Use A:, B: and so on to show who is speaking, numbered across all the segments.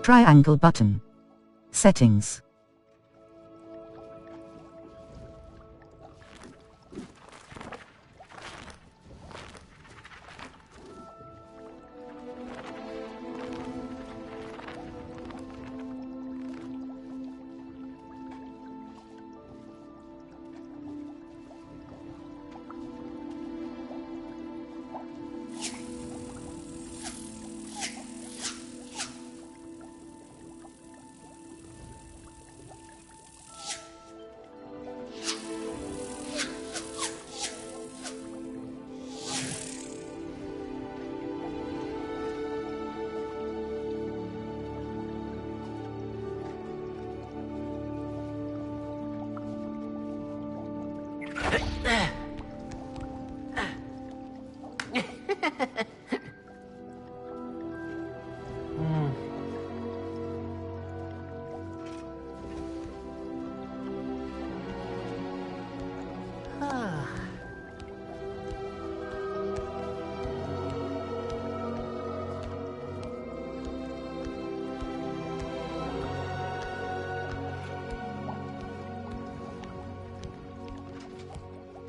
A: Triangle button. Settings.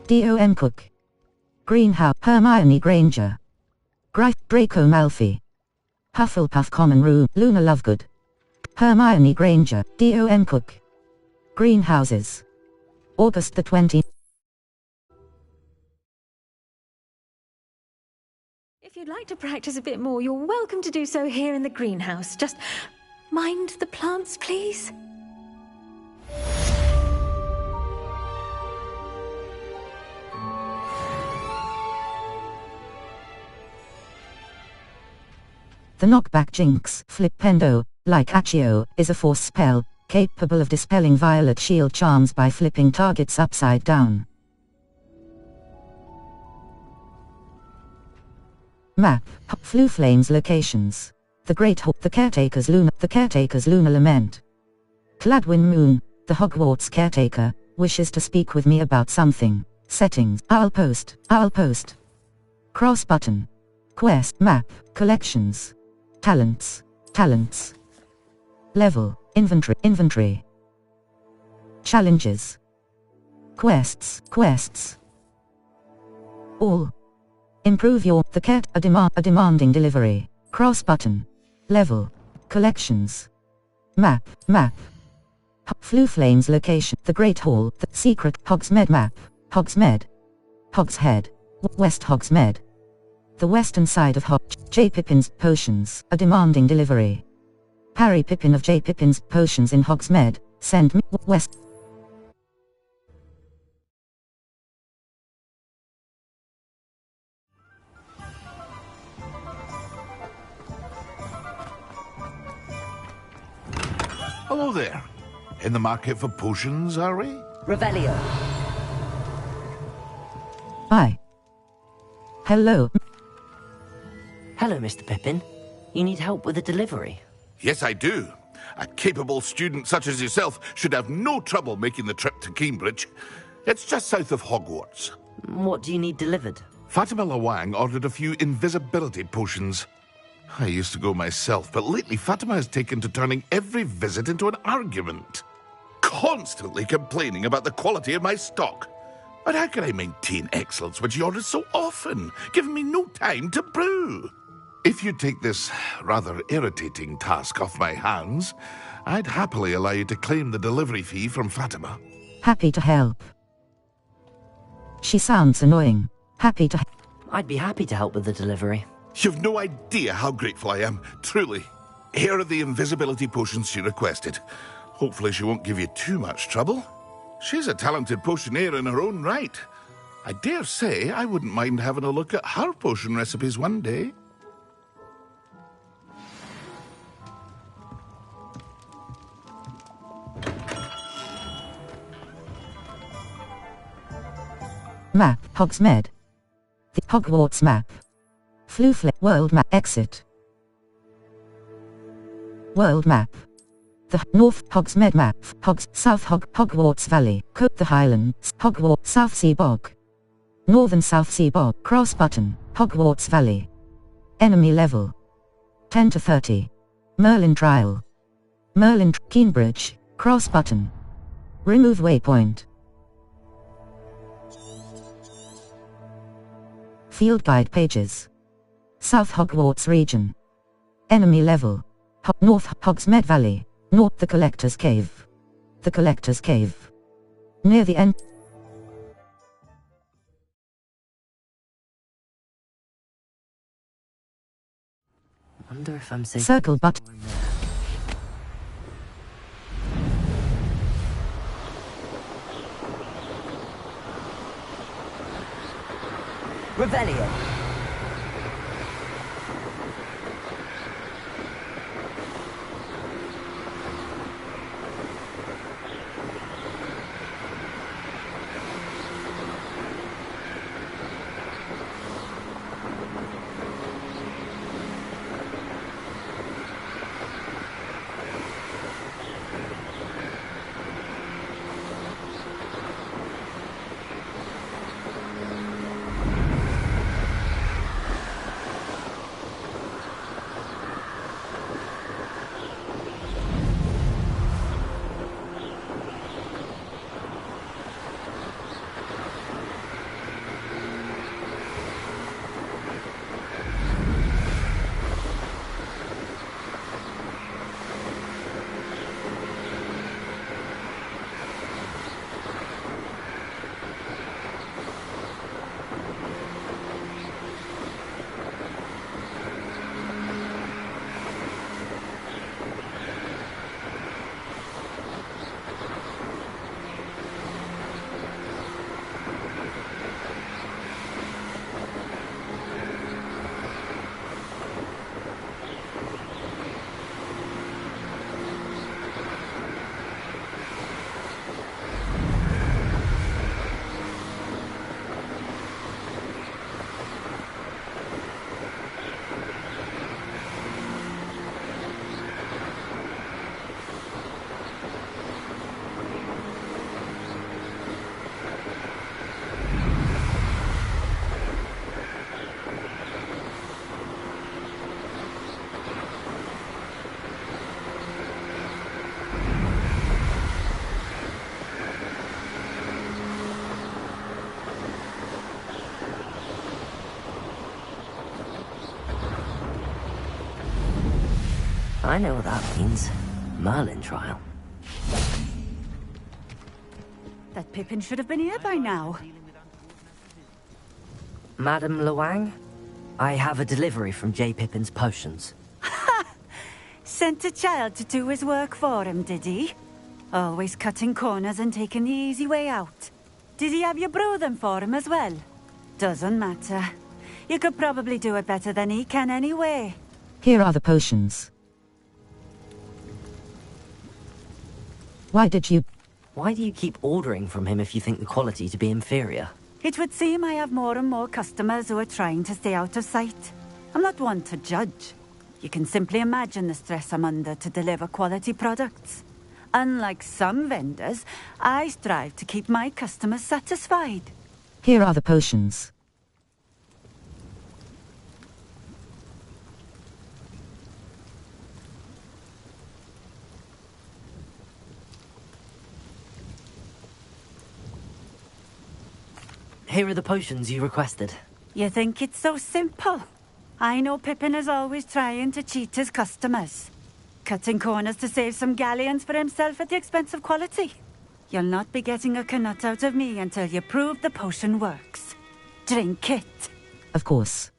A: Dom Cook. Greenhouse. Hermione Granger. Draco Malfoy. Hufflepuff Common Room. Luna Lovegood. Hermione Granger. Dom Cook. Greenhouses. August the 20th.
B: If you'd like to practice a bit more, you're welcome to do so here in the greenhouse. Just mind the plants, please.
A: The knockback Jinx, Flipendo, like Accio, is a force spell, capable of dispelling violet shield charms by flipping targets upside down. Map, Flu Flames locations. The Great Hall, the Caretaker's Lunar Lament. Gladwin Moon, the Hogwarts caretaker, wishes to speak with me about something. Settings, I'll post. Cross button. Quest, map, collections. Talents. Level, inventory. Challenges. Quests. All. Improve your, a demanding delivery. Cross button. Level. Collections. Map. Flu Flames location. The Great Hall. The secret Hogsmeade map. Hogshead. West Hogsmeade. The western side of J. Pippin's potions. A demanding delivery. Harry Pippin of J. Pippin's potions in Hogsmeade. Send me west.
C: Hello there. In the market for potions, are we?
D: Revelio.
A: Hi. Hello.
D: Hello, Mr. Pippin. You need help with a delivery?
C: Yes, I do. A capable student such as yourself should have no trouble making the trip to Cambridge. It's just south of Hogwarts.
D: What do you need delivered?
C: Fatima Lawang ordered a few invisibility potions. I used to go myself, but lately Fatima has taken to turning every visit into an argument. Constantly complaining about the quality of my stock. But how can I maintain excellence when she orders so often, giving me no time to brew? If you take this rather irritating task off my hands, I'd happily allow you to claim the delivery fee from Fatima.
A: Happy to help. She sounds annoying.
D: I'd be happy to help with the delivery.
C: You've no idea how grateful I am, truly. Here are the invisibility potions she requested. Hopefully she won't give you too much trouble. She's a talented potioneer in her own right. I dare say I wouldn't mind having a look at her potion recipes one day.
A: Map, Hogsmeade. The Hogwarts map. World map, exit. World map. The North Hogsmeade map, Hogwarts Valley, the Highlands, Hogwarts South Sea Bog. Northern South Sea Bog, cross button, Hogwarts Valley. Enemy level 10 to 30. Merlin Trial. Merlin, Keenbridge, cross button. Remove waypoint. Field guide pages. South Hogwarts region. Enemy level. North Hogsmeade Valley. North the Collector's Cave. The Collector's Cave. Near the end.
D: Wonder if I'm safe.
A: Circle button.
D: Revelio. I know what that means. Merlin trial.
E: That Pippin should have been here by now.
D: Madam Luang, I have a delivery from J. Pippin's potions.
E: Sent a child to do his work for him, did he? Always cutting corners and taking the easy way out. Did he have you brew them for him as well? Doesn't matter. You could probably do it better than he can anyway.
A: Here are the potions. Why do you
D: keep ordering from him if you think the quality to be inferior?
E: It would seem I have more and more customers who are trying to stay out of sight. I'm not one to judge. You can simply imagine the stress I'm under to deliver quality products. Unlike some vendors, I strive to keep my customers satisfied.
A: Here are the potions.
D: Here are the potions you requested.
E: You think it's so simple? I know Pippin is always trying to cheat his customers. Cutting corners to save some galleons for himself at the expense of quality. You'll not be getting a knut out of me until you prove the potion works. Drink it.
A: Of course.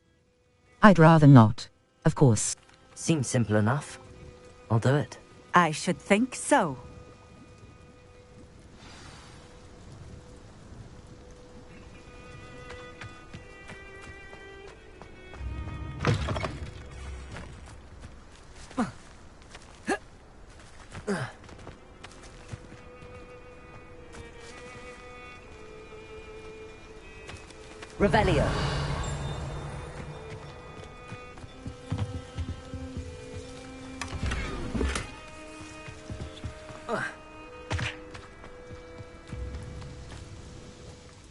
A: I'd rather not. Of course.
D: Seems simple enough. I'll do it.
E: I should think so.
D: Revelio.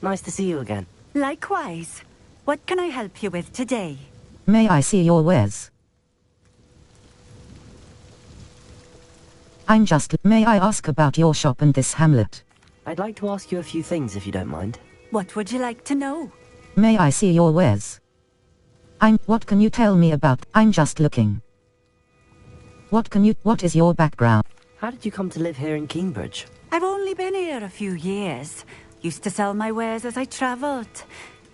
D: Nice to see you again.
E: Likewise. What can I help you with today?
A: May I see your wares? May I ask about your shop and this hamlet?
D: I'd like to ask you a few things if you don't mind.
E: What would you like to know?
A: May I see your wares? What can you tell me about? I'm just looking. What is your background?
D: How did you come to live here in Cambridge?
E: I've only been here a few years. Used to sell my wares as I travelled.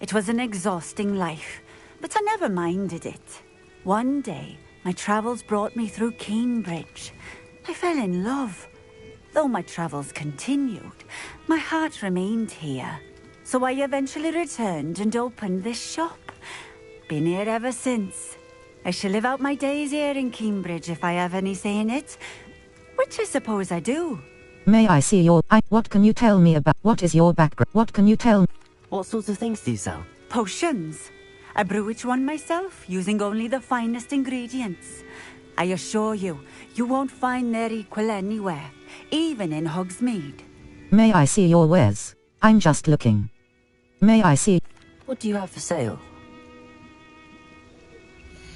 E: It was an exhausting life, but I never minded it. One day, my travels brought me through Cambridge. I fell in love. Though my travels continued, my heart remained here. So I eventually returned and opened this shop. Been here ever since. I shall live out my days here in Cambridge if I have any say in it, which I suppose I do.
A: May I see your... what can you tell me about... what is your background? What can you tell me?
D: What sorts of things do you sell?
E: Potions. I brew each one myself, using only the finest ingredients. I assure you, you won't find their equal anywhere, even in Hogsmeade.
A: May I see your wares? I'm just looking. May I see...
D: What do you have for sale?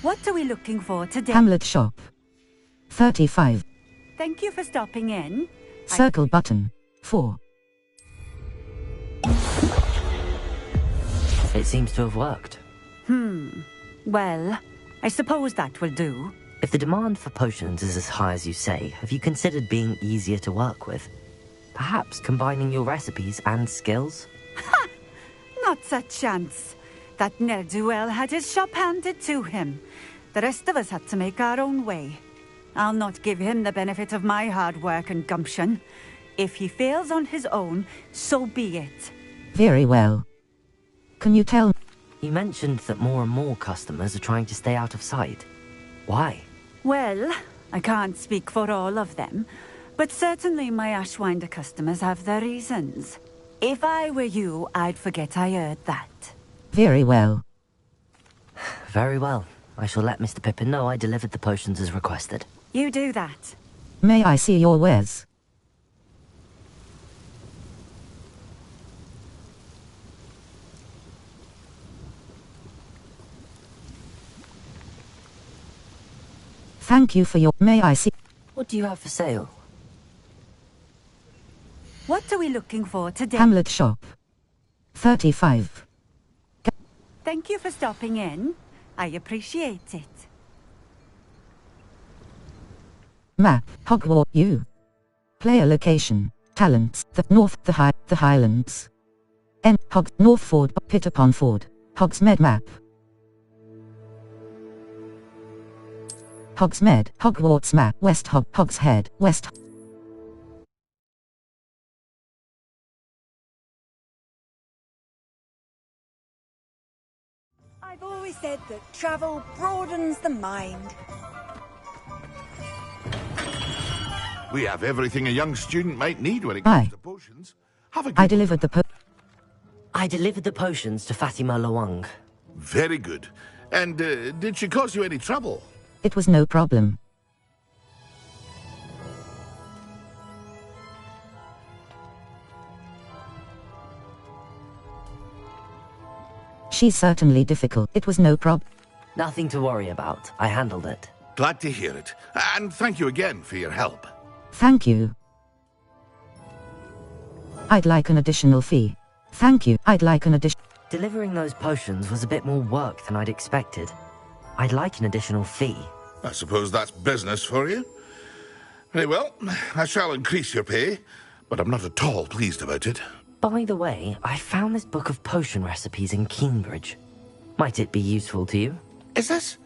E: What are we looking for today?
A: Hamlet shop. 35.
E: Thank you for stopping in.
A: Circle button. 4.
D: It seems to have worked.
E: Well, I suppose that will do.
D: If the demand for potions is as high as you say, have you considered being easier to work with? Perhaps combining your recipes and skills?
E: Not a chance. That ne'er-do-well had his shop handed to him. The rest of us had to make our own way. I'll not give him the benefit of my hard work and gumption. If he fails on his own, so be it.
A: Very well. Can you tell...
D: You mentioned that more and more customers are trying to stay out of sight. Why?
E: Well, I can't speak for all of them, but certainly my Ashwinder customers have their reasons. If I were you, I'd forget I heard that.
A: Very well.
D: Very well. I shall let Mr. Pippin know I delivered the potions as requested.
E: You do that.
A: May I see your wares? Thank you for your... May I see...
D: What do you have for sale?
E: What are we looking for today?
A: Hamlet shop. 35.
E: Thank you for stopping in. I appreciate it.
A: Map. Hogwarts. You. Player location. Talents. The North. The Highlands. North Ford. Pitterpon Ford. Hogsmeade map. Hogsmeade. Hogwarts map. West Hogshead. West.
F: I've always said that travel broadens the mind.
C: We have everything a young student might need when it comes to potions. Have a good
A: I delivered the
D: I delivered the potions to Fatima Lawang.
C: Very good. And did she cause you any trouble?
A: It was no problem. She's certainly difficult. It was no problem.
D: Nothing to worry about. I handled it.
C: Glad to hear it. And thank you again for your help.
A: Thank you. I'd like an additional fee. Thank you. I'd like an addition.
D: Delivering those potions was a bit more work than I'd expected. I'd like an additional fee.
C: I suppose that's business for you. Very well, I shall increase your pay, but I'm not at all pleased about it.
D: By the way, I found this book of potion recipes in Cambridge. Might it be useful to you?
C: Is this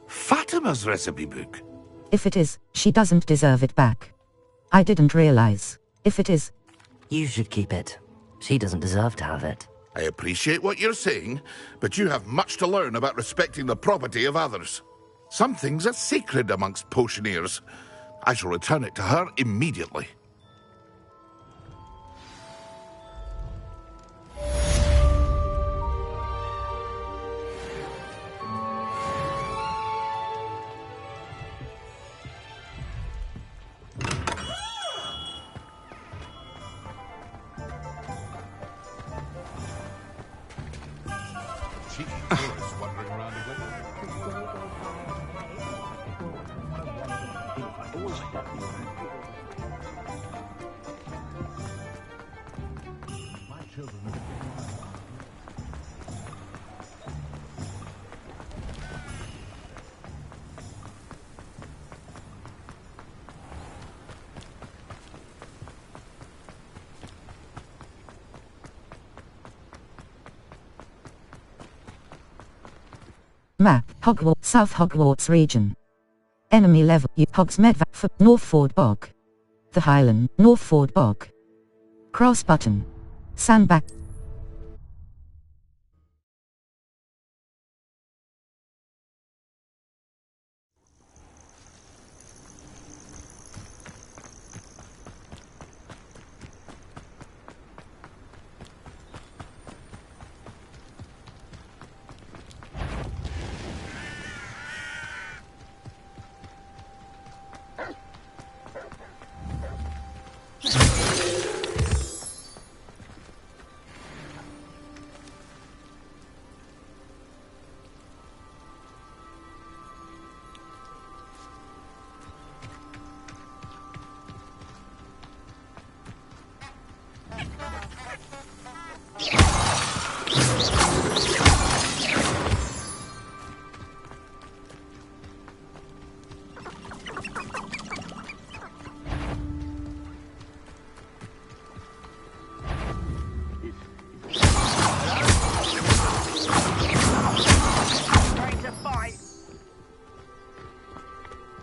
C: Fatima's recipe book?
A: If it is, she doesn't deserve it back. I didn't realize. If it is...
D: You should keep it. She doesn't deserve to have it.
C: I appreciate what you're saying, but you have much to learn about respecting the property of others. Some things are sacred amongst potioneers. I shall return it to her immediately.
A: Map, Hogwarts, South Hogwarts region. Enemy level, Hogsmeade, Northford Bog. The Highland, Northford Bog. Cross button. Sandbach.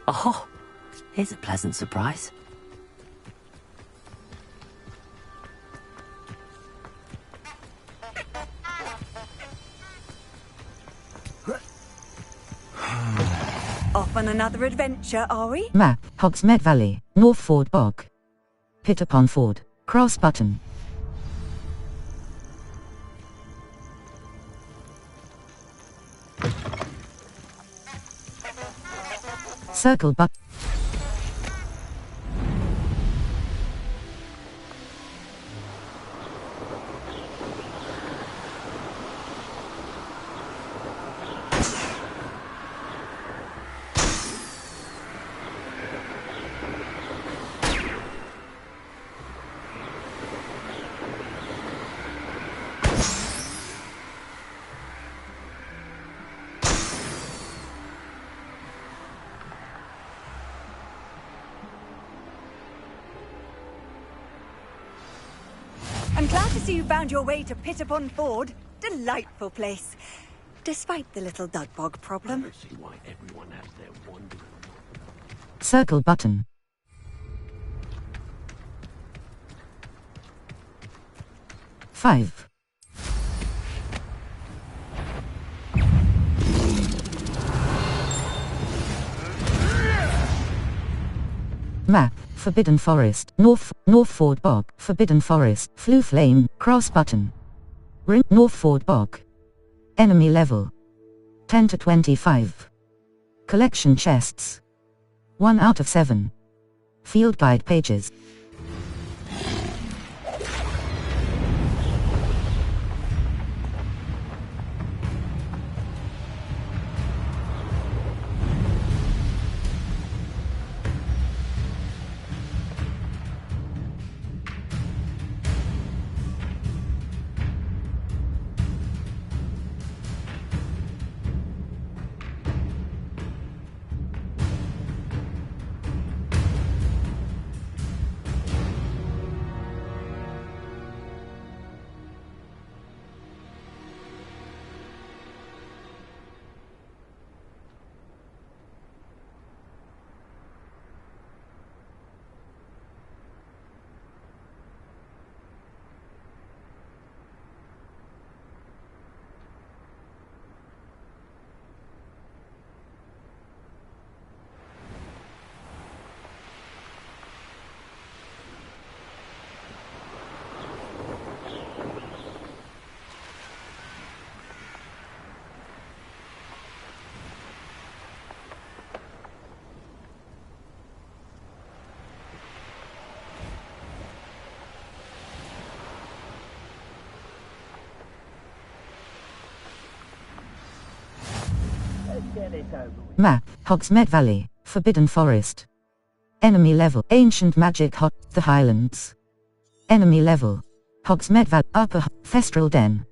D: Oh, here's a pleasant surprise.
F: Off on another adventure, are we?
A: Map, Hogsmeade Valley, Northford Bog. Pitterpon Ford. Cross button. Circle button.
F: I'm glad to see you found your way to Pitterpon Ford. Delightful place. Despite the little Dudbog problem.
G: See why everyone has their wonder.
A: Circle button. Five. Map, Forbidden Forest, Northford Bog, Forbidden Forest, Floof Lane, cross button. Ring, Northford Bog. Enemy level 10 to 25. Collection chests 1 out of 7. Field guide pages. Map, Hogsmeade Valley, Forbidden Forest. Enemy level, Ancient Magic Hot, the Highlands. Enemy level Hogsmeade Valley, Upper Thestral Den,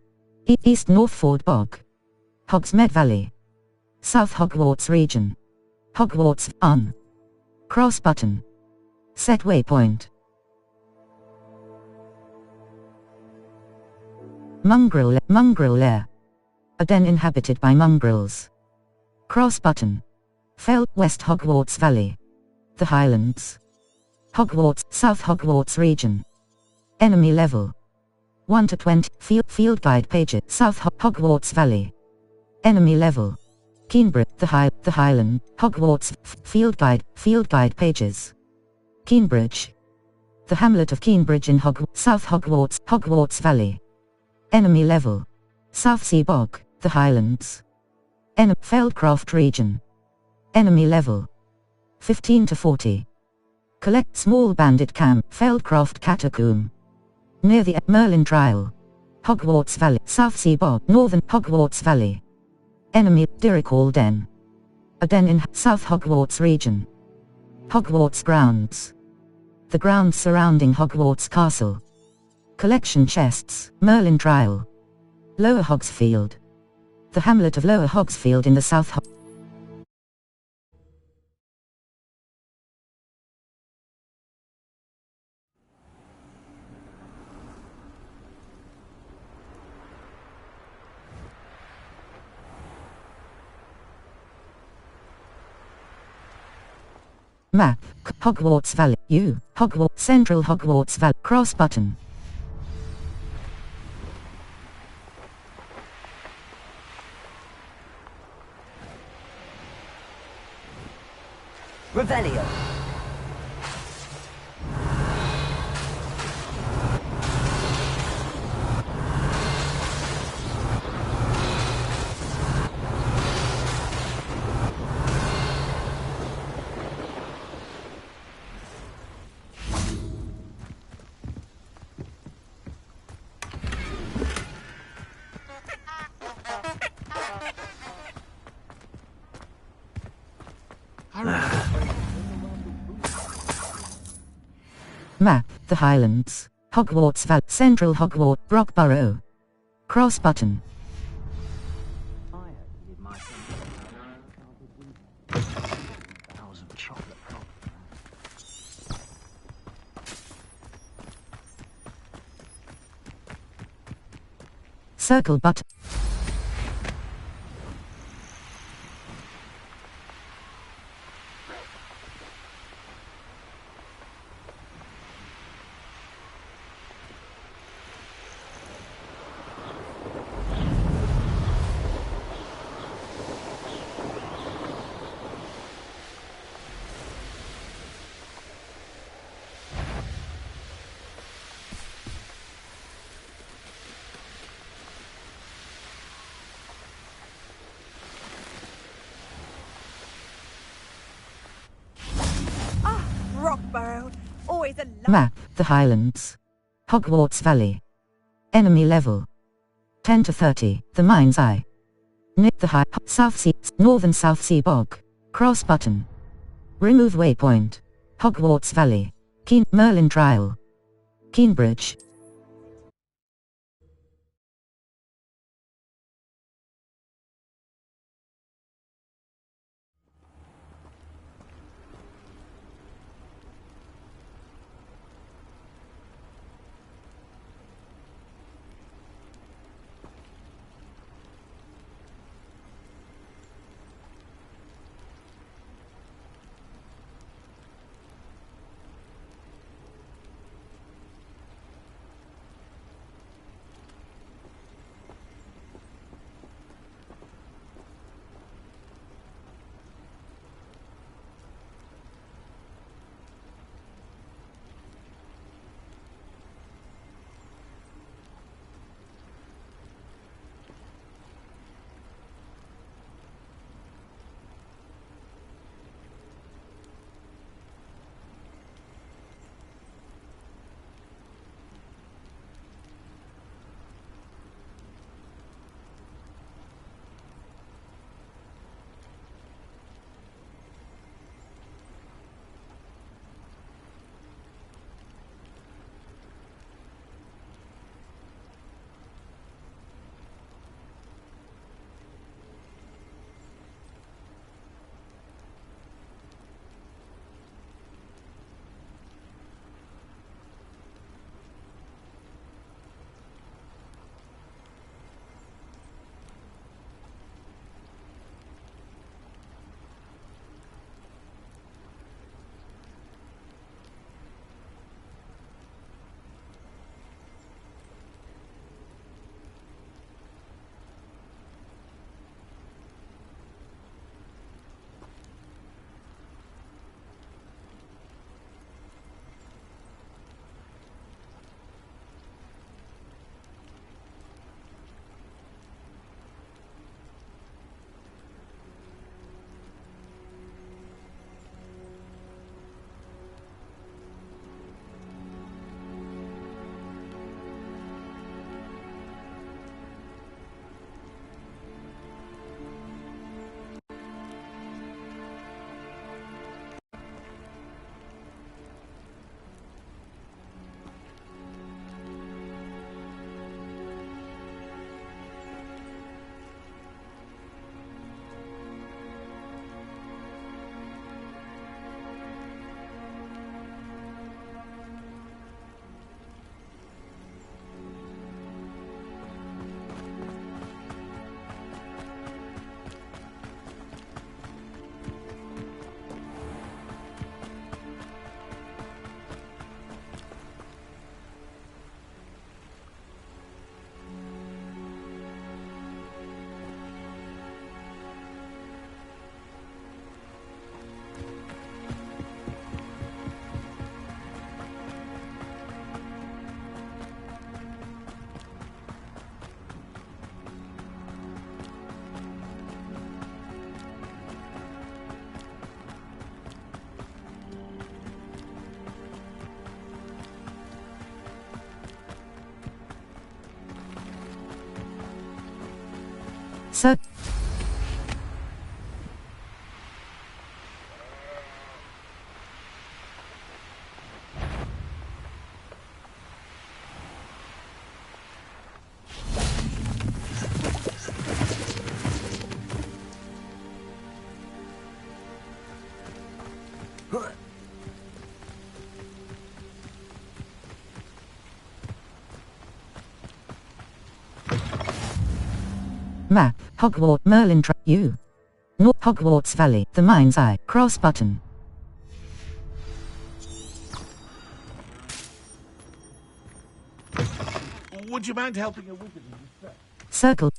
A: East Northford Bog, Hogsmeade Valley, South Hogwarts Region, Hogwarts, on, cross button, set waypoint. Mongrel Lair, a den inhabited by mongrels. Cross button, Fell, West Hogwarts Valley, the Highlands, Hogwarts, South Hogwarts Region. Enemy level 1 to 20. Field guide pages. South Hogwarts Valley. Enemy level Keenbridge, the Highland, Hogwarts. Field guide pages. Keenbridge, the hamlet of Keenbridge in South Hogwarts Valley. Enemy level Southsea Bog, the Highlands. Feldcroft region. Enemy level 15 to 40. Collect small bandit camp, Feldcroft Catacomb. Near the Merlin Trial. Hogwarts Valley, Southsea Bog, Northern Hogwarts Valley. Enemy, Diricall Den. A den in South Hogwarts region. Hogwarts grounds. The grounds surrounding Hogwarts Castle. Collection chests, Merlin Trial. Lower Hogsfield. The hamlet of Lower Hogsfield in the South Map, Hogwarts Valley, Hogwarts, Central Hogwarts Valley, cross button.
D: Revelio.
A: Map, the Highlands, Hogwarts Valley, Central Hogwarts, Brockborough. Cross button. Circle button.
F: Rockborough, always a
A: Map, the Highlands, Hogwarts Valley. Enemy level 10 to 30, the Mind's Eye. Near the Southsea, Northern Southsea Bog. Cross button. Remove waypoint. Hogwarts Valley. Merlin Trial. Keenbridge. Map, Hogwarts, Merlin U. North Hogwarts Valley, the Mind's Eye, cross button.
C: Would you mind helping a wizard in distress?
A: Circle.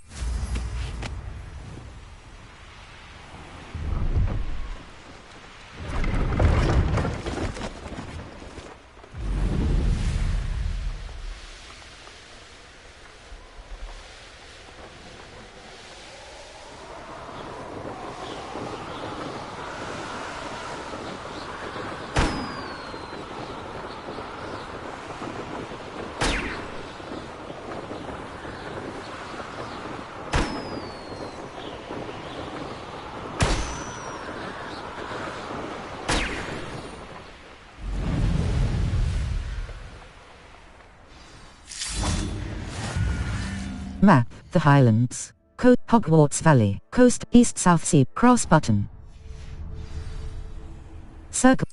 A: Map, the Highlands. Coast, Hogwarts Valley, coast, east, south sea, cross button. Circle.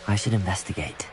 D: I should investigate.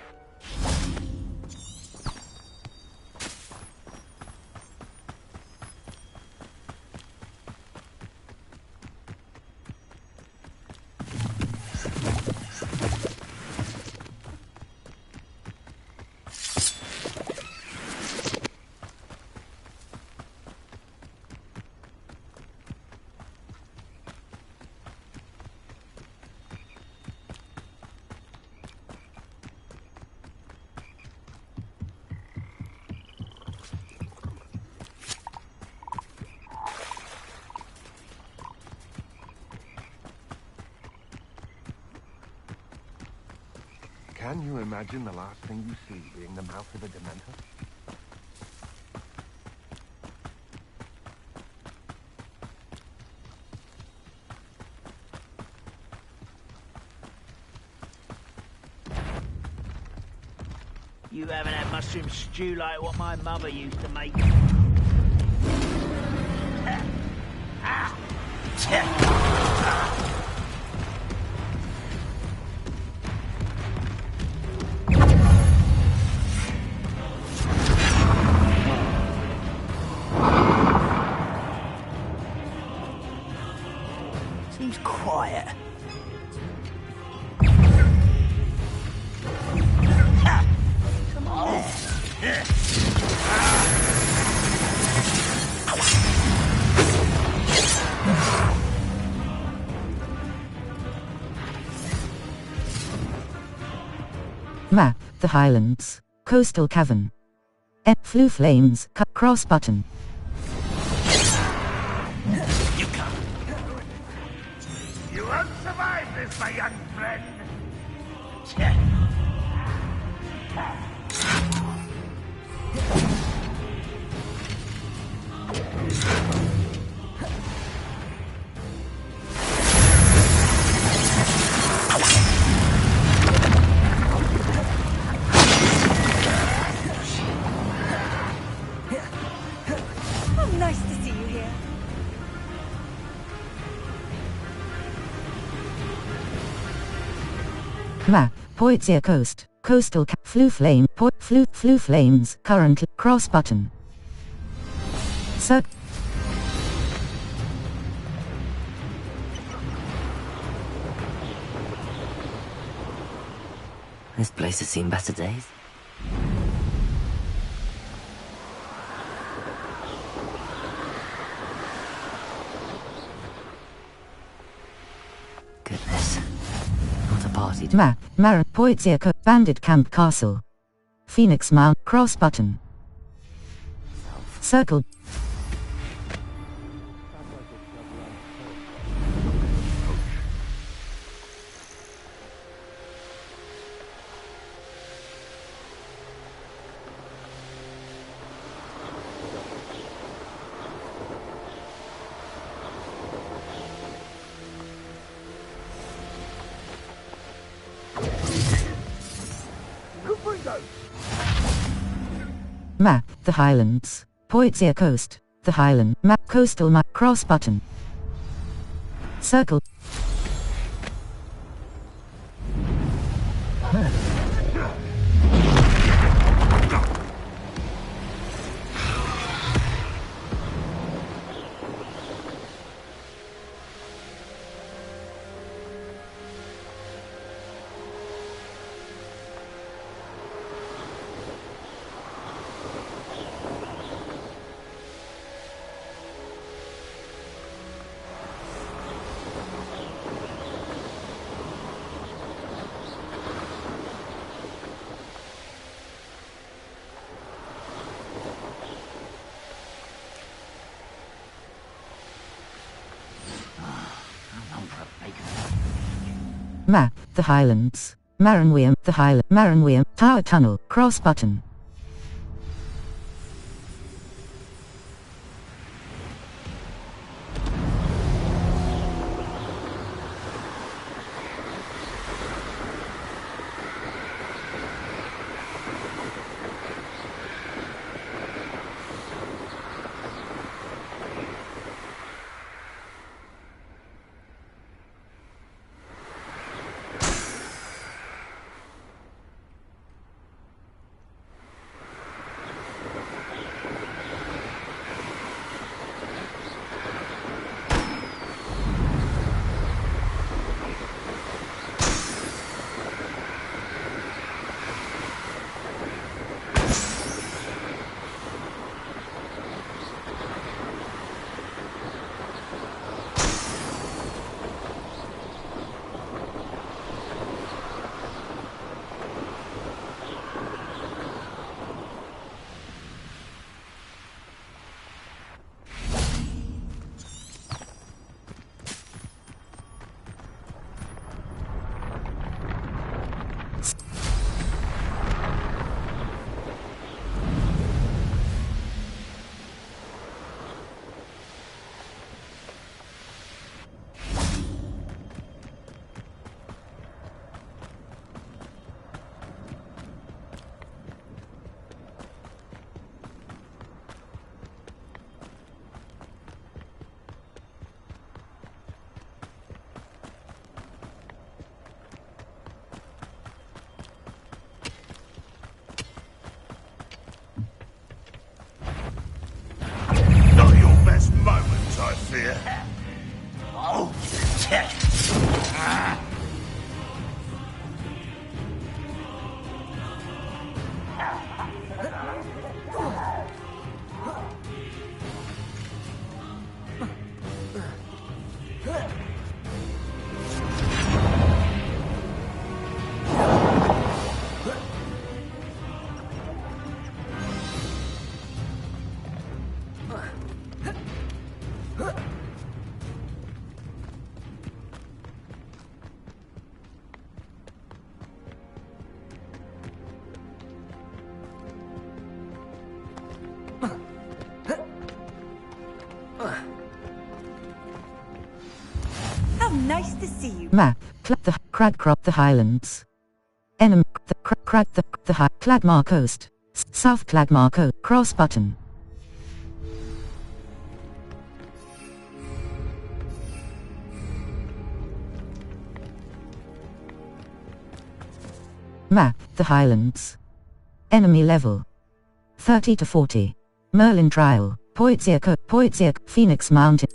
G: Can you imagine the last thing you see being the mouth of a Dementor?
H: You haven't had mushroom stew like what my mother used to make. Seems quiet. Come on.
A: Map, the Highlands. Coastal Cavern. Flue flames, cross button.
H: You won't survive this, my young friend.
F: Oh, nice to see you here.
A: Map, Poitiers Coast. Coastal flue flame, flue flames, currently, cross button.
D: This place has seen better days. Goodness. Not a party.
A: Map. Marin. Poitsiaco. Bandit Camp Castle. Phoenix Mount. Cross button. Circle. Map. The Highlands. Poitsia Coast. The Highland. Map. Coastal map. Cross button. Circle. Map. The Highlands. Maranweam. The Highland. Maranweam. Tower Tunnel. Cross button.
F: Nice to see you.
A: Map. The Cragcrop. The Highlands. Enemy. The Crag. The High. Cladmar Coast. South Cladmar Coast. Cross button. Map. The Highlands. Enemy level. 30 to 40. Merlin Trial. Poitsiac. Phoenix Mountain.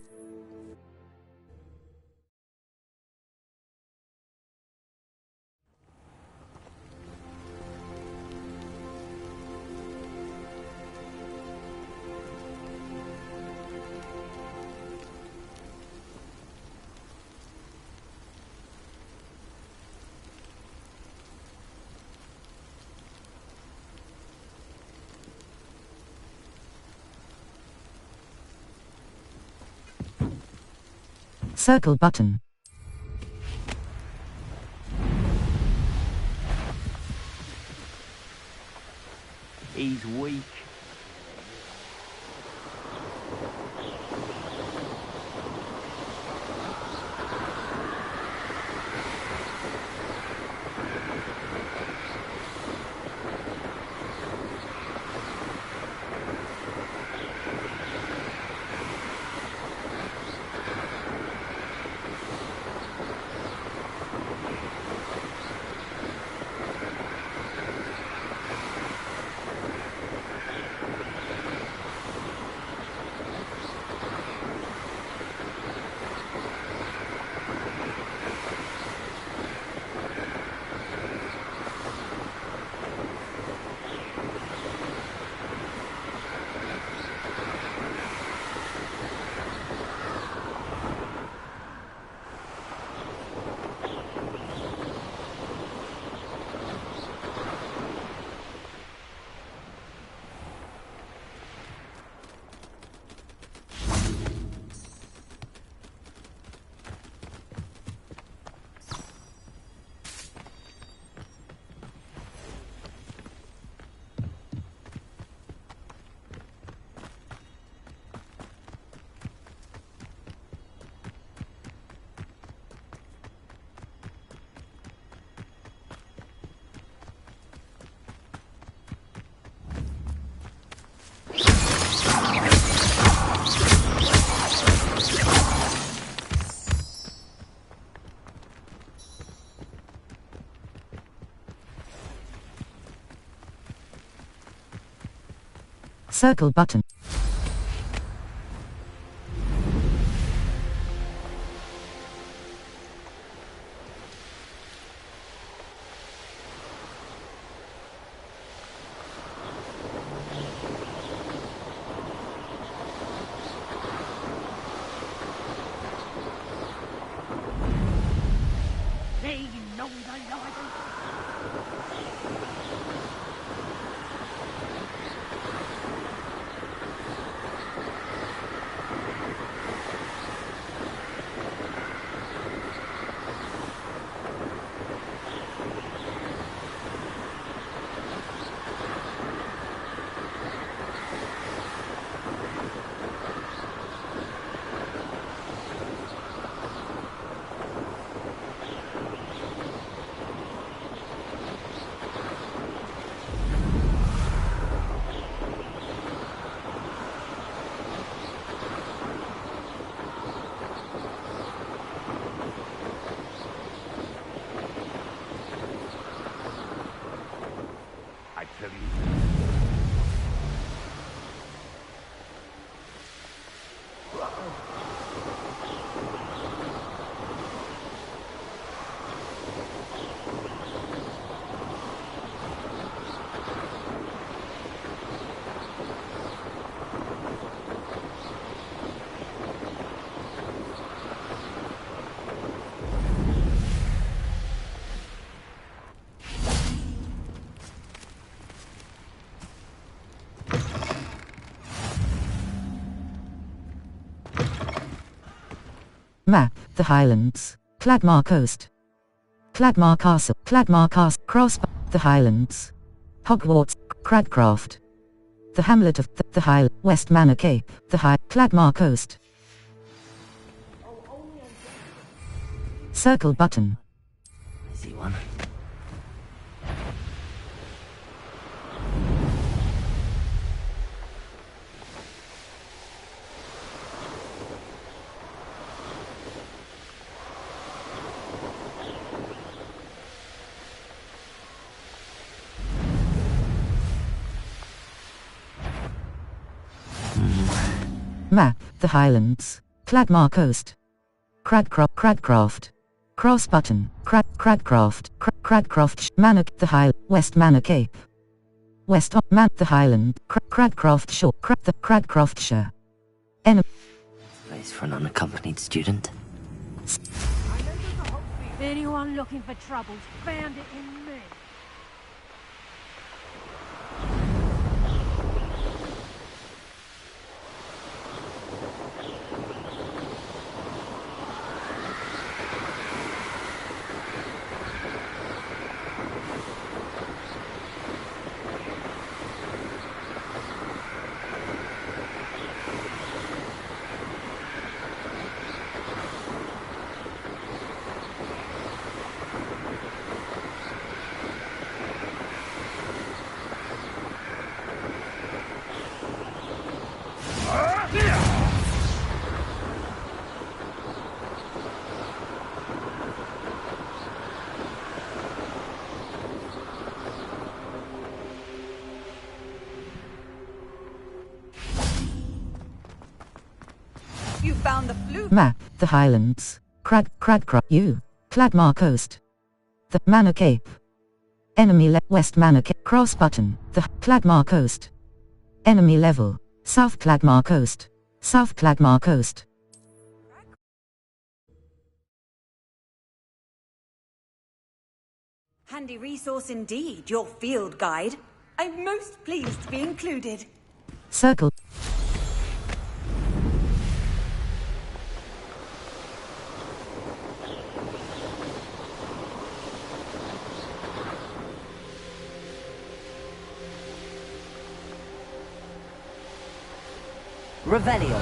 A: Circle button.
H: He's weak.
A: Circle button.
H: They know the library. I tell you.
A: Map, the Highlands. Cladmar Coast. Cladmar Castle. Cladmar Castle. Cross. The Highlands. Hogwarts. Cradcraft. The hamlet of the High. West Manor Cape. The High. Cladmar Coast. Circle button.
D: I see one.
A: Map, the Highlands. Cladmar Coast. Cradcraft. Cross button. Cradcraft. Manor, the High. West Manor Cape. West Man, the Highland. Cradcraft Shore. The Cradcraftshire.
D: Place for an unaccompanied student.
I: Anyone looking for trouble found it in me.
F: found the flute.
A: Map, the Highlands. U. Cladmar Coast. The Manor Cape. Enemy West Manor Cape. Cross button. The Cladmar Coast. Enemy level. South Cladmar Coast. South Cladmar Coast.
F: Handy resource indeed, your field guide. I'm most pleased to be included.
A: Circle.
D: Revelio.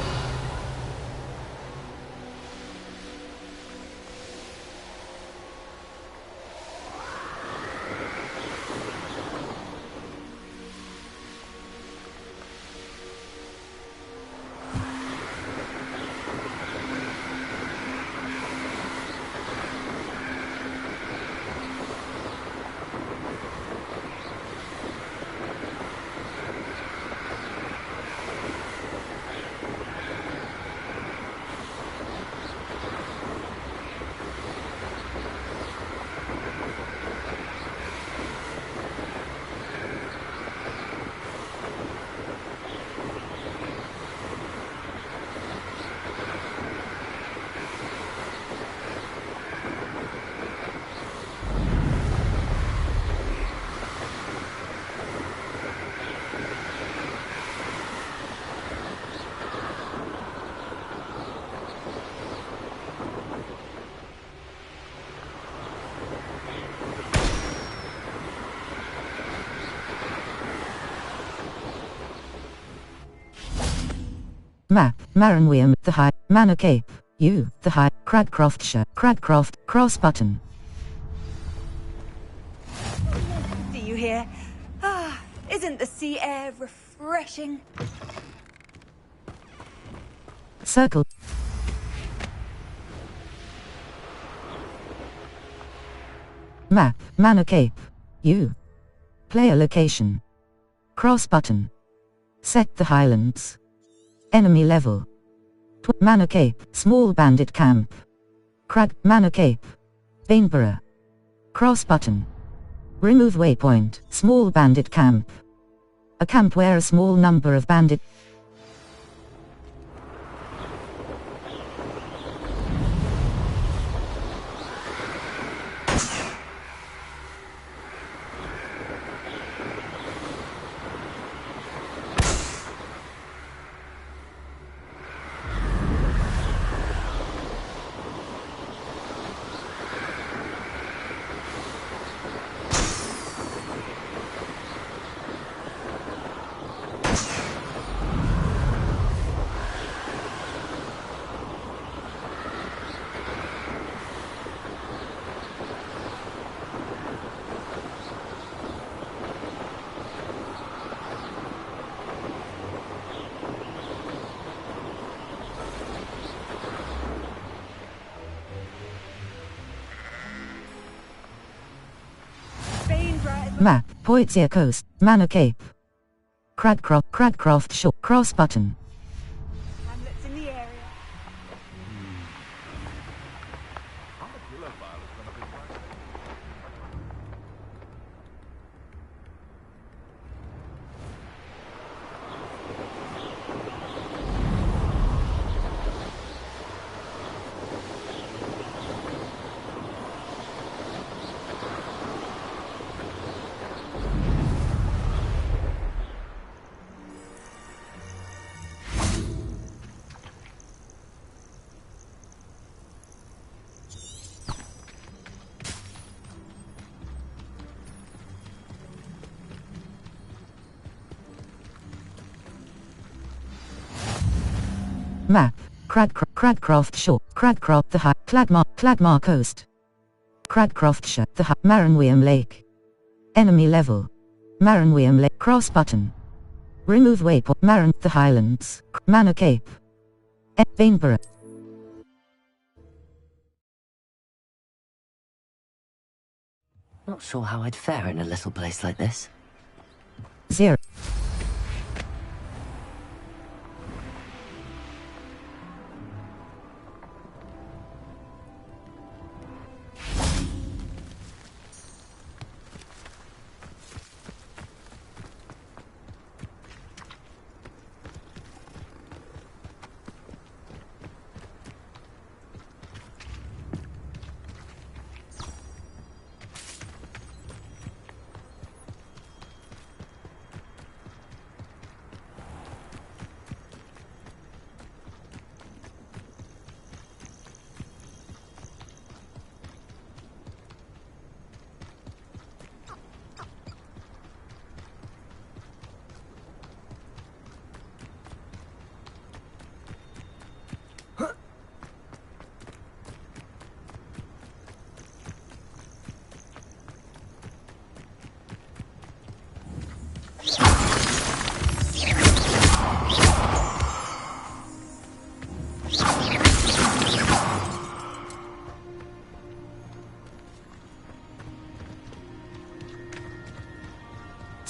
A: Map, Maranweam, the High, Manor Cape, U, the High, Cradcroftshire, Cradcroft, cross button.
F: See you here. Ah, isn't the sea air refreshing?
A: Circle. Map, Manor Cape, U. Player location. Cross button. Set the Highlands. Enemy level. Manor Cape, small bandit camp. Manor Cape. Bainborough. Cross button. Remove waypoint, small bandit camp. A camp where a small number of bandit. Map, Poitiers Coast, Manor Cape. Cradcroft Shore, cross button.
F: Hamlet's in the area.
A: Map, Cradcroft Shore, Cradcroft the High, Cladmar Coast. Cradcroftshire, the High, Maranweam Lake. Enemy level. Maranweam Lake, cross button. Remove waypoint, the Highlands, Manor Cape. Bainborough.
D: Not sure how I'd fare in a little place like this.
A: 0.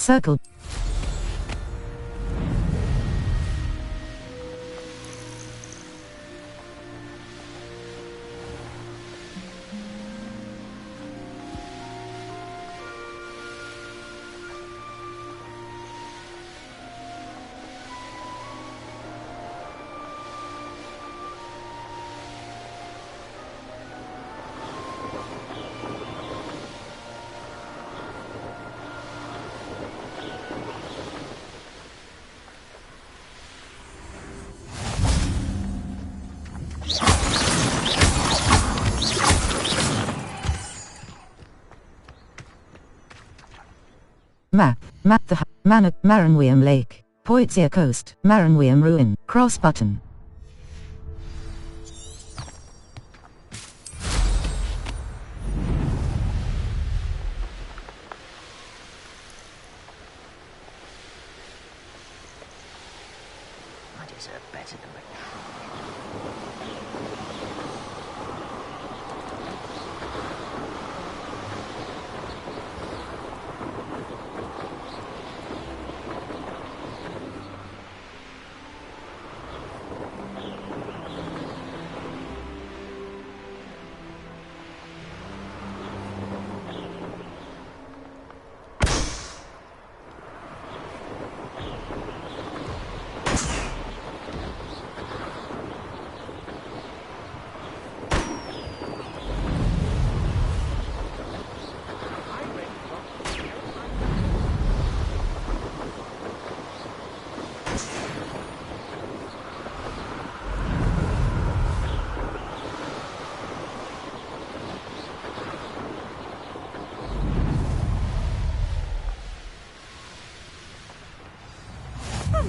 A: Circle. Map. Map the Maranweum Lake. Poitzia Coast. Maranweum Ruin. Cross button.
H: I deserve better than that.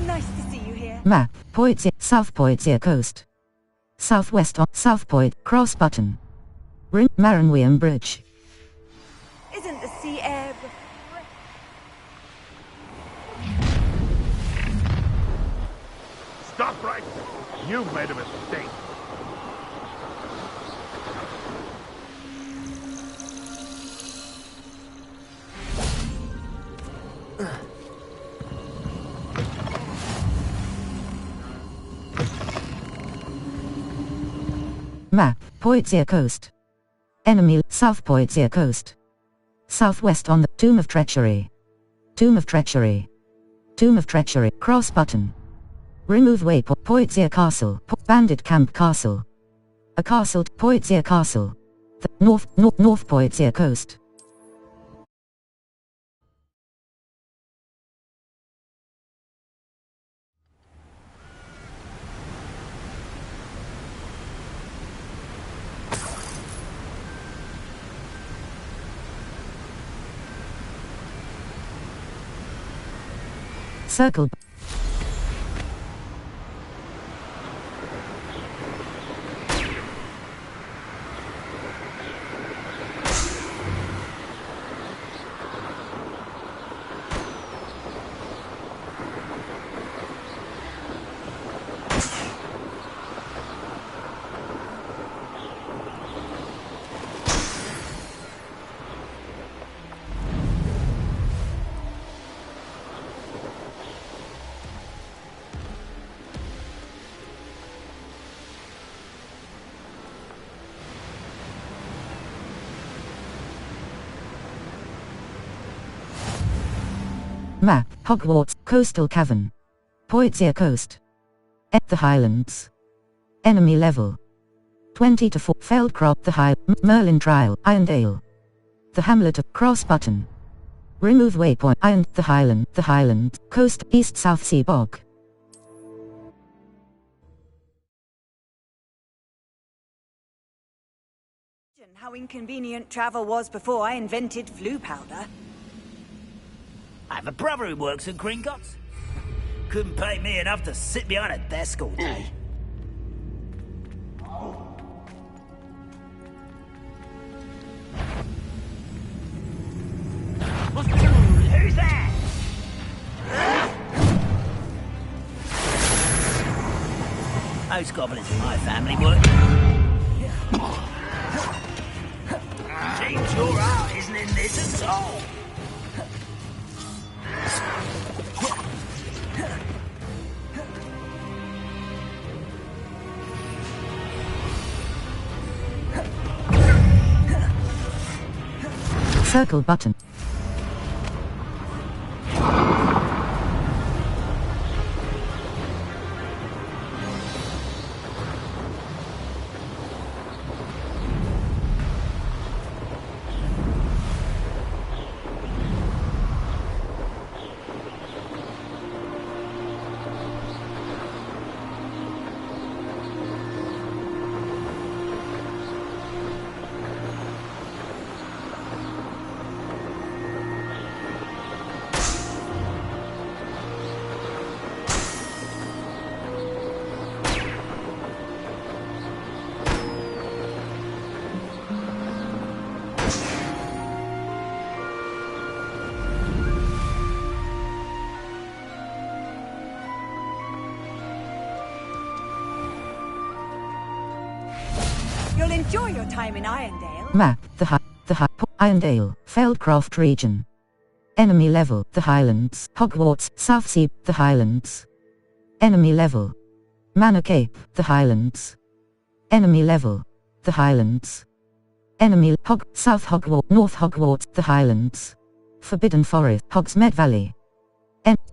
F: Nice to see you here.
A: Map. Poitzia. South Poitzia Coast. Southwest on South Point. Cross button. Ring. Maranweum Bridge.
F: Isn't the sea air...
G: Stop right! You've made a mistake.
A: Map. Poitzia Coast. Enemy. South Poitzia Coast. Southwest on the Tomb of Treachery. Tomb of Treachery. Tomb of Treachery. Cross button. Remove waypoint. Poitzia Castle. Bandit Camp Castle. A castle. Poitzia Castle. The North Poitzia Coast. Circle. Map. Hogwarts. Coastal Cavern. Poitzia Coast. The Highlands. Enemy level. 20 to 4. Feldcrop. The High. Merlin Trial. Irondale. The Hamlet of Cross button. Remove waypoint. Iron. The Highland. The Highland. Coast. East South Sea Bog.
F: How inconvenient travel was before I invented flu powder.
H: I have a brother who works at Gringotts. Couldn't pay me enough to sit behind a desk all day. Who's that? Those goblins in my family work. Seems your heart isn't in this at all.
A: Circle button.
F: You'll enjoy your time in Irondale.
A: Map, Irondale, Feldcroft region. Enemy level, the Highlands, Hogwarts, Southsea, the Highlands. Enemy level. Manor Cape, the Highlands. Enemy level, the Highlands. Enemy, South Hogwarts, North Hogwarts, the Highlands. Forbidden Forest, Hogsmeade Valley.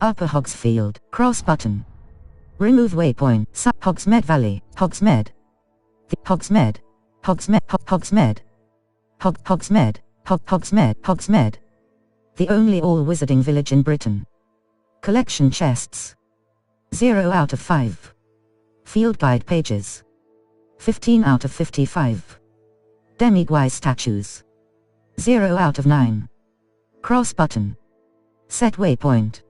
A: Upper Hogsfield, cross button. Remove waypoint, Hogsmeade Valley, Hogsmeade. The Hogsmeade. Hogsmeade. Hogsmeade. The only all-wizarding village in Britain. Collection chests. 0 out of 5. Field guide pages. 15 out of 55. Demiguise statues. 0 out of 9. Cross button. Set waypoint.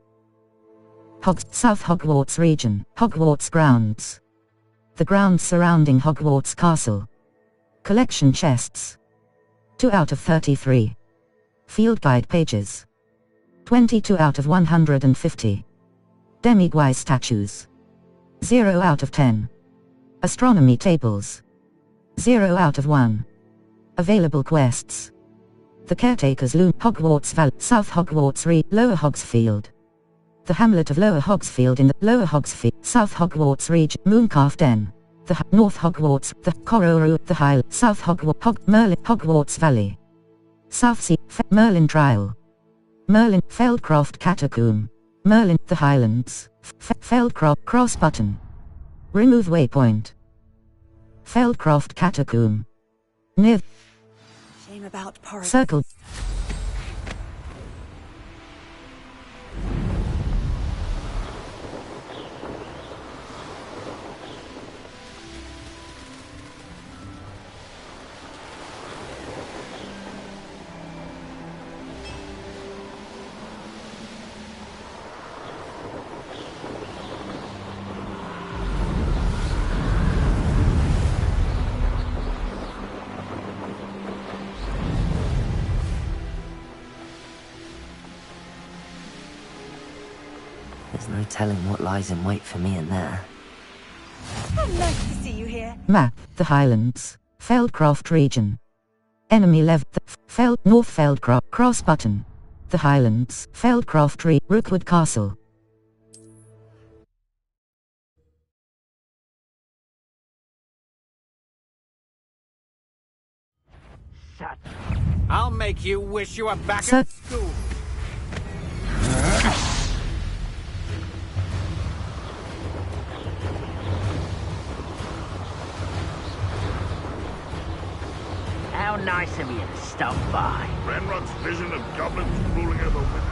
A: South Hogwarts region, Hogwarts grounds. The grounds surrounding Hogwarts Castle. Collection chests. 2 out of 33. Field guide pages. 22 out of 150. Demiguise statues. 0 out of 10. Astronomy tables. 0 out of 1. Available quests. The Caretaker's Loom, Hogwarts Valley, South Hogwarts Lower Hogsfield. The hamlet of Lower Hogsfield in the Lower Hogsfield, South Hogwarts region, Mooncalf Den. The North Hogwarts, the Corororu, the High, South Hogwarts, Merlin, Hogwarts Valley. Southsea, Merlin Trial. Merlin, Feldcroft Catacomb. Merlin, the Highlands. Feldcroft, cross button. Remove waypoint. Feldcroft Catacomb. Near.
F: Shame about Porridge.
A: Circle.
D: There's no telling what lies in wait for me in there.
F: How nice to see you here.
A: Map, the Highlands, Feldcroft region. Enemy level, North Feldcroft, cross button. The Highlands, Feldcroft Rookwood Castle.
H: Shut. I'll make you wish you were back
A: Sir.
H: at school. How nice of you to stop by.
C: Renrod's vision of goblins ruling over women.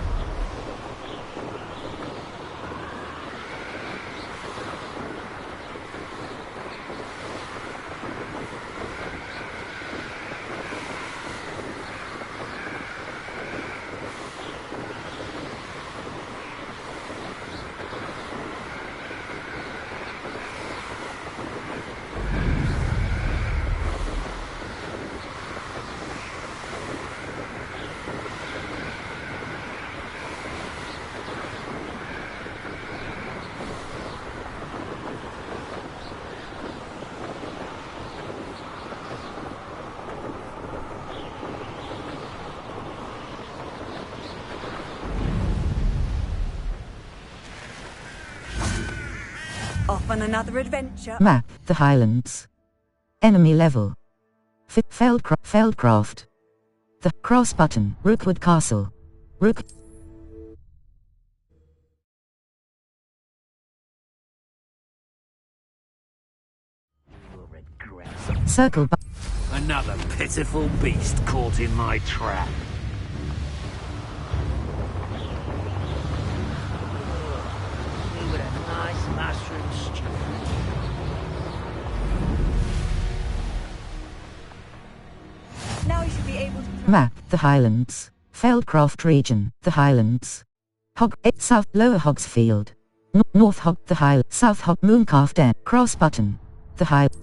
F: Off on another adventure.
A: Map, the Highlands. Enemy level. Feldcroft. The cross button. Rookwood Castle. Rook. Circle button.
H: Another pitiful beast caught in my trap. With a nice mushroom stew.
F: Now you should be able to...
A: Map. The Highlands. Feldcroft region. The Highlands. South. Lower Hogsfield. North Hog. The Highlands. South Hog. Mooncalf Den. Cross button. The Highlands.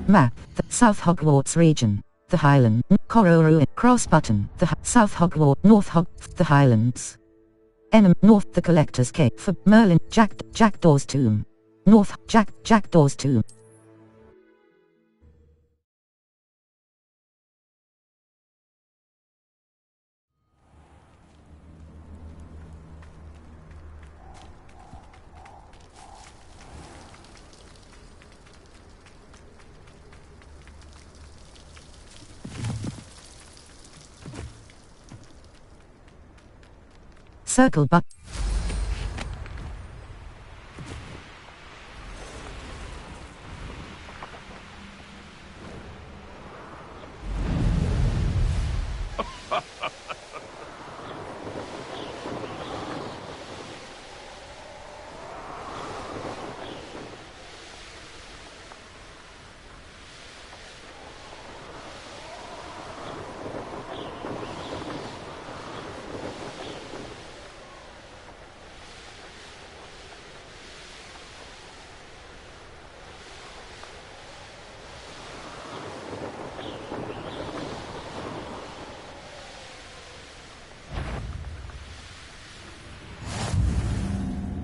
A: Map. The South Hogwarts region. The Highland. Corroruin. Cross button. The South Hogwarts. North Hog. The Highlands. North. The Collector's Cave. For Merlin. Jackdaw's tomb. North. Jackdaw's tomb. Circle button.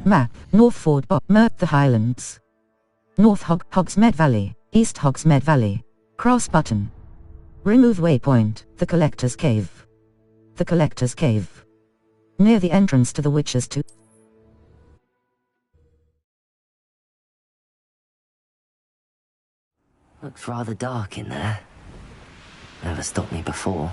A: Map. North Ford. The Highlands. North Hogsmeade Valley. East Hogsmeade Valley. Cross button. Remove waypoint. The Collector's Cave. The Collector's Cave. Near the entrance to the Witch's Tomb.
D: Looks rather dark in there. Never stopped me before.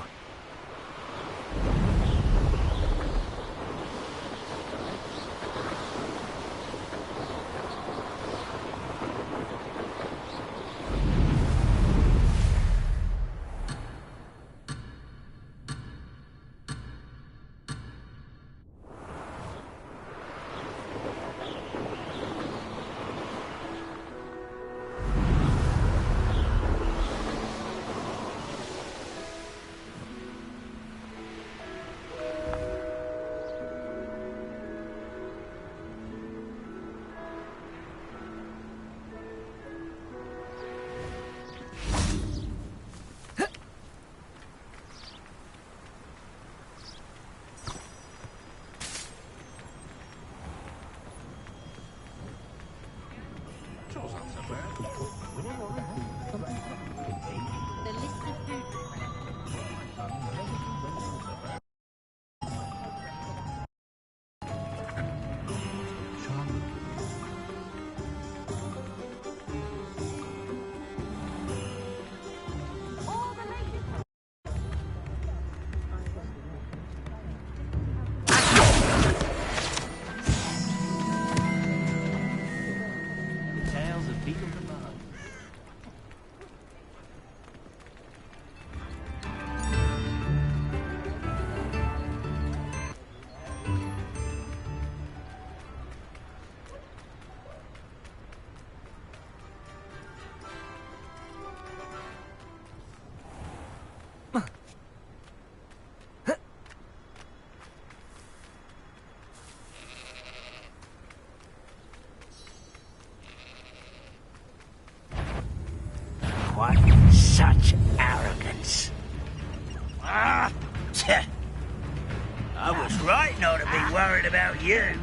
H: you.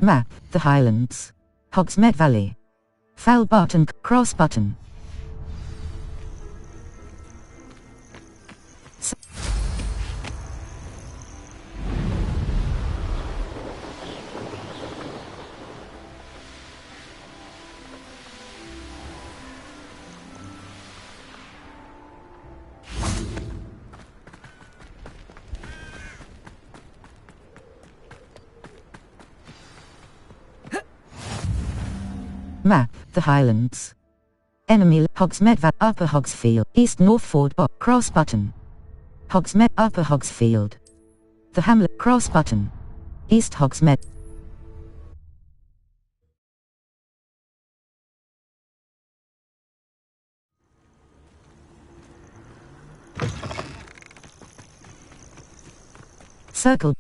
A: Map, the Highlands. Hogsmeade Valley. Fal button, cross button. Map, the Highlands. Enemy, Hogsmeade Valley, Upper Hogsfield, East Northford, cross button. Hogsmeade, Upper Hogsfield. The Hamlet, cross button. East Hogsmeade. Circle.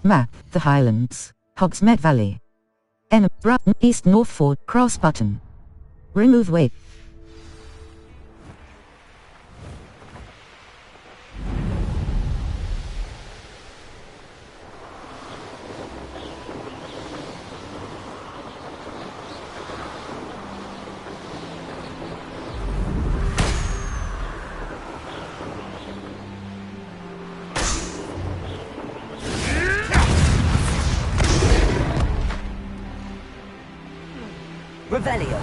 A: Map, the Highlands. Hogsmeade Valley. Brutton, East Northford, cross button. Remove weight.
D: Revelio.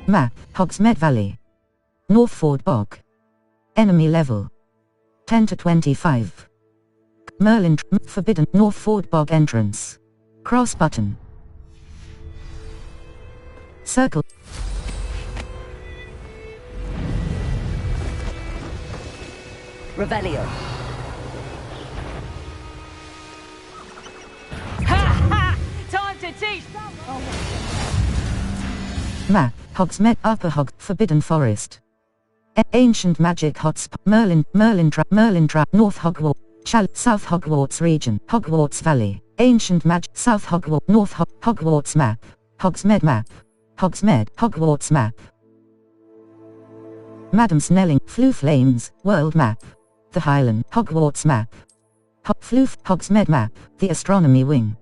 A: Map, Hogsmeade Valley. Northford Bog. Enemy level 10 to 25. Merlin, forbidden, Northford Bog entrance. Cross button. Circle.
D: Revelio.
I: Time to teach!
A: Map, Hogsmeade, Upper Hog, Forbidden Forest. Ancient Magic Hotspot, Merlin Trap, North Hogwarts, South Hogwarts region, Hogwarts Valley, Ancient Magic, South Hogwarts, North Hogwarts map, Hogsmeade map, Hogsmeade, Hogwarts map. Madam Snelling, Floo Flames, World map. The Highland, Hogwarts map. Hogsmeade map, the Astronomy Wing.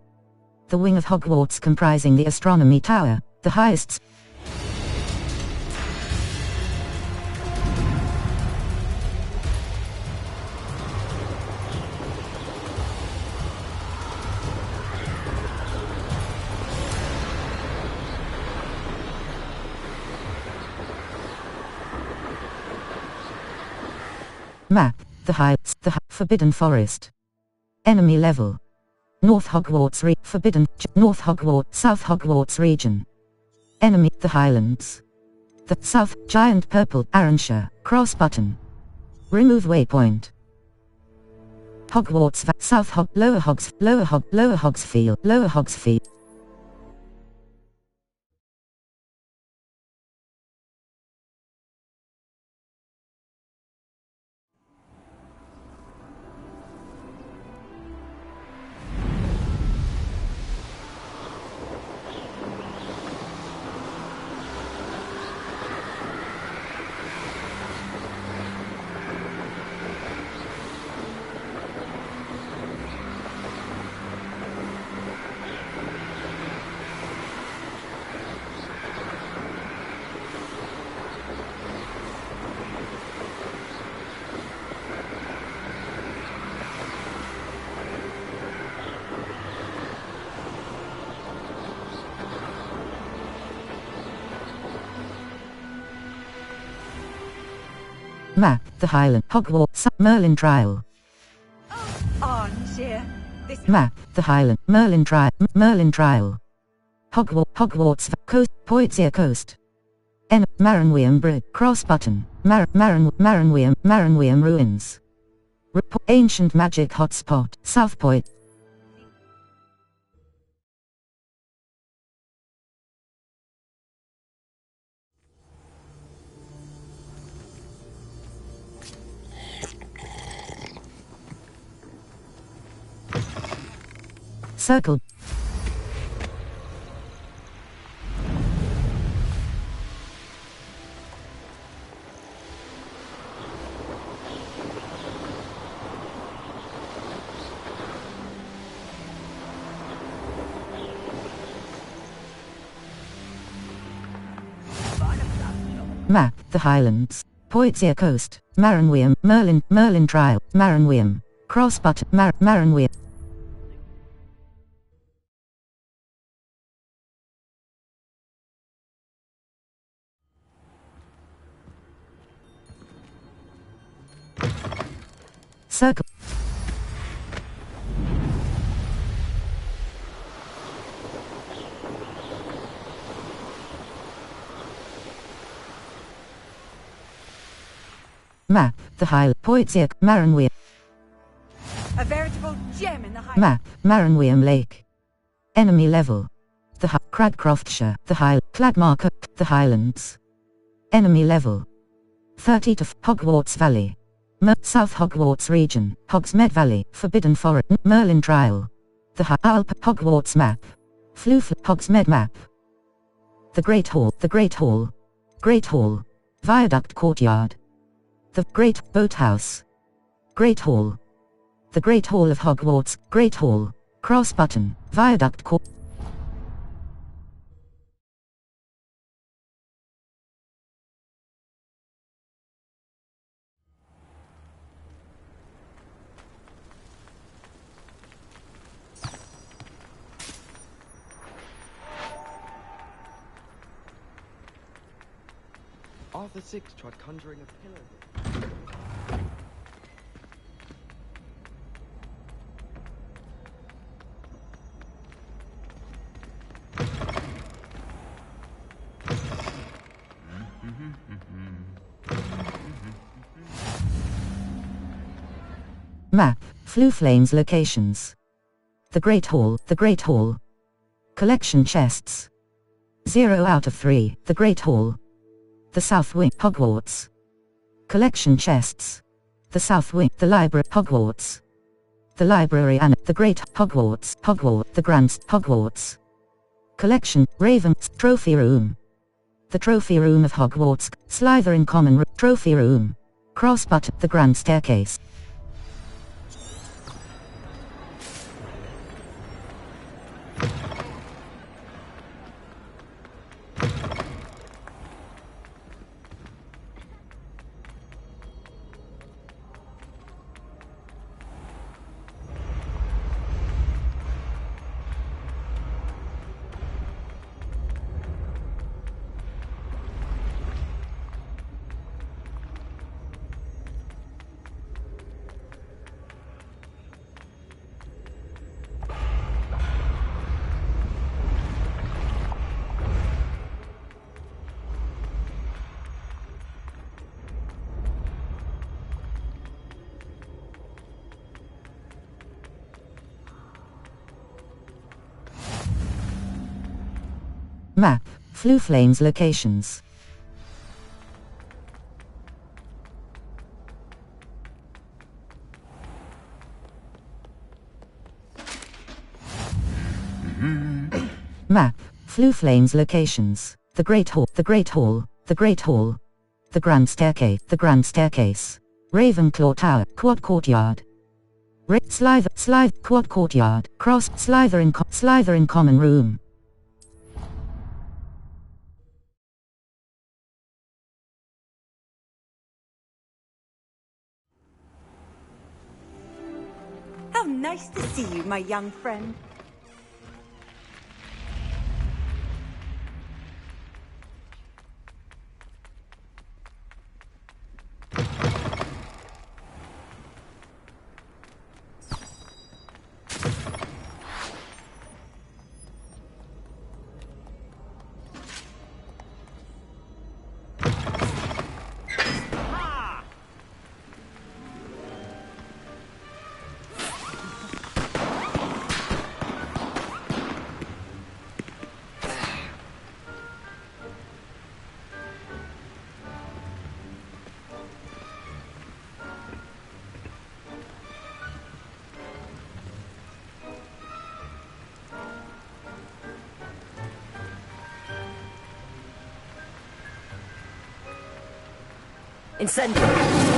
A: The wing of Hogwarts comprising the Astronomy Tower, the highest. Map, the Forbidden Forest. Enemy level. North Hogwarts Forbidden, North Hogwarts, South Hogwarts region. Enemy, the Highlands. The South, Giant Purple, Arranshire, cross button. Remove waypoint. Hogwarts, South Hog, Lower Hogs, Lower Hogsfield, Lower Hogsfield. Map, the Highland, Hogwarts, Merlin Trial.
F: Armchair. This
A: Map, the Highland, Merlin Trial, Hogwarts, Coast, Poitiers Coast. Maranweam Bridge, Cross Button, Maranweam Ruins. Ancient Magic Hotspot, South Point. Circle. Map, the Highlands, Poitiers Coast, Merlin Trial, Maranweam, Cross Button, Maranweam. Circle. Map, the Highland, Poitiers, Maranweam.
F: a veritable gem in the high.
A: Map, Maranweam Lake. Enemy level. The Cragcroftshire, the Cladmarker, the Highlands. Enemy level. 30 to Hogwarts Valley. South Hogwarts region, Hogsmeade Valley, Forbidden Forest, Merlin Trial. The Hogwarts map. Floof, Hogsmeade map. The Great Hall, Great Hall. Viaduct Courtyard. The Great Boathouse. Great Hall. The Great Hall of Hogwarts, Great Hall. Cross Button, Viaduct Court.
G: Arthur VI tried conjuring a pillar.
A: Map, Flooflane's locations. The Great Hall, Collection chests. 0 out of 3, the Great Hall. The South Wing, Hogwarts. Collection chests. The South Wing, the Library, Hogwarts. The Library and the Great Hogwarts, the Grand Hogwarts. Collection, Raven's Trophy Room. The Trophy Room of Hogwarts, Slytherin Common Trophy Room. Cross Button, the Grand Staircase. Map. Flue Flames locations. Map. Flue Flames locations. The Great Hall. The Great Hall. The Great Hall. The Grand Staircase. The Grand Staircase. Ravenclaw Tower. Quad Courtyard. Slither. Quad Courtyard. Cross. Slytherin Common Room.
F: How nice to see you, my young friend.
D: Incendio!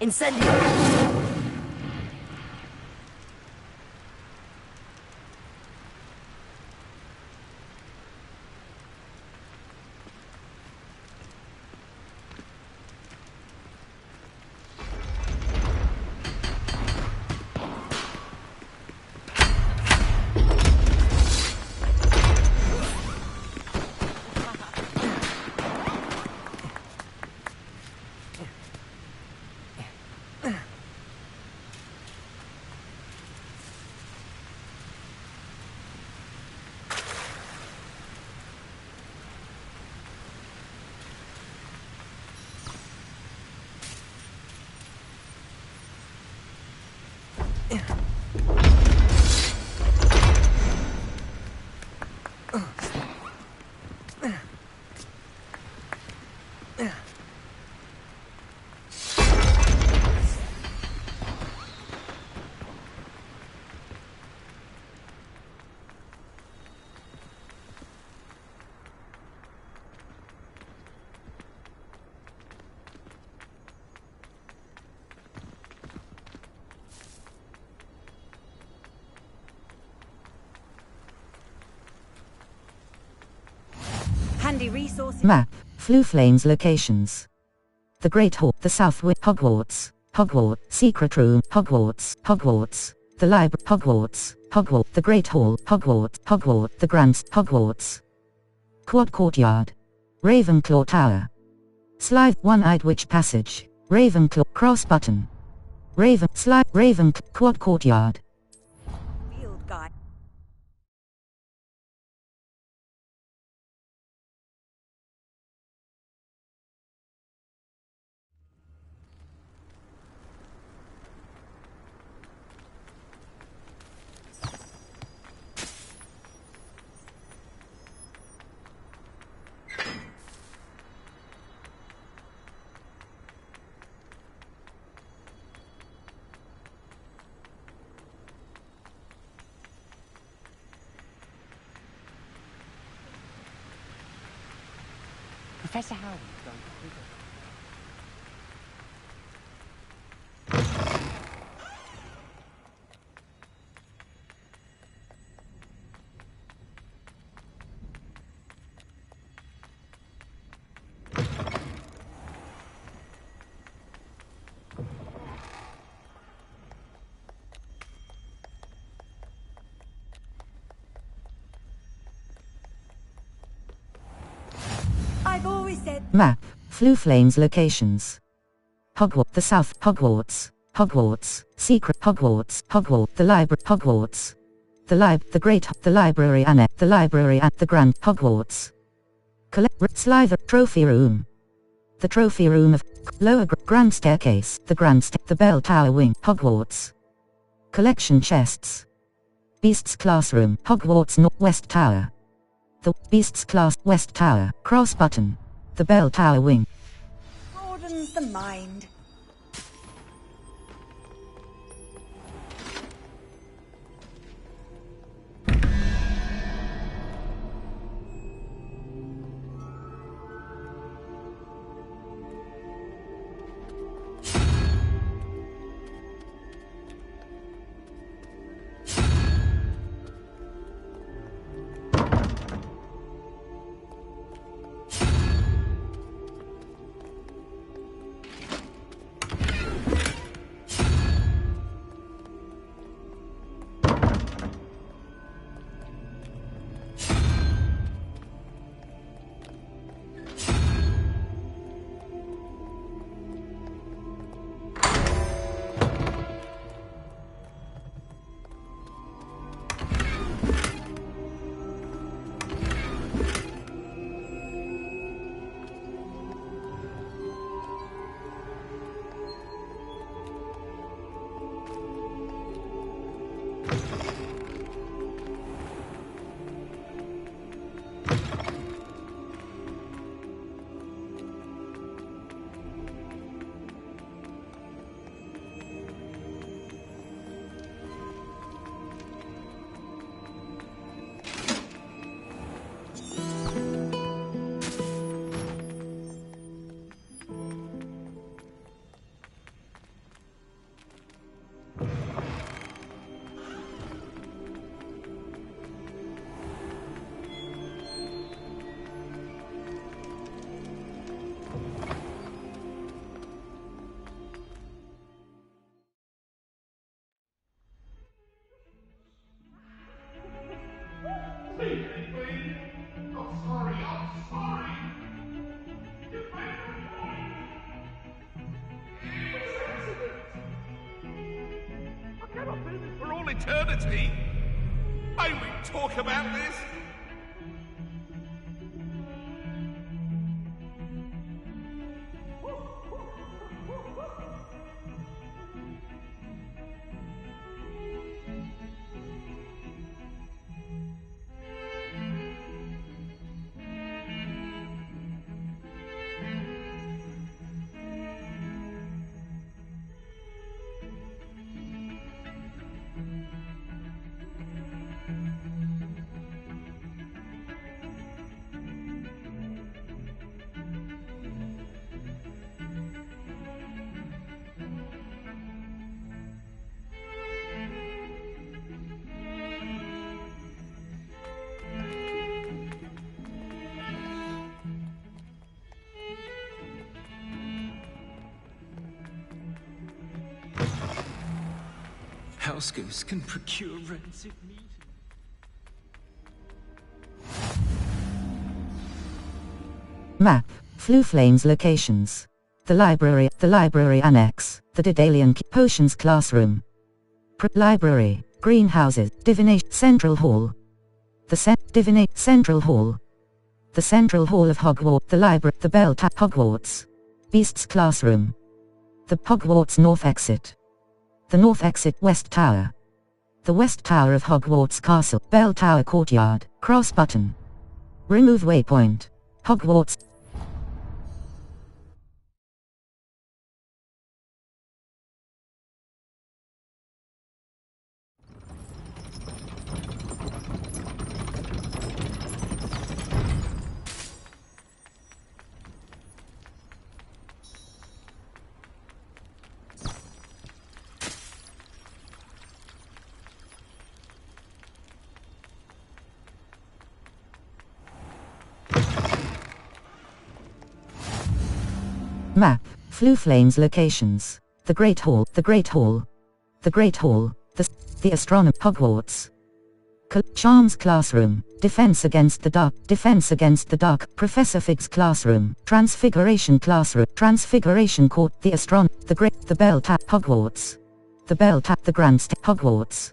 D: Incendio!
F: Handy resources.
A: Map. Flue Flames locations. The Great Hall. The South Wing. Hogwarts. Hogwarts. Secret Room. Hogwarts. Hogwarts. The Library. Hogwarts. Hogwarts. The Great Hall. Hogwarts. Hogwarts. The Grand. Hogwarts. Quad Courtyard. Ravenclaw Tower. Slide. One-Eyed Witch Passage. Ravenclaw. Cross button. Raven. Quad Courtyard.
F: Field guide.
G: Professor Howard going to prison.
F: I've always said
A: Map. Flue Flames locations. Hogwarts. The South. Hogwarts. Hogwarts. Secret. Hogwarts. Hogwarts. The Library. Hogwarts. The Great. The Library Annex. The Library at the Grand. Hogwarts. Slither. Trophy Room. The Trophy Room of Lower Grand Staircase. The Bell Tower Wing. Hogwarts. Collection Chests. Beasts Classroom. Hogwarts West Tower. The Beasts Class West Tower. Cross Button. The Bell Tower Wing.
F: broadens the mind.
C: For all eternity? May we talk about this?
J: House ghosts can procure rancid meat.
A: Map. Flue Flames locations. The Library Annex. The Daedalian Potions Classroom. Library. Greenhouses. Divination Central Hall. The Divinate Central Hall. The Central Hall of Hogwarts. The Library. The Bell Tower. Hogwarts. Beasts Classroom. The Hogwarts North Exit. The North Exit West Tower. The West Tower of Hogwarts Castle. Bell Tower Courtyard. Cross Button. Remove Waypoint. Hogwarts. Map. Flue flames locations. The Great Hall. The Great Hall. The Great Hall. The Astronomer. Hogwarts. Charms Classroom. Defense Against the Dark. Defense Against the Dark. Professor Fig's Classroom. Transfiguration Classroom. Transfiguration Court. The The Great. The Bell Tap. Hogwarts. The Bell Tap. The Grand Stair. Hogwarts.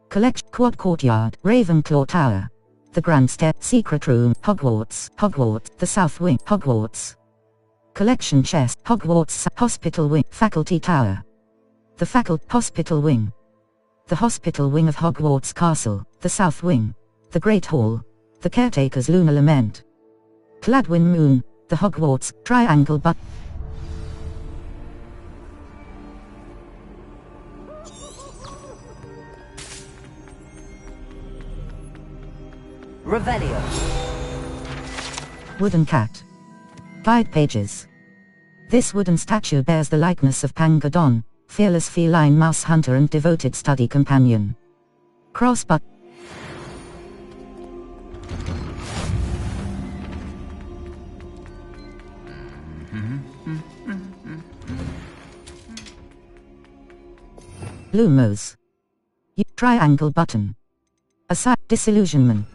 A: Collection. Quad Courtyard. Ravenclaw Tower. The Grand Stair. Secret Room. Hogwarts. Hogwarts. The South Wing. Hogwarts. Collection Chest. Hogwarts. Hospital Wing. Faculty Tower. The Hospital Wing. The Hospital Wing of Hogwarts Castle. The South Wing. The Great Hall. The Caretaker's Lunar Lament. Gladwin Moon. The Hogwarts Triangle But.
D: Revelio.
A: Wooden Cat. Guide pages. This wooden statue bears the likeness of Pangadon, fearless feline mouse hunter and devoted study companion. Crossbutt. Lumos. Triangle button. Aside. Disillusionment.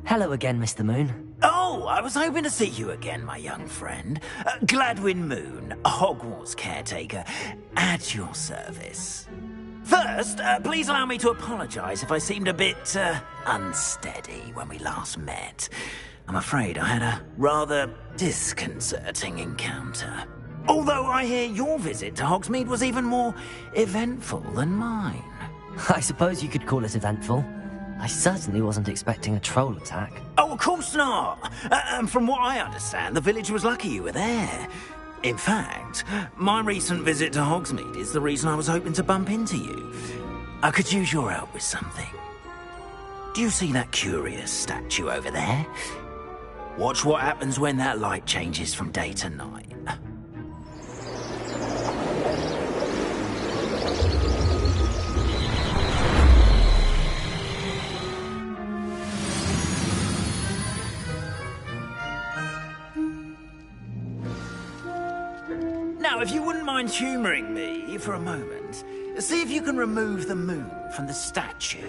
D: Hello again, Mr. Moon.
H: Oh, I was hoping to see you again, my young friend. Gladwin Moon, Hogwarts caretaker, at your service. First, please allow me to apologize if I seemed a bit, unsteady when we last met. I'm afraid I had a rather disconcerting encounter. Although I hear your visit to Hogsmeade was even more eventful than mine.
D: I suppose you could call it eventful. I certainly wasn't expecting a troll attack.
H: Oh, of course not. And from what I understand, the village was lucky you were there. In fact, my recent visit to Hogsmeade is the reason I was hoping to bump into you. I could use your help with something. Do you see that curious statue over there? Watch what happens when that light changes from day to night. Now, if you wouldn't mind humouring me for a moment, see if you can remove the moon from the statue.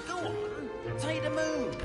H: Go on, take the moon.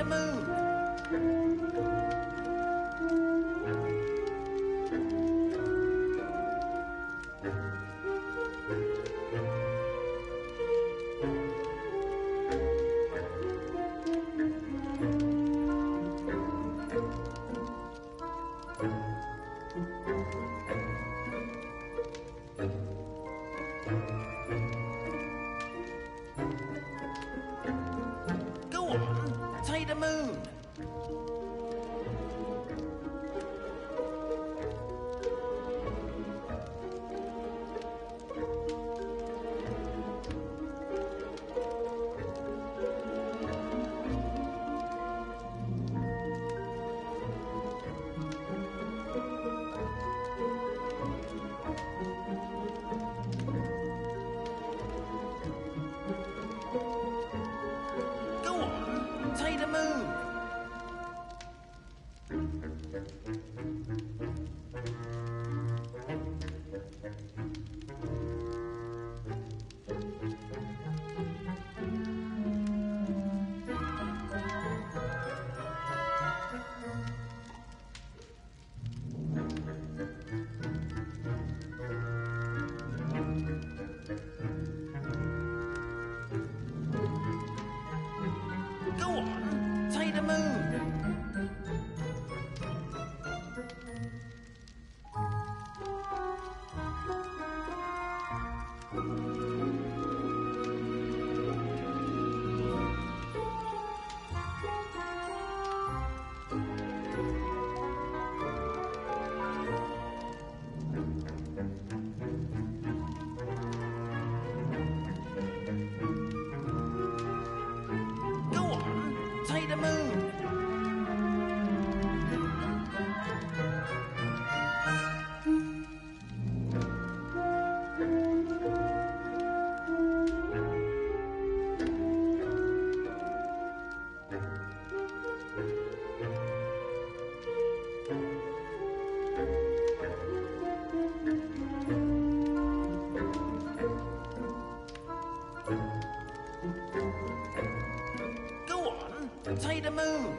H: the moon! Go on, take the moon! Go on, take the moon! Go on, take the moon! Go on, take the moon! Go on, take the moon!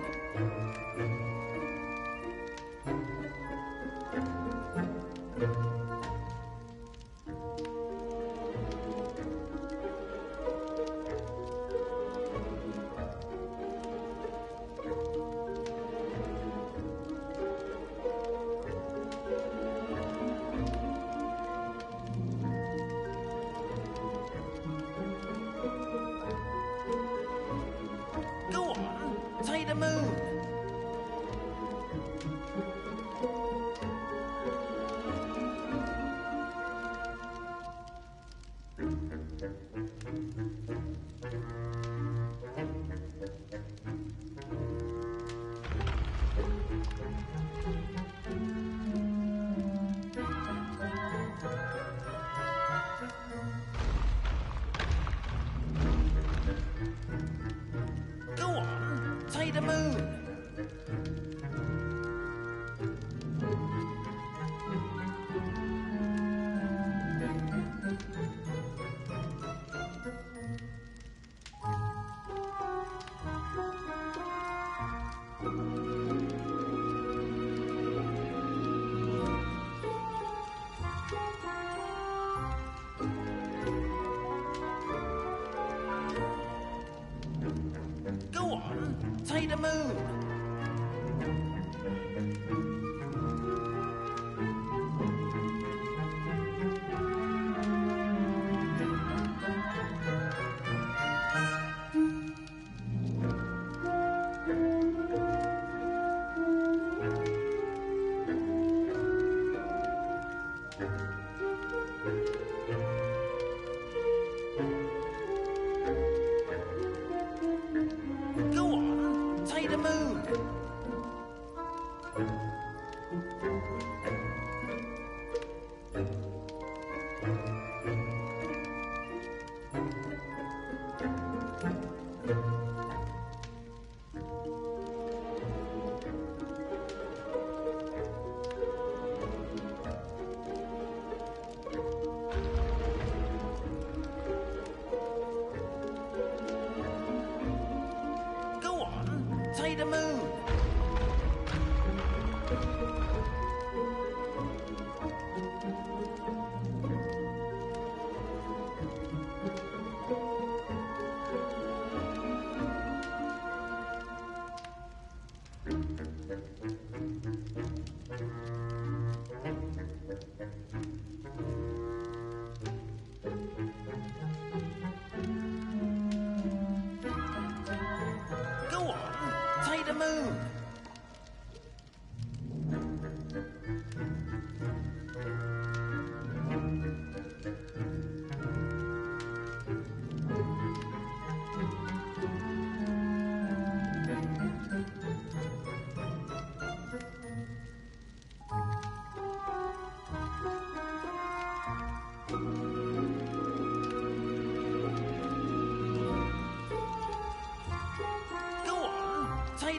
H: Go on, take the moon! Go on, take the moon! Go on, take the moon! Go on, take the moon!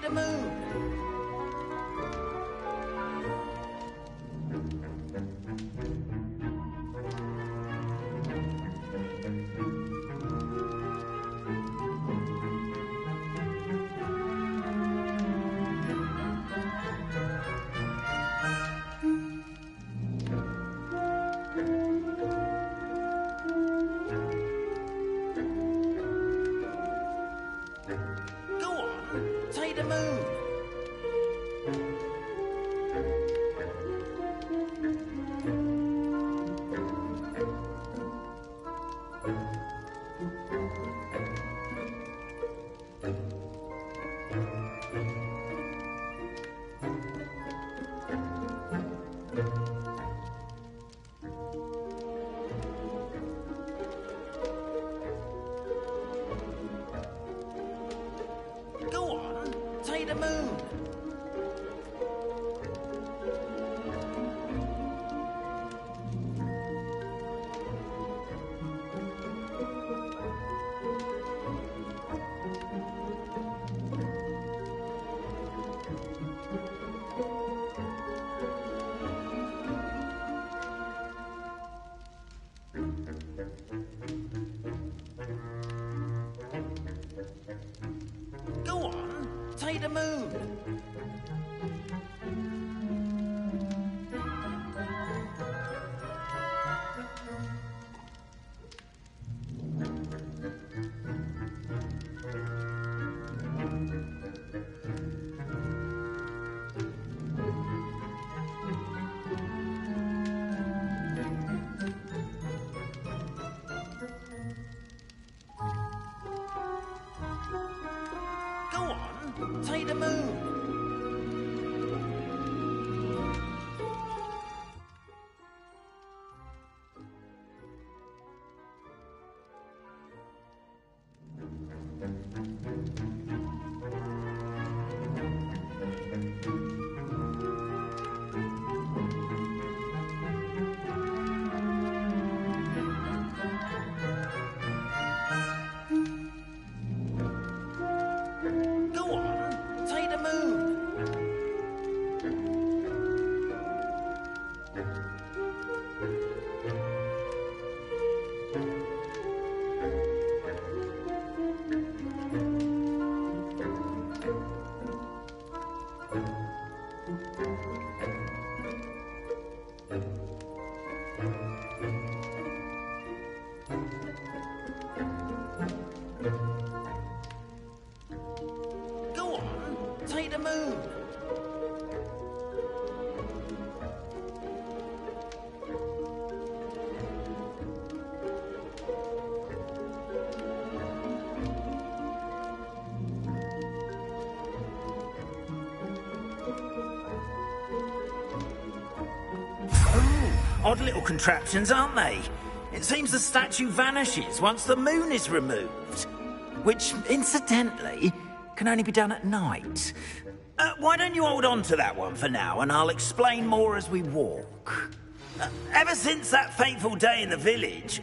H: the moon. Go on, take the moon. Go on, take the moon. Go on, take the moon. Go on, take the moon. Go on, take the moon. Go on, take the moon. Odd little contraptions, aren't they? It seems the statue vanishes once the moon is removed. Which, incidentally, can only be done at night. Why don't you hold on to that one for now, and I'll explain more as we walk. Ever since that fateful day in the village,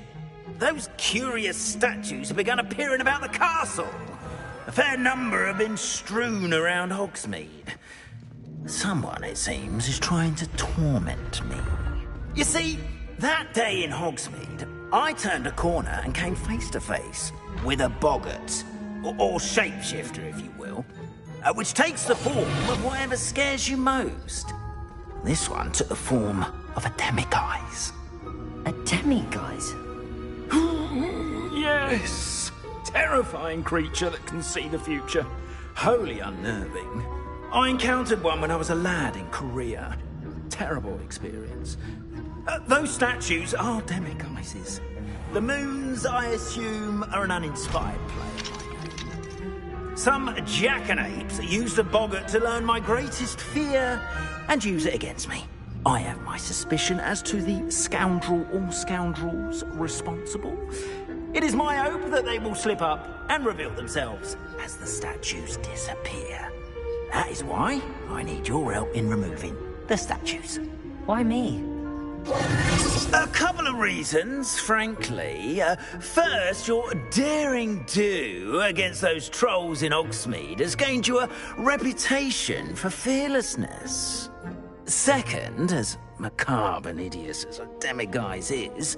H: those curious statues have begun appearing about the castle. A fair number have been strewn around Hogsmeade. Someone, it seems, is trying to torment me. You see, that day in Hogsmeade, I turned a corner and came face to face with a boggart, or shapeshifter, if you will, which takes the form of whatever scares you most. This one took the form of a demiguise.
D: A demiguise?
J: Yes! Terrifying creature that can see the future. Wholly unnerving.
H: I encountered one when I was a lad in Korea. Terrible experience. Those statues are demiguises. The moons, I assume, are an uninspired play. Some jackanapes used a boggart to learn my greatest fear and use it against me. I have my suspicion as to the scoundrel or scoundrels responsible. It is my hope that they will slip up and reveal themselves as the statues disappear. That is why I need your help in removing the statues.
D: Why me?
H: A couple of reasons, frankly. First, your daring do against those trolls in Hogsmeade has gained you a reputation for fearlessness. Second, as macabre and hideous as a demiguise is,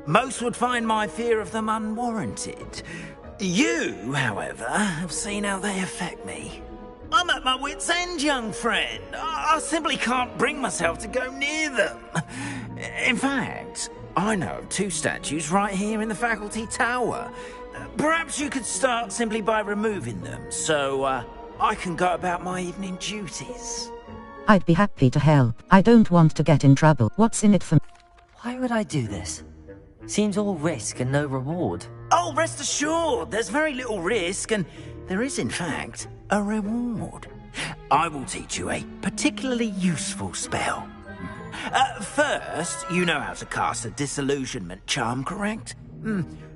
H: most would find my fear of them unwarranted. You, however, have seen how they affect me. I'm at my wit's end, young friend. I simply can't bring myself to go near them. In fact, I know of 2 statues right here in the faculty tower. Perhaps you could start simply by removing them, so I can go about my evening duties.
A: I'd be happy to help. I don't want to get in trouble. What's in it for me?
D: Why would I do this? Seems all risk and no reward.
H: Oh, rest assured, there's very little risk, and there is, in fact, a reward. I will teach you a particularly useful spell. First, you know how to cast a disillusionment charm, correct?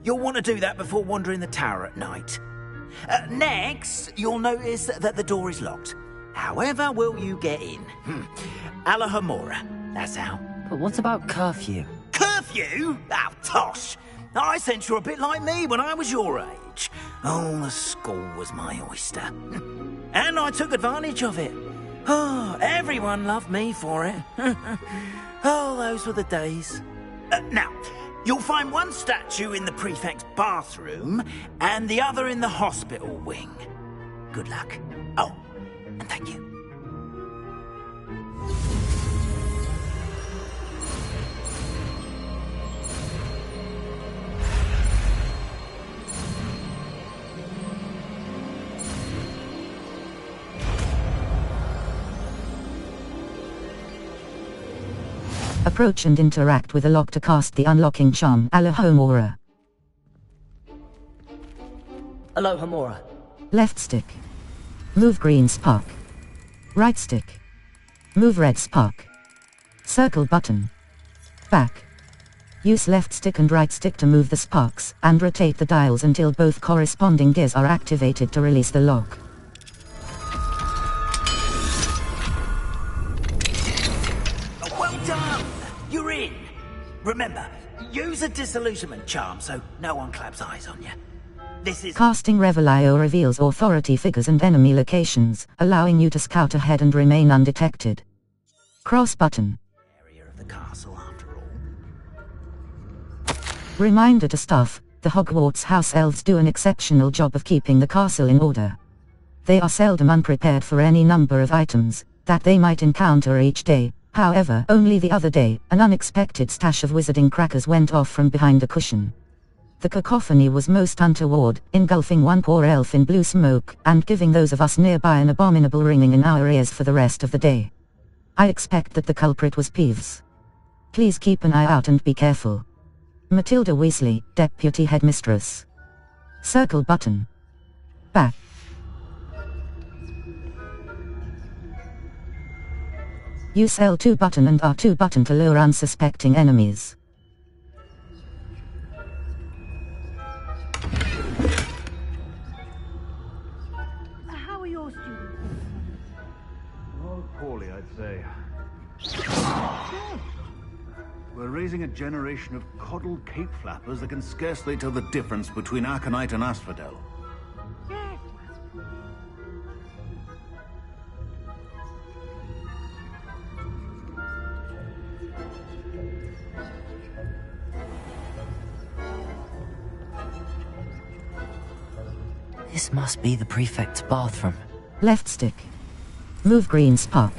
H: You'll want to do that before wandering the tower at night. Next, you'll notice that the door is locked. However will you get in? Alahomora, that's how.
D: But what about curfew?
H: Curfew? Oh, tosh! I sense you're a bit like me when I was your age. Oh, the school was my oyster. And I took advantage of it. Oh, everyone loved me for it. Oh, those were the days. Now, you'll find one statue in the prefect's bathroom and the other in the hospital wing. Good luck. Oh, and thank you.
A: Approach and interact with a lock to cast the unlocking charm Alahomora.
D: Alahomora.
A: Left stick. Move green spark. Right stick. Move red spark. Circle button. Back. Use left stick and right stick to move the sparks, and rotate the dials until both corresponding gears are activated to release the lock.
H: Well done! You're in! Remember, use a disillusionment charm so no one claps eyes on you. This is...
A: Casting Revelio reveals authority figures and enemy locations, allowing you to scout ahead and remain undetected. Cross button.
H: Area of the castle, after all.
A: Reminder to staff, the Hogwarts house elves do an exceptional job of keeping the castle in order. They are seldom unprepared for any number of items that they might encounter each day. However, only the other day, an unexpected stash of wizarding crackers went off from behind a cushion. The cacophony was most untoward, engulfing one poor elf in blue smoke, and giving those of us nearby an abominable ringing in our ears for the rest of the day. I expect that the culprit was Peeves. Please keep an eye out and be careful. Matilda Weasley, Deputy Headmistress. Circle button. Back. Use L2 button and R2 button to lure unsuspecting enemies.
I: How are your students?
K: Oh, poorly, I'd say. We're raising a generation of coddled cape flappers that can scarcely tell the difference between Aconite and Asphodel.
I: Yes.
D: This must be the prefect's bathroom.
A: Left stick. Move green spark.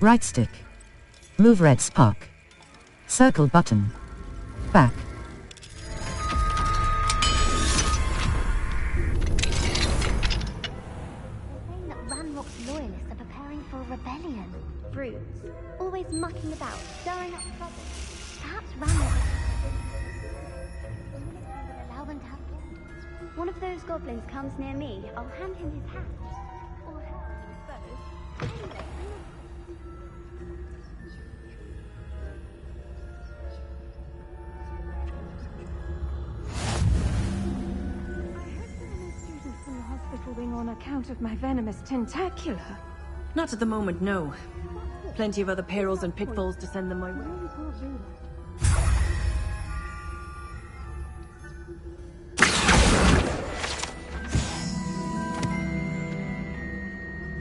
A: Right stick. Move red spark. Circle button. Back.
L: Saying that Ranrock's loyalists are preparing for a rebellion. Brutes. Always mucking about, stirring up trouble. Perhaps Ranrock would allow them to have guests. One of those goblins comes near me, I'll hand him his hat. Or her, I suppose. Anyway,
B: From the hospital wing on account of my venomous tentacular.
M: Not at the moment, no. Plenty of other perils and pitfalls to send them my way.
I: I'll do that.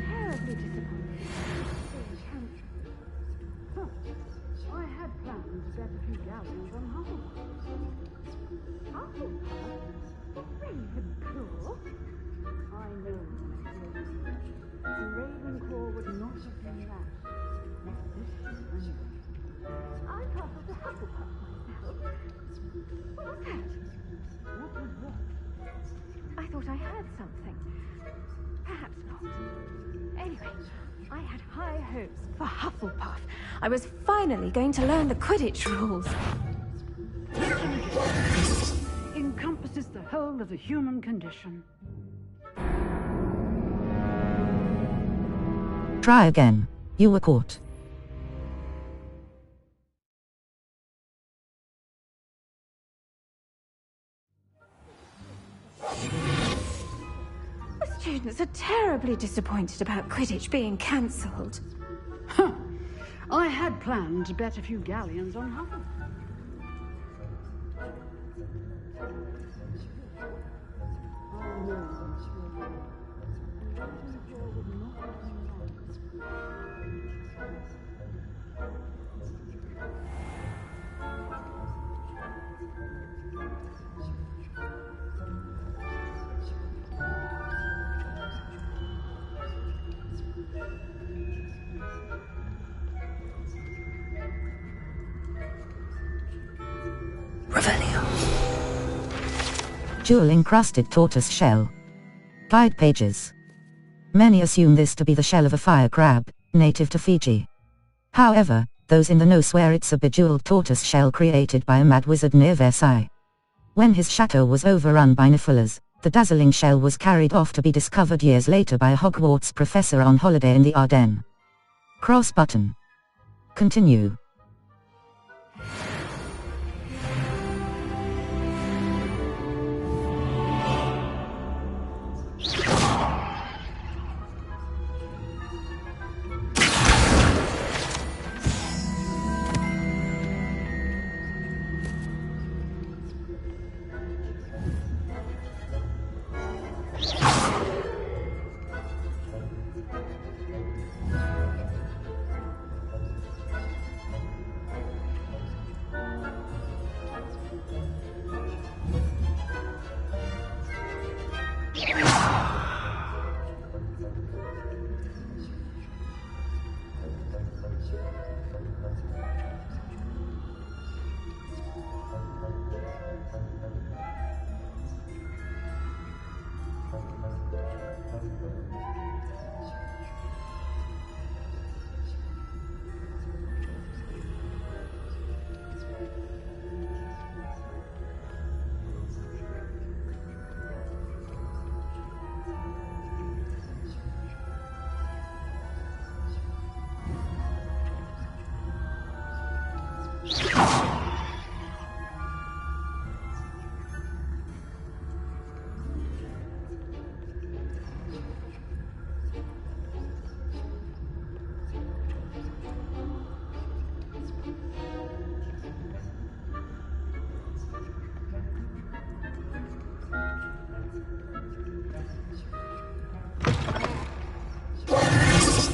I: Terribly disappointed.
E: I had planned to bet a few galleons on Hufflepuff. Hufflepuff? Ravenclaw? I know my place. Ravenclaw would not have done that.
I: I travelled to Hufflepuff myself.
E: What was that? What was what?
B: I thought I heard something. Perhaps not. Anyway, I had high hopes for Hufflepuff. I was finally going to learn the Quidditch rules.
E: Encompasses the whole of the human condition.
A: Try again. You were caught.
B: The students are terribly disappointed about Quidditch being cancelled.
E: Huh. I had planned to bet a few galleons on Hufflepuff.
A: Jewel-encrusted tortoise shell. Guide pages. Many assume this to be the shell of a fire crab, native to Fiji. However, those in the know swear it's a bejeweled tortoise shell created by a mad wizard near Versailles. When his chateau was overrun by Nifflers, the dazzling shell was carried off to be discovered years later by a Hogwarts professor on holiday in the Ardennes. Cross button. Continue.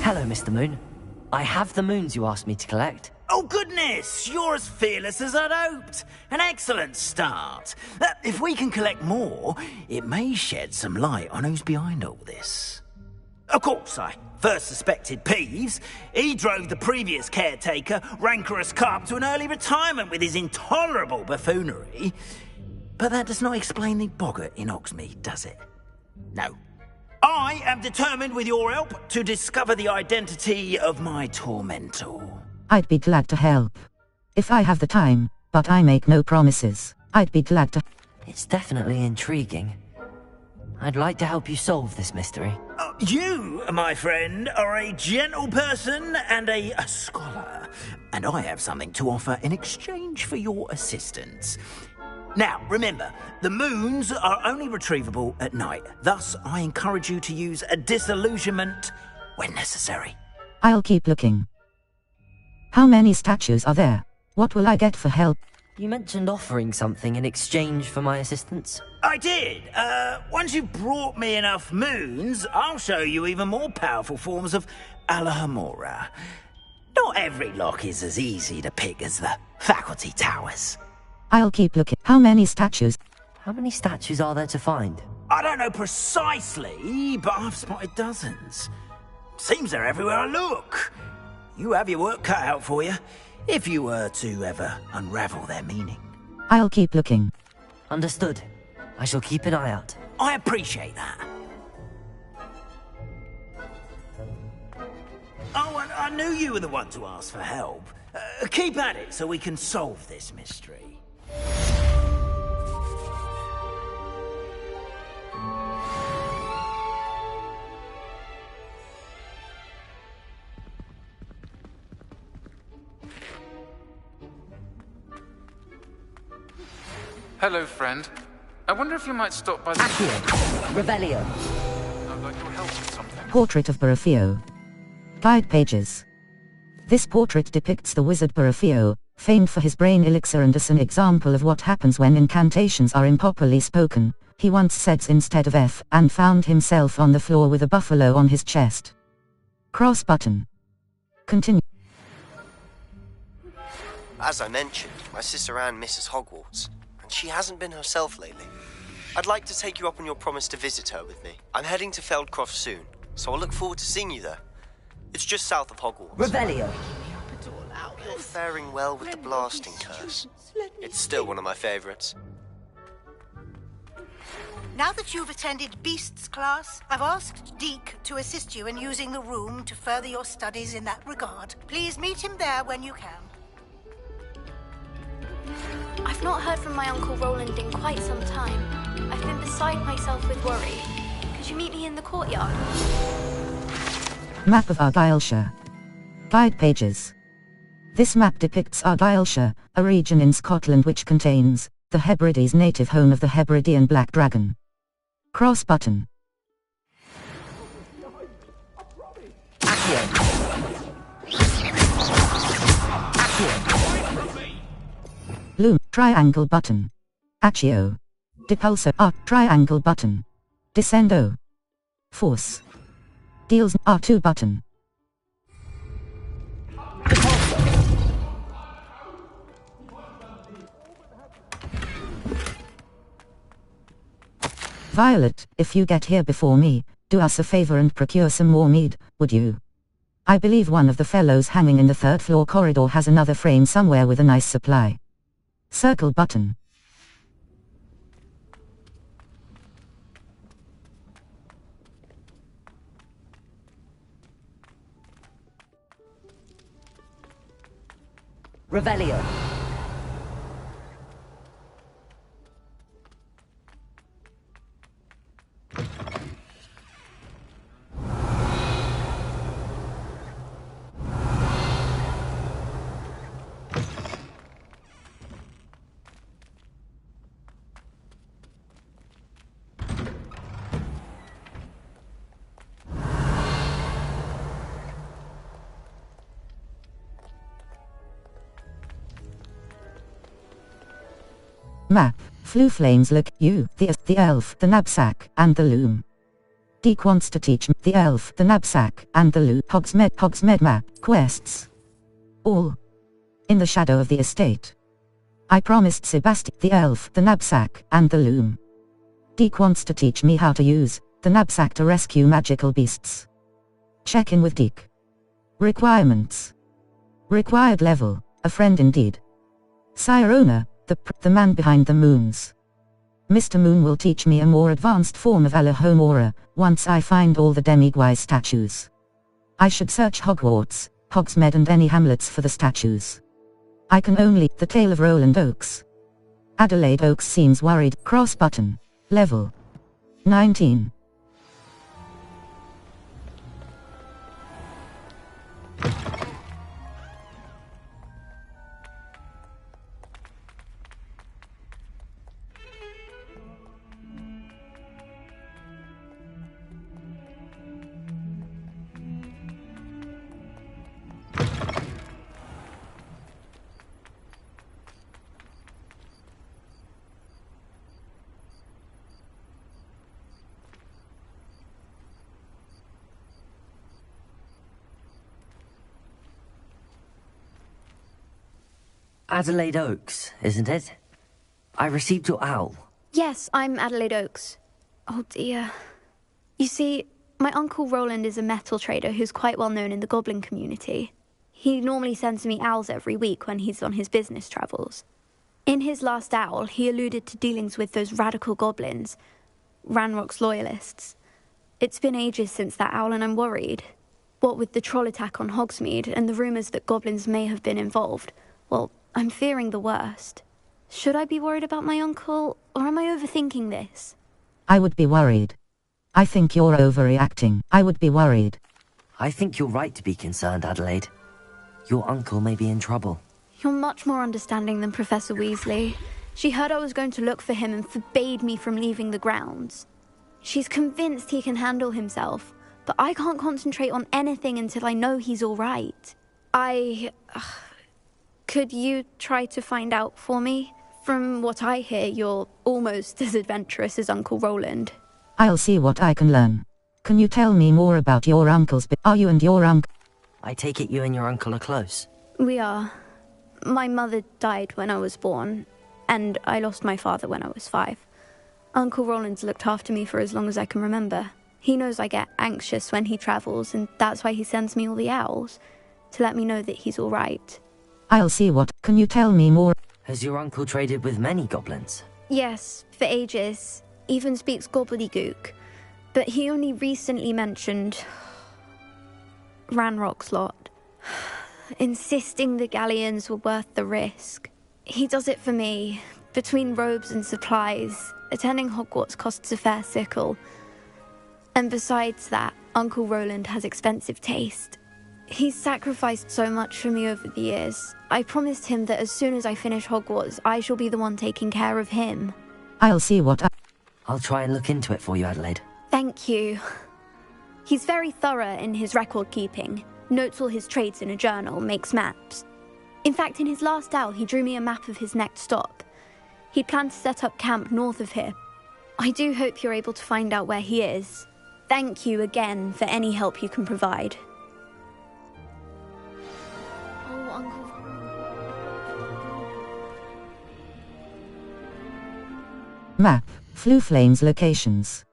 D: Hello, Mr. Moon. I have the moons you asked me to collect.
H: Oh, goodness! You're as fearless as I'd hoped. An excellent start. If we can collect more, it may shed some light on who's behind all this. Of course, I first suspected Peeves. He drove the previous caretaker, Rancorous Carp, to an early retirement with his intolerable buffoonery. But that does not explain the boggart in Oxmead, does it? No. I am determined, with your help, to discover the identity of my tormentor.
A: I'd be glad to help. If I have the time, but I make no promises. I'd be glad to...
D: It's definitely intriguing. I'd like to help you solve this mystery.
H: You, my friend, are a gentle person and a scholar, and I have something to offer in exchange for your assistance. Now, remember, the moons are only retrievable at night. Thus, I encourage you to use a disillusionment when necessary.
A: I'll keep looking. How many statues are there? What will I get for help?
D: You mentioned offering something in exchange for my assistance.
H: I did. Once you've brought me enough moons, I'll show you even more powerful forms of Alohomora. Not every lock is as easy to pick as the faculty towers.
A: I'll keep looking. How many statues?
D: How many statues are there to find?
H: I don't know precisely, but I've spotted dozens. Seems they're everywhere I look. You have your work cut out for you, if you were to ever unravel their meaning.
A: I'll keep looking.
D: Understood. I shall keep an eye out.
H: I appreciate that. Oh, and I knew you were the one to ask for help. Keep at it so we can solve this mystery.
M: Hello, friend. I wonder if you might stop by the...
D: Accio! Revelio!
M: I'd like your help with something.
A: Portrait of Barafio. Guide pages. This portrait depicts the wizard Barafio, famed for his brain elixir and as an example of what happens when incantations are improperly spoken. He once said instead of F and found himself on the floor with a buffalo on his chest. Cross button. Continue.
N: As I mentioned, my sister Anne misses Hogwarts, and she hasn't been herself lately. I'd like to take you up on your promise to visit her with me. I'm heading to Feldcroft soon, so I'll look forward to seeing you there. It's just south of Hogwarts.
D: Revelio!
N: You're faring well with the blasting curse. It's still one of my favorites.
O: Now that you've attended Beasts class, I've asked Deke to assist you in using the room to further your studies in that regard. Please meet him there when you can.
L: I've not heard from my Uncle Roland in quite some time. I've been beside myself with worry. Could you meet me in the courtyard?
A: Map of Argyllshire. Guide pages. This map depicts Argyllshire, a region in Scotland which contains the Hebrides, native home of the Hebridean black dragon. Cross button. Loom, triangle button. Accio. Depulso, triangle button. Descendo. Force. Deals, R2 button. Violet, if you get here before me, do us a favor and procure some more mead, would you? I believe one of the fellows hanging in the third floor corridor has another frame somewhere with a nice supply. Circle button.
D: Revelio!
A: Map. Flue flames look, you, the elf, the knapsack, and the loom. Deke wants to teach me, the elf, the knapsack, and the loom. Hogsmeade map, quests. All. In the shadow of the estate. I promised Sebastian, the elf, the knapsack, and the loom. Deke wants to teach me how to use the knapsack to rescue magical beasts. Check in with Deke. Requirements. Required level, a friend indeed. Sirona, the man behind the moons. Mr. Moon will teach me a more advanced form of Alohomora, once I find all the demiguise statues. I should search Hogwarts, Hogsmeade and any hamlets for the statues. I can only, the tale of Roland Oakes. Adelaide Oakes seems worried, cross button. Level 19.
D: Adelaide Oaks, isn't it? I received your owl.
P: Yes, I'm Adelaide Oaks. Oh dear. You see, my Uncle Roland is a metal trader who's quite well known in the goblin community. He normally sends me owls every week when he's on his business travels. In his last owl, he alluded to dealings with those radical goblins, Ranrock's loyalists. It's been ages since that owl and I'm worried. What with the troll attack on Hogsmeade and the rumours that goblins may have been involved, well, I'm fearing the worst. Should I be worried about my uncle, or am I overthinking this?
A: I would be worried. I think you're overreacting. I would be worried.
D: I think you're right to be concerned, Adelaide. Your uncle may be in trouble.
P: You're much more understanding than Professor Weasley. She heard I was going to look for him and forbade me from leaving the grounds. She's convinced he can handle himself, but I can't concentrate on anything until I know he's all right. Could you try to find out for me? From what I hear, you're almost as adventurous as Uncle Roland.
A: I'll see what I can learn. Can you tell me more about your uncle's Are you and your uncle?
D: I take it you and your uncle are close.
P: We are. My mother died when I was born, and I lost my father when I was 5. Uncle Roland's looked after me for as long as I can remember. He knows I get anxious when he travels, and that's why he sends me all the owls, to let me know that he's all right.
A: I'll see what. Can you tell me more?
D: Has your uncle traded with many goblins?
P: Yes, for ages. Even speaks gobbledygook. But he only recently mentioned Ranrock's lot, insisting the galleons were worth the risk. He does it for me. Between robes and supplies, attending Hogwarts costs a fair sickle. And besides that, Uncle Roland has expensive taste. He's sacrificed so much for me over the years. I promised him that as soon as I finish Hogwarts, I shall be the one taking care of him.
A: I'll see what
D: I'll try and look into it for you, Adelaide.
P: Thank you. He's very thorough in his record keeping. Notes all his trades in a journal, makes maps. In fact, in his last owl, he drew me a map of his next stop. He'd planned to set up camp north of here. I do hope you're able to find out where he is. Thank you again for any help you can provide. Oh, Uncle.
A: Map. Fluflane's locations.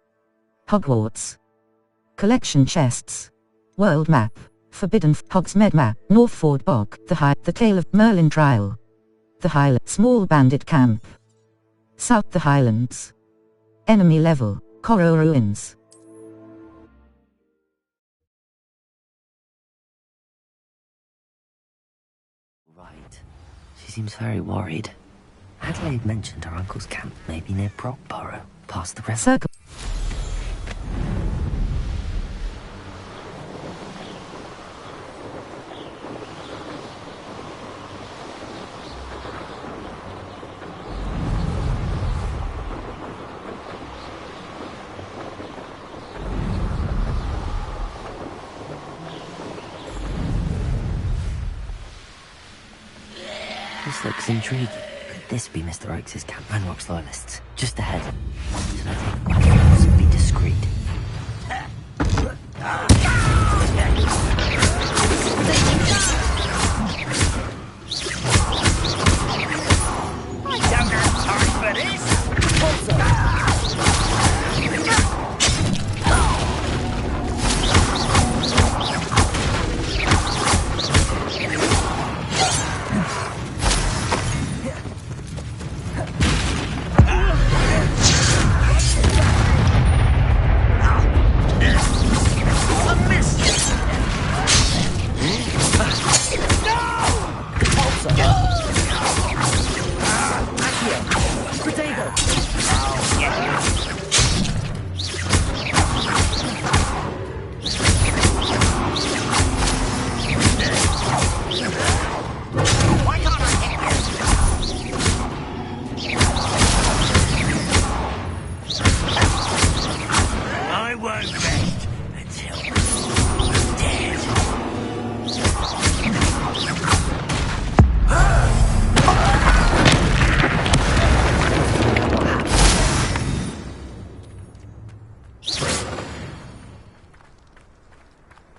A: Hogwarts. Collection chests. World map. Forbidden Hogsmeade map. Northford Bog. The Tale of Merlin Trial. The Highland. Small Bandit Camp. South the Highlands. Enemy level. Corro Ruins.
D: Right. She seems very worried. Adelaide mentioned her uncle's camp may be near Brockborough, past the river.
A: Circle.
D: This looks intriguing. Could this be Mr. Oakes' camp? Ranrock's loyalists. Just ahead. Should I take my chance and be discreet?
H: I don't have time for this!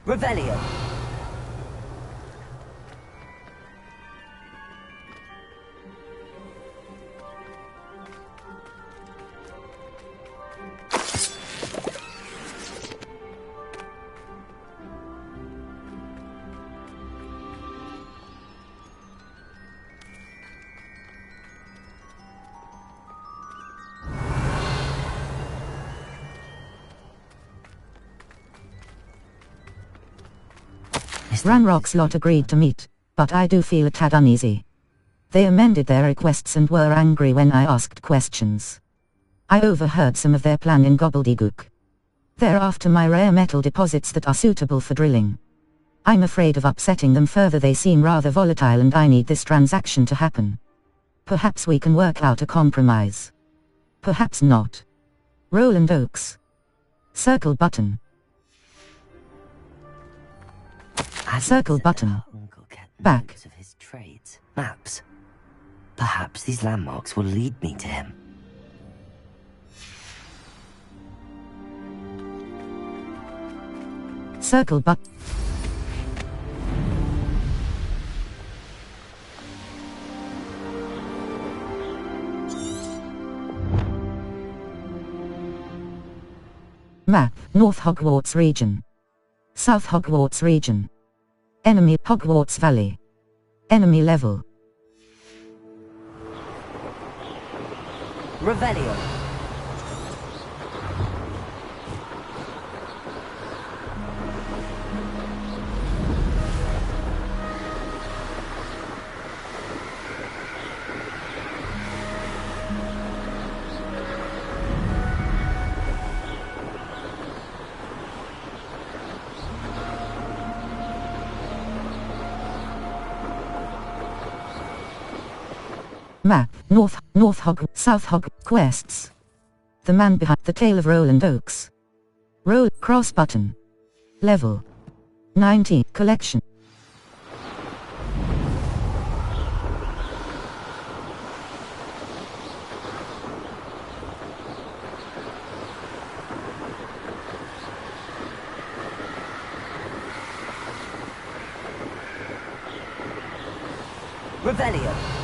D: Revelio.
A: Ranrock's lot agreed to meet, but I do feel a tad uneasy. They amended their requests and were angry when I asked questions. I overheard some of their plan in gobbledygook. They're after my rare metal deposits that are suitable for drilling. I'm afraid of upsetting them further. They seem rather volatile and I need this transaction to happen. Perhaps we can work out a compromise. Perhaps not. Roland Oaks. Circle button. Circle button. Back.
D: Of his trades. Maps. Perhaps these landmarks will lead me to him.
A: Circle button. Map, North Hogwarts region. South Hogwarts region. Enemy, Hogwarts Valley. Enemy level.
D: Revelio.
A: Map, North Hog, South Hog, quests. The man behind the tale of Roland Oaks. Roll, cross button. Level. 19, collection.
D: Revelio.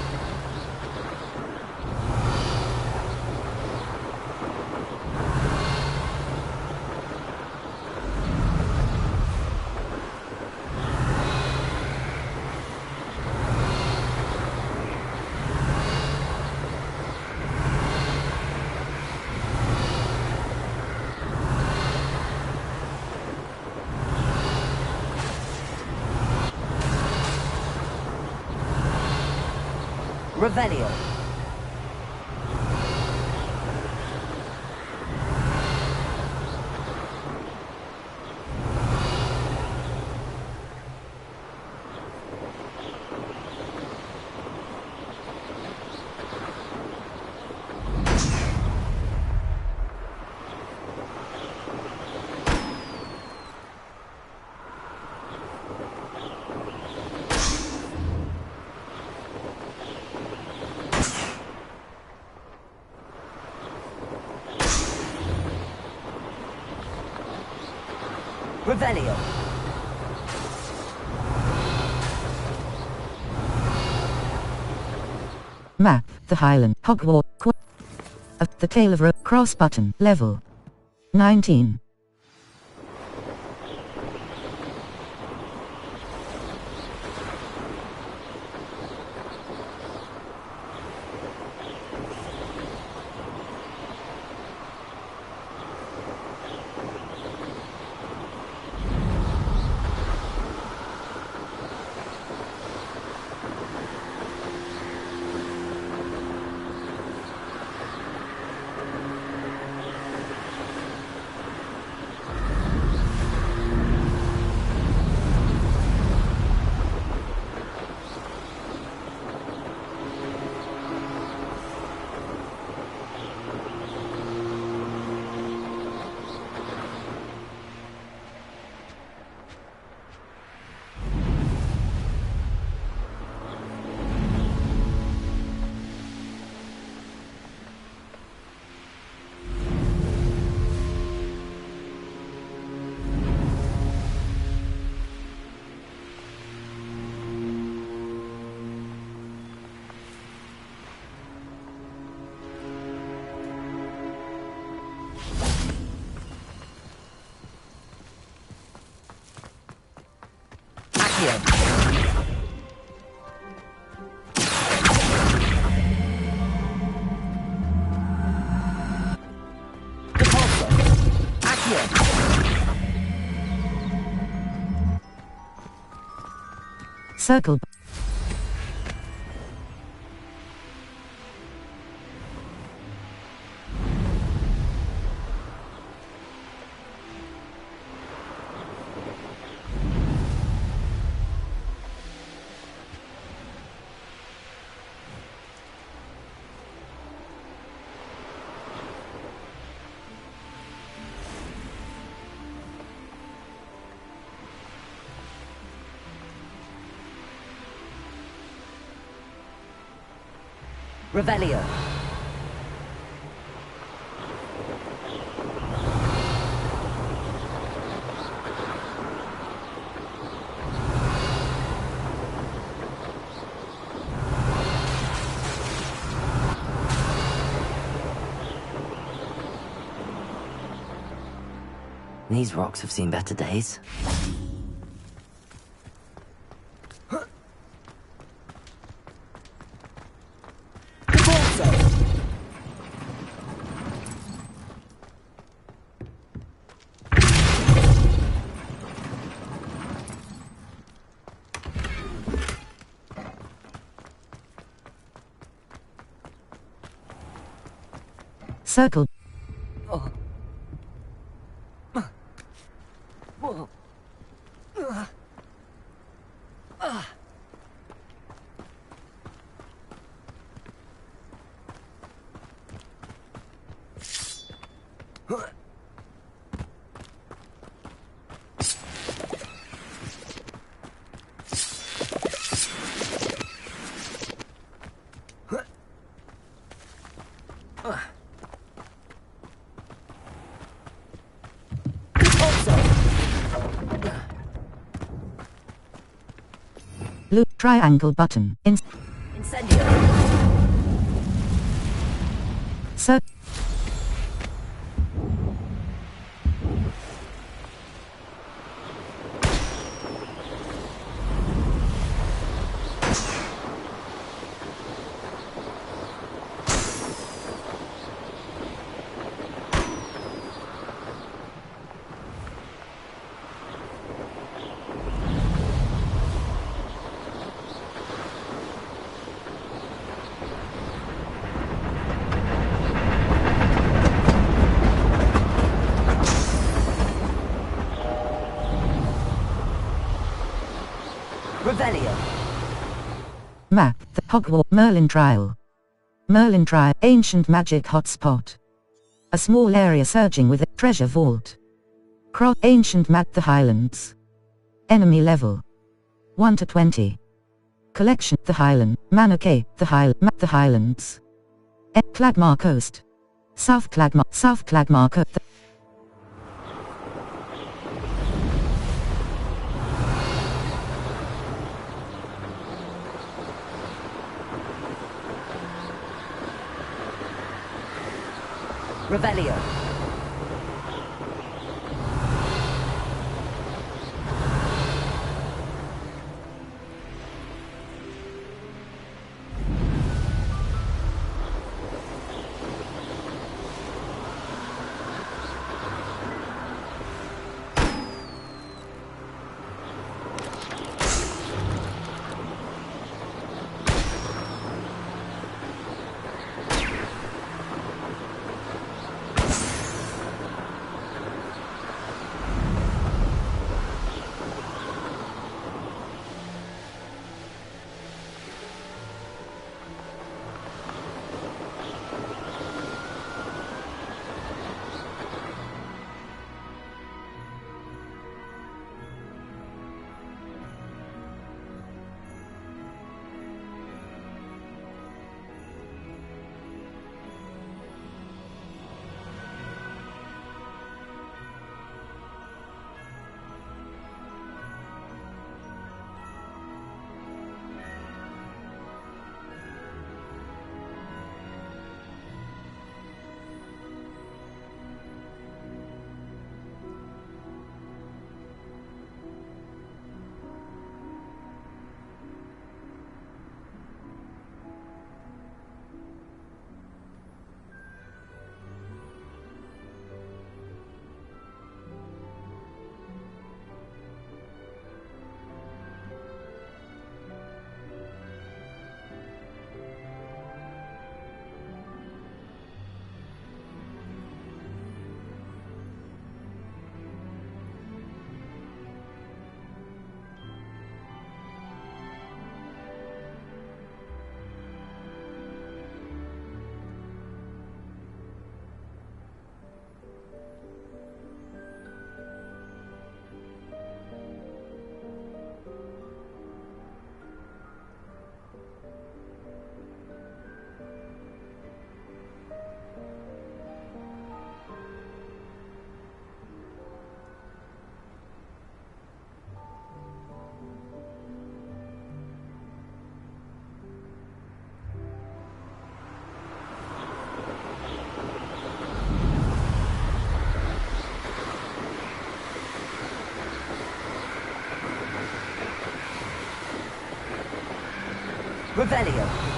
D: Revelio. Revelio.
A: Map, the Highland, Hogwarts, the Tale of cross button, level. 19. Circle.
D: Revelio. These rocks have seen better days.
A: Circle.
D: Oh. Whoa.
A: Blue triangle button.
D: Incendio.
A: Circle.
D: Revelio.
A: Map. The Hogwarts Merlin Trial. Merlin Trial. Ancient magic hotspot. A small area surging with a treasure vault. Cross. Ancient map. The Highlands. Enemy level 1 to 20. Collection. The Highland. Manor Cave. The Highlands. Clagmar Coast. South Clagmar Coast.
D: Revelio. Revelio.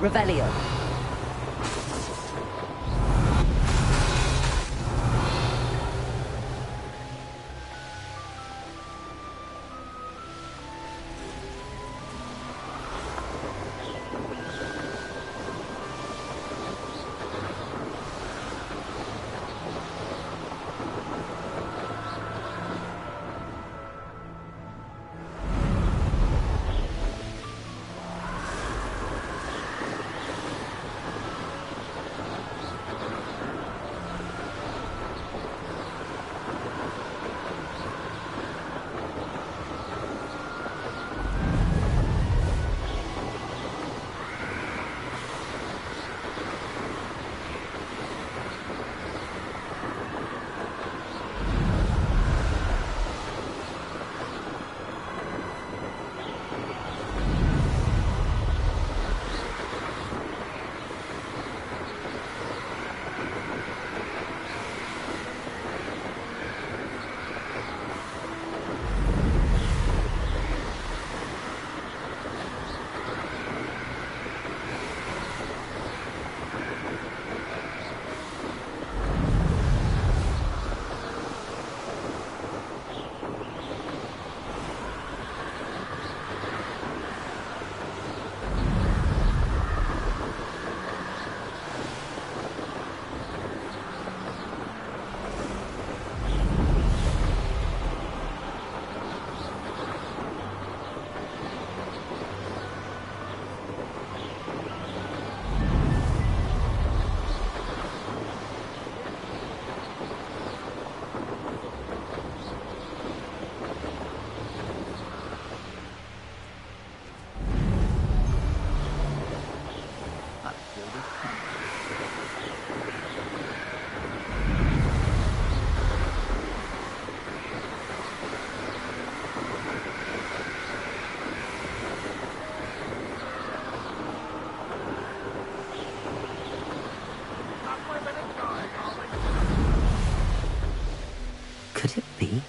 D: Revelio. Could it be?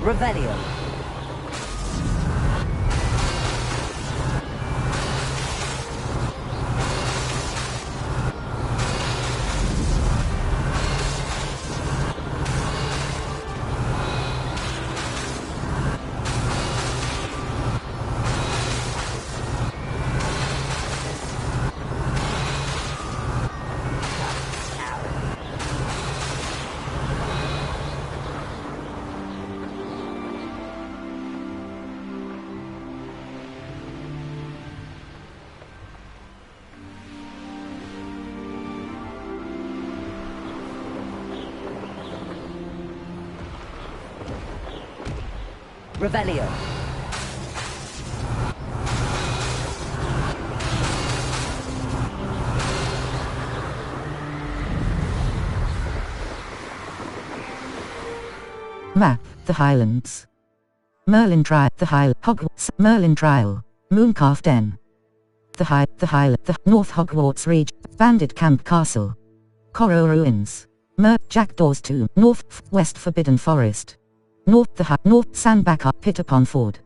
D: Revelio. Revelio.
A: Map, the Highlands. Merlin Trial, the Hogwarts, Merlin Trial, Mooncalf Den. The North Hogwarts region, Bandit Camp Castle. Corro Ruins. Jackdaw's Tomb, West Forbidden Forest. North Sandbach Pitterpond Ford.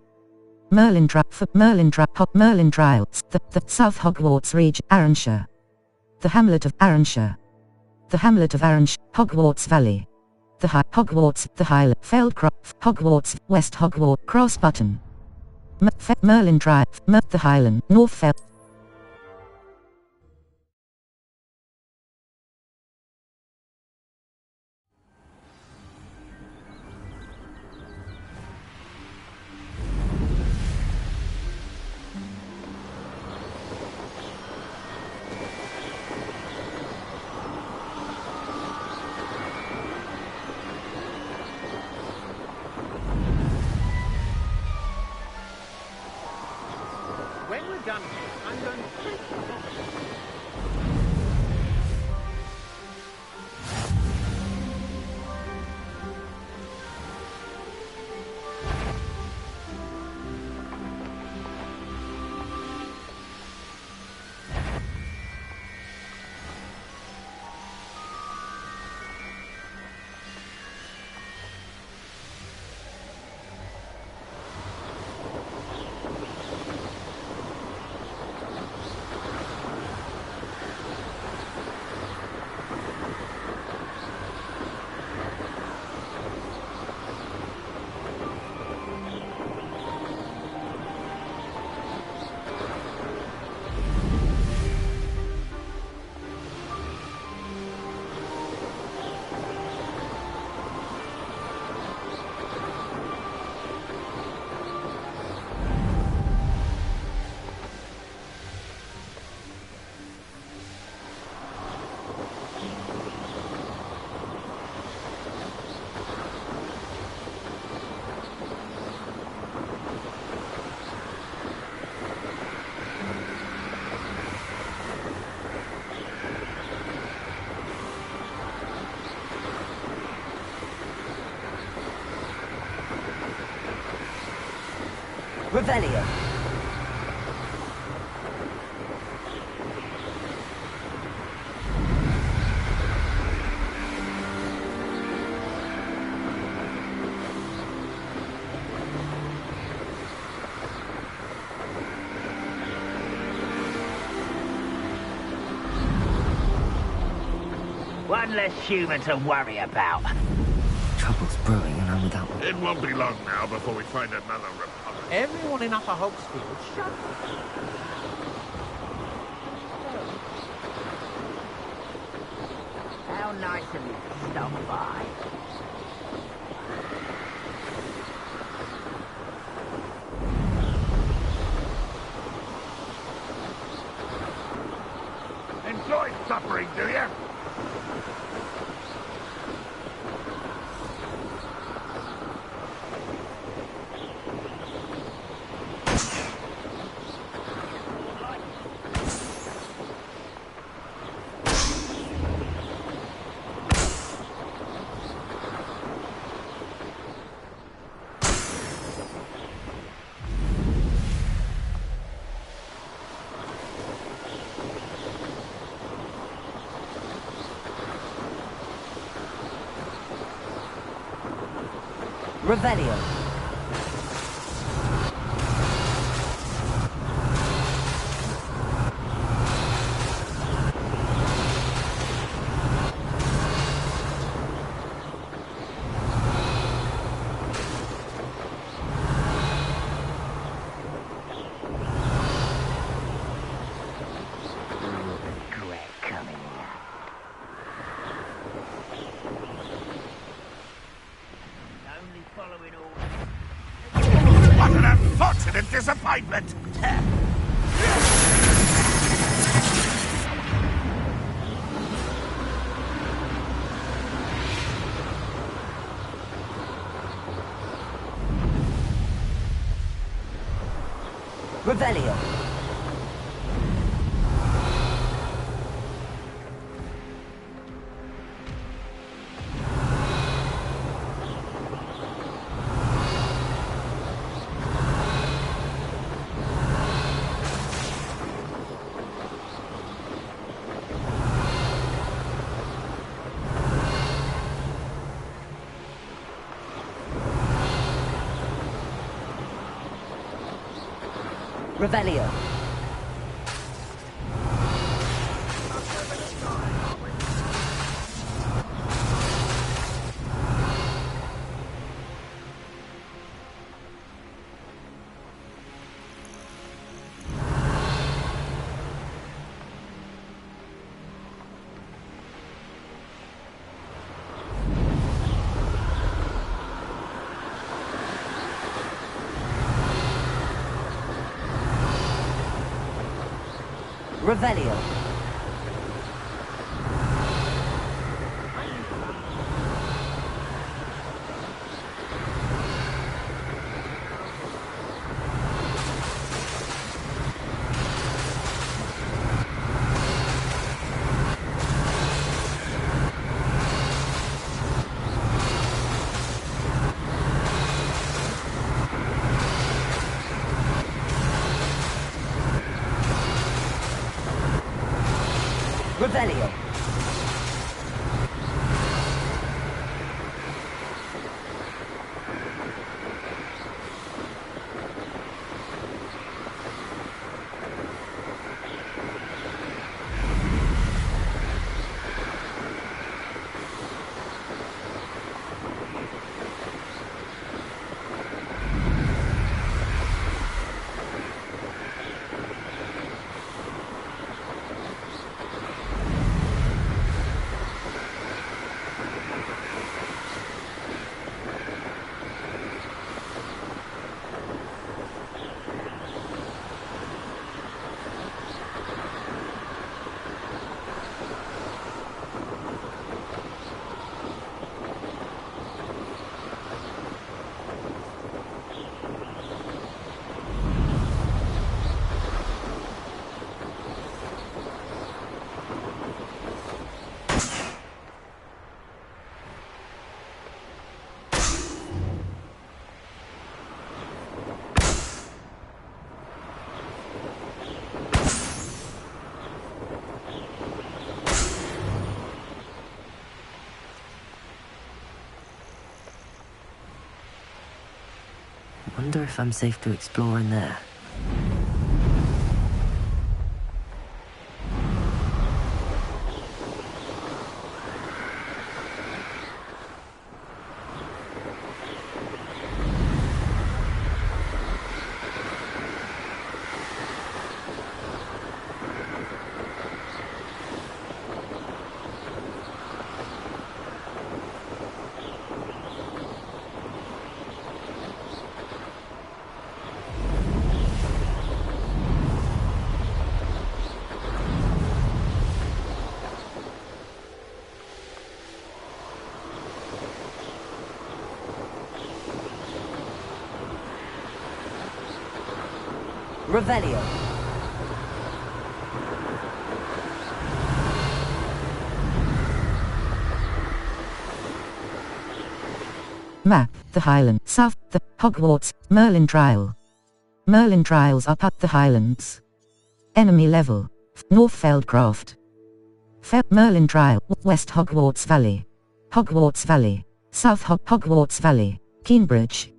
A: Merlin Trials, the South Hogwarts region, Arranshire. The Hamlet of Arranshire. The Hamlet of Arranshire, Hogwarts Valley. The Hogwarts, the Highland, Feldcroft, Hogwarts, West Hogwarts, Cross Button. Merlin Trials, the Highland, North Feld.
J: When we're done here, I'm going to take you home.
D: Revelio.
H: One less human to worry about.
D: Trouble's brewing and I'm without one.
C: It won't be long now before we find another republic.
J: Everyone in Upper Hogsfield, shut up.
H: How nice of you to stop by.
C: Enjoy suffering, do you?
D: Revelio.
C: What an unfortunate disappointment!
D: Revelio. Revelio. Revelio. Revelio. Wonder if I'm safe to explore in there. Revelio.
A: Map, the Highland, South, the Hogwarts, Merlin Trial. Merlin Trials up at the Highlands. Enemy level, North Feldcroft. Merlin Trial, West Hogwarts Valley. Hogwarts Valley, South Hogwarts Valley. Keenbridge.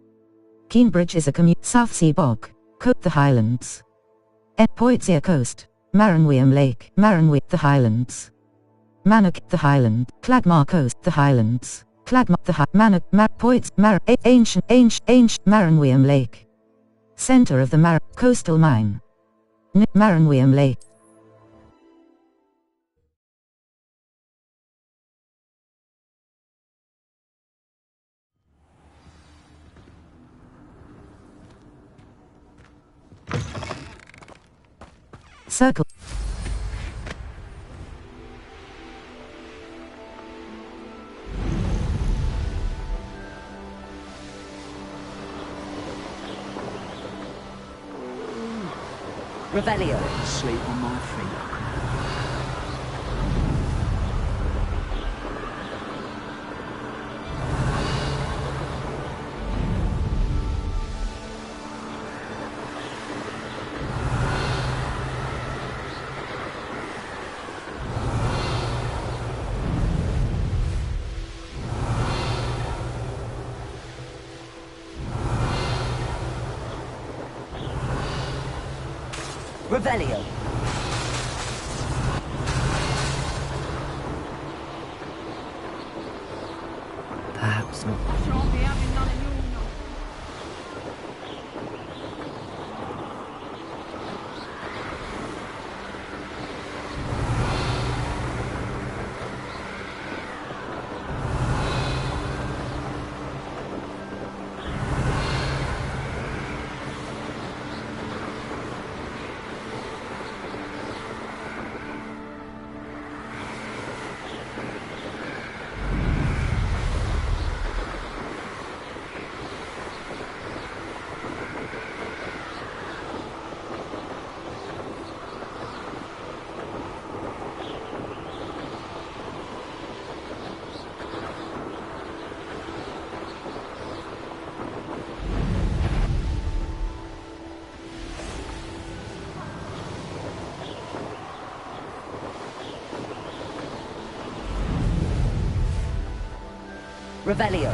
A: Keenbridge is a South Sea Bog. Coat the Highlands. Poitsea Coast. Maranweam Lake. The Highlands. Mannock, the Highland. Cladmar Coast, the Highlands. Cladmar, the Mannock, Poits, Ancient, Maranweam Lake. Center of the Coastal Mine. Maranweam Lake. Circle.
D: Revelio.
J: Sleep on my feet.
D: Revelio. Perhaps not. Revelio.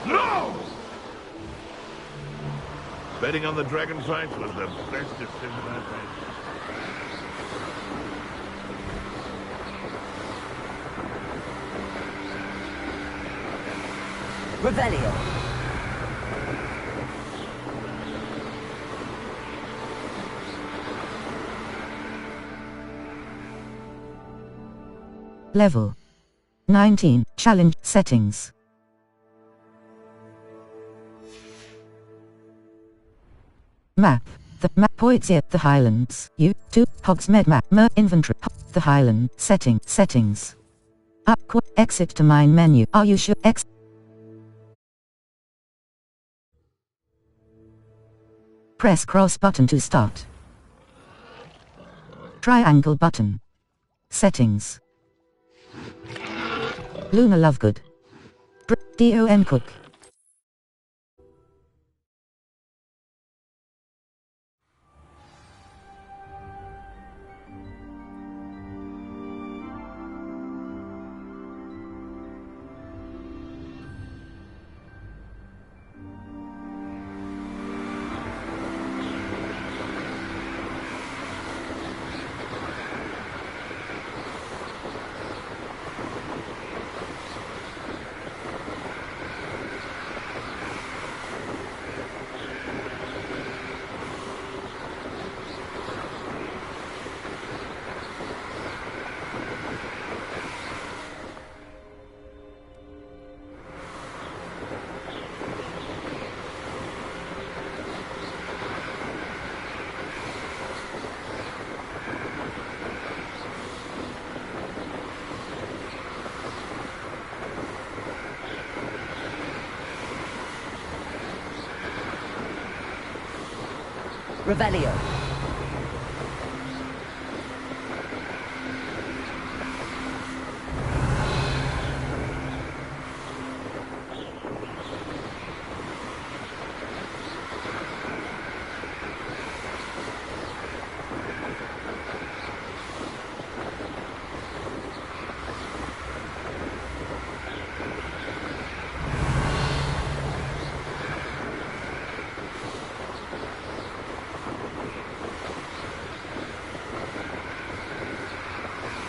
C: No! Betting on the dragon fight was the best decision I've made.
D: Revelio.
A: Level 19. Challenge settings. Map. The map Poitsea, the Highlands. U2 Hogsmeade map. Inventory. The Highland. Settings. Up. Exit to mine menu. Are you sure? Press cross button to start. Triangle button. Settings. Luna Lovegood. Don Cook.
D: Revelio.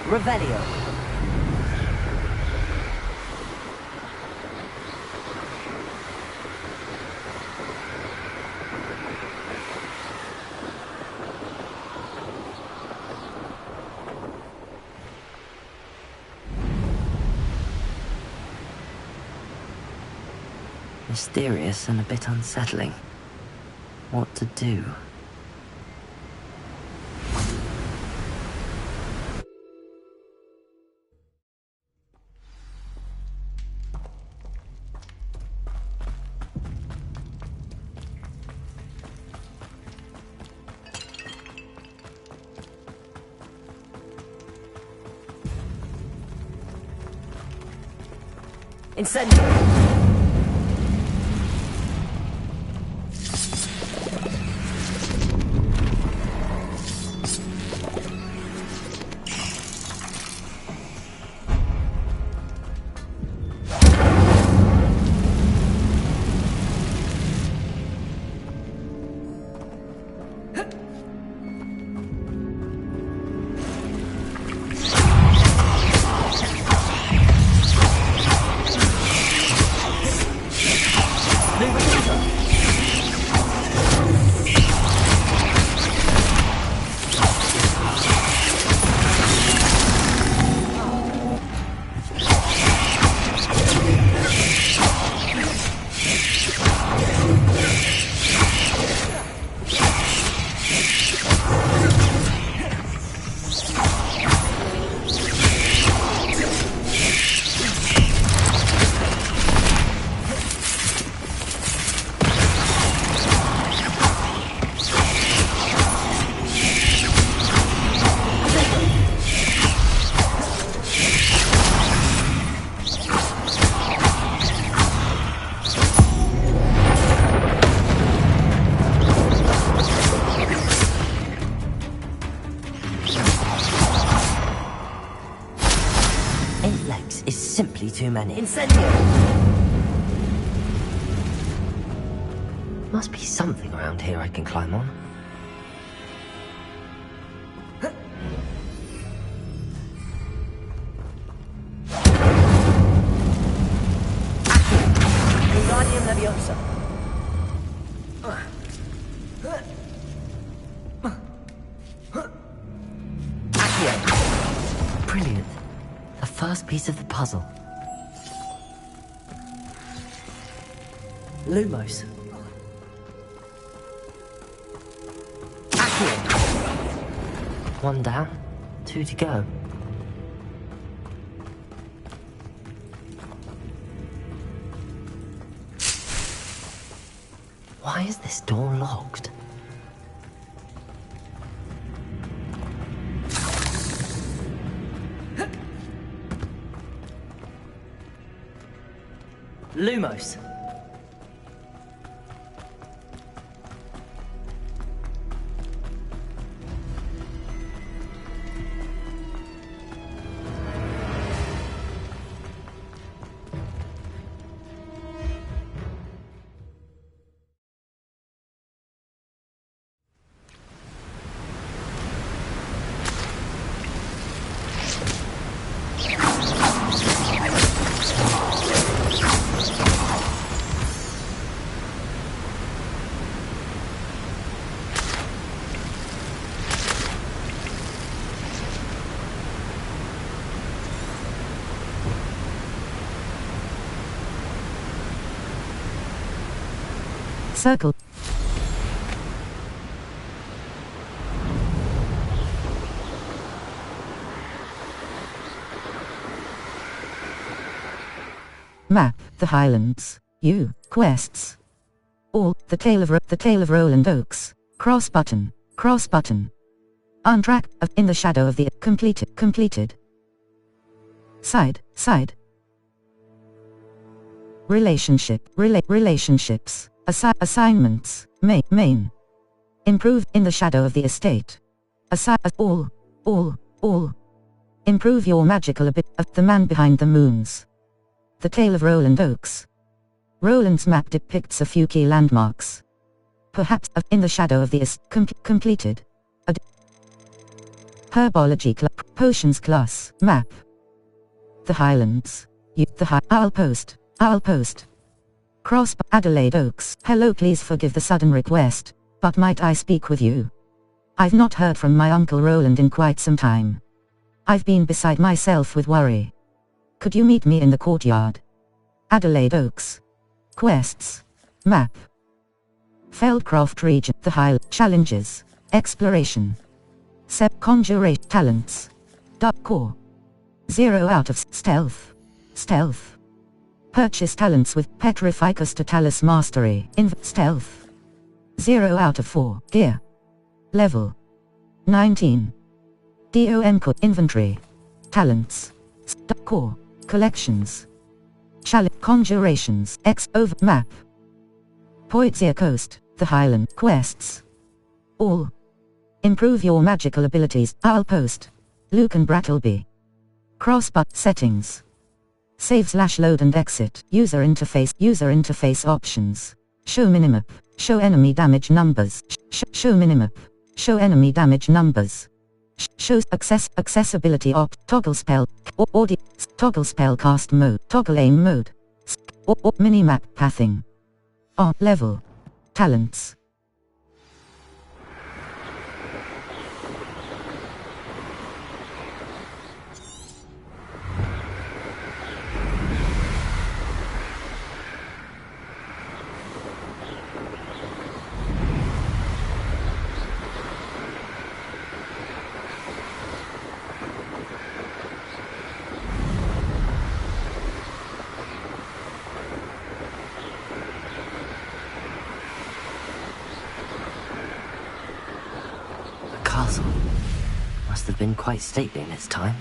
D: Revelio. Mysterious and a bit unsettling. What to do? Incendio! Simply too many. Incendio! Must be something around here I can climb on. Wingardium Leviosa. Accio. Brilliant. The first piece of the puzzle. Lumos. Accio. One down, 2 to go. Why is this door locked? Lumos.
A: Circle. Map, the Highlands. U, quests. All, the Tale of Roland Oaks. Cross button. Cross button. On track. In the shadow of the. Completed. Side. Relationships. Assignments. Main. Improve. In the shadow of the estate. All. Improve your magical ability. The man behind the moons. The tale of Roland Oakes. Roland's map depicts a few key landmarks. Perhaps. In the shadow of the completed. Herbology potions class. Map. The Highlands. I'll post. Cross Adelaide Oaks. Hello, please forgive the sudden request, but might I speak with you? I've not heard from my Uncle Roland in quite some time. I've been beside myself with worry. Could you meet me in the courtyard? Adelaide Oaks. Quests. Map. Feldcroft region. The High challenges. Exploration. Conjuration. Talents. Duck core. 0 out of stealth. Purchase talents with Petrificus Totalis Mastery. Stealth. 0 out of 4. Gear. Level 19. DOM code. Inventory. Talents. Core. Collections. Challenge. Conjurations. Over. Map. Poitzia Coast. The Highland. Quests. All. Improve your magical abilities. I'll post. Lucan Brattleby. Crossbutt settings. Save/load and exit. User interface options. Show minimap. Show enemy damage numbers. Show minimap. Show enemy damage numbers. Shows accessibility toggle spell audio toggle spell cast mode. Toggle aim mode. Minimap pathing. Level. Talents.
D: Must have been quite stately in its time.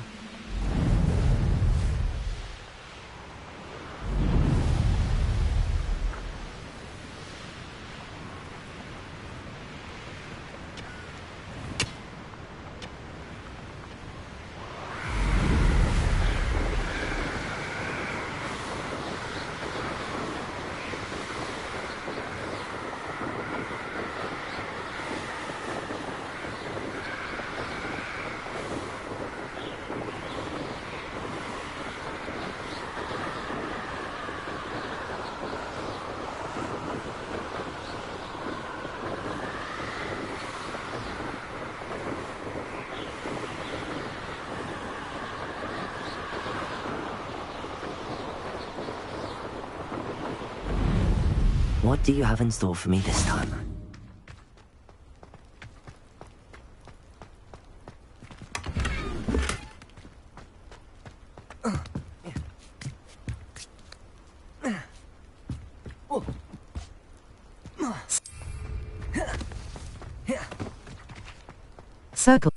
D: What do you have in store for me this time?
A: Circle.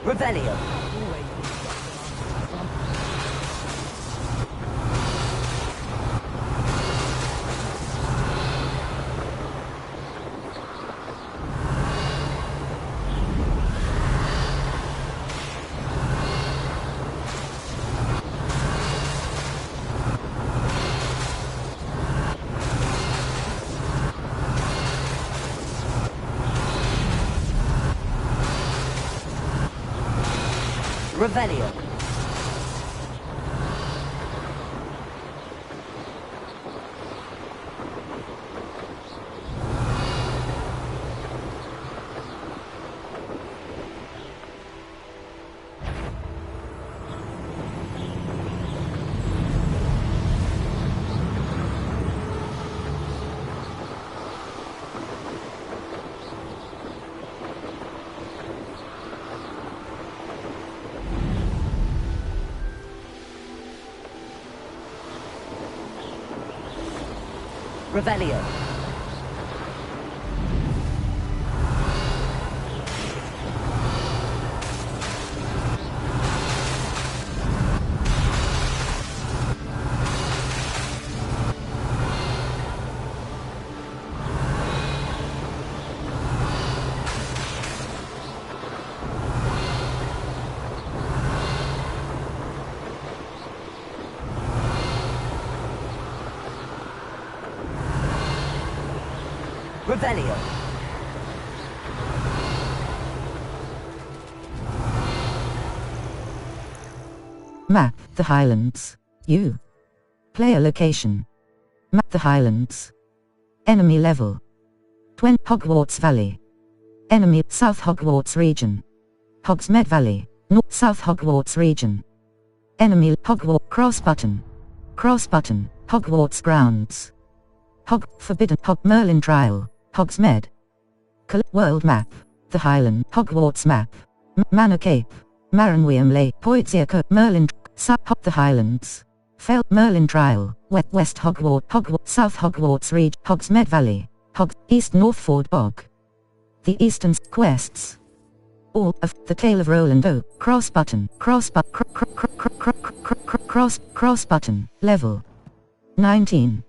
D: Revelio. Revelio. Revelio. Revelio.
A: Map the Highlands. U. Player location. Map the Highlands. Enemy level. Hogwarts Valley. Enemy South Hogwarts region. Hogsmeade Valley. North South Hogwarts region. Enemy Hogwarts cross button. Cross button. Hogwarts grounds. Forbidden Merlin Trial. Hogsmeade. World map. The Highland. Hogwarts map. Manor Cape. Maranweam Lake. Poitsiaco. Merlin. The Highlands. Merlin Trial. West Hogwarts. South Hogwarts region. Hogsmeade Valley. East Northford Bog. The Eastern quests. All of the Tale of Roland O. Cross button. Cross button. Level 19.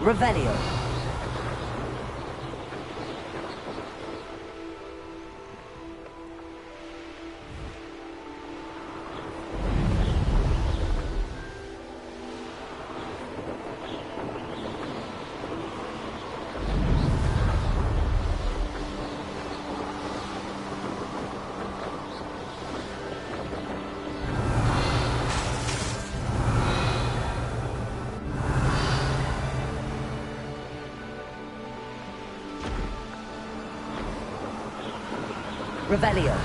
D: Revelio. Revelio.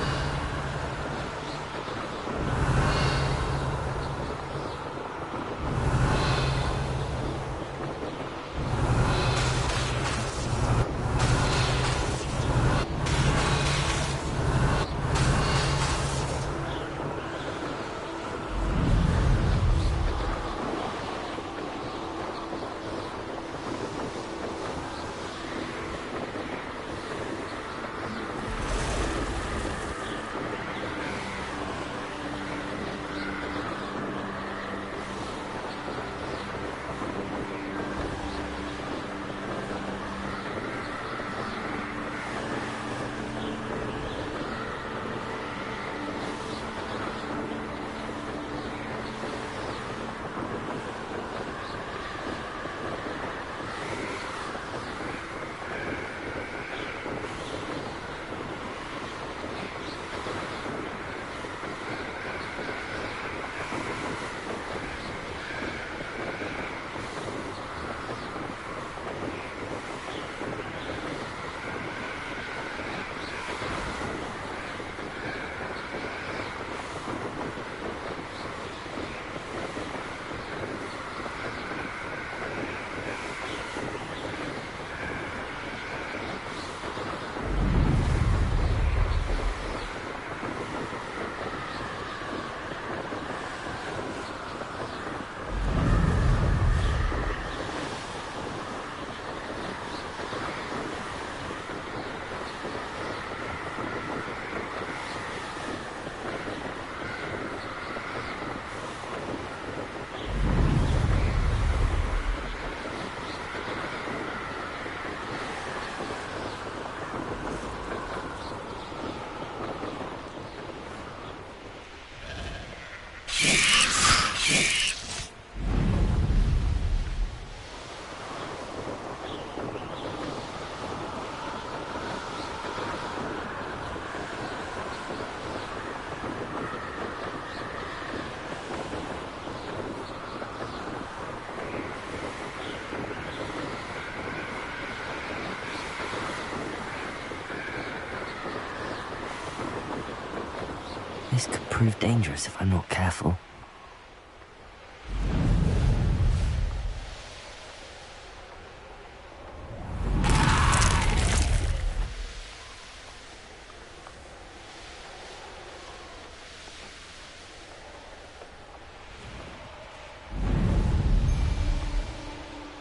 D: This could prove dangerous if I'm not careful.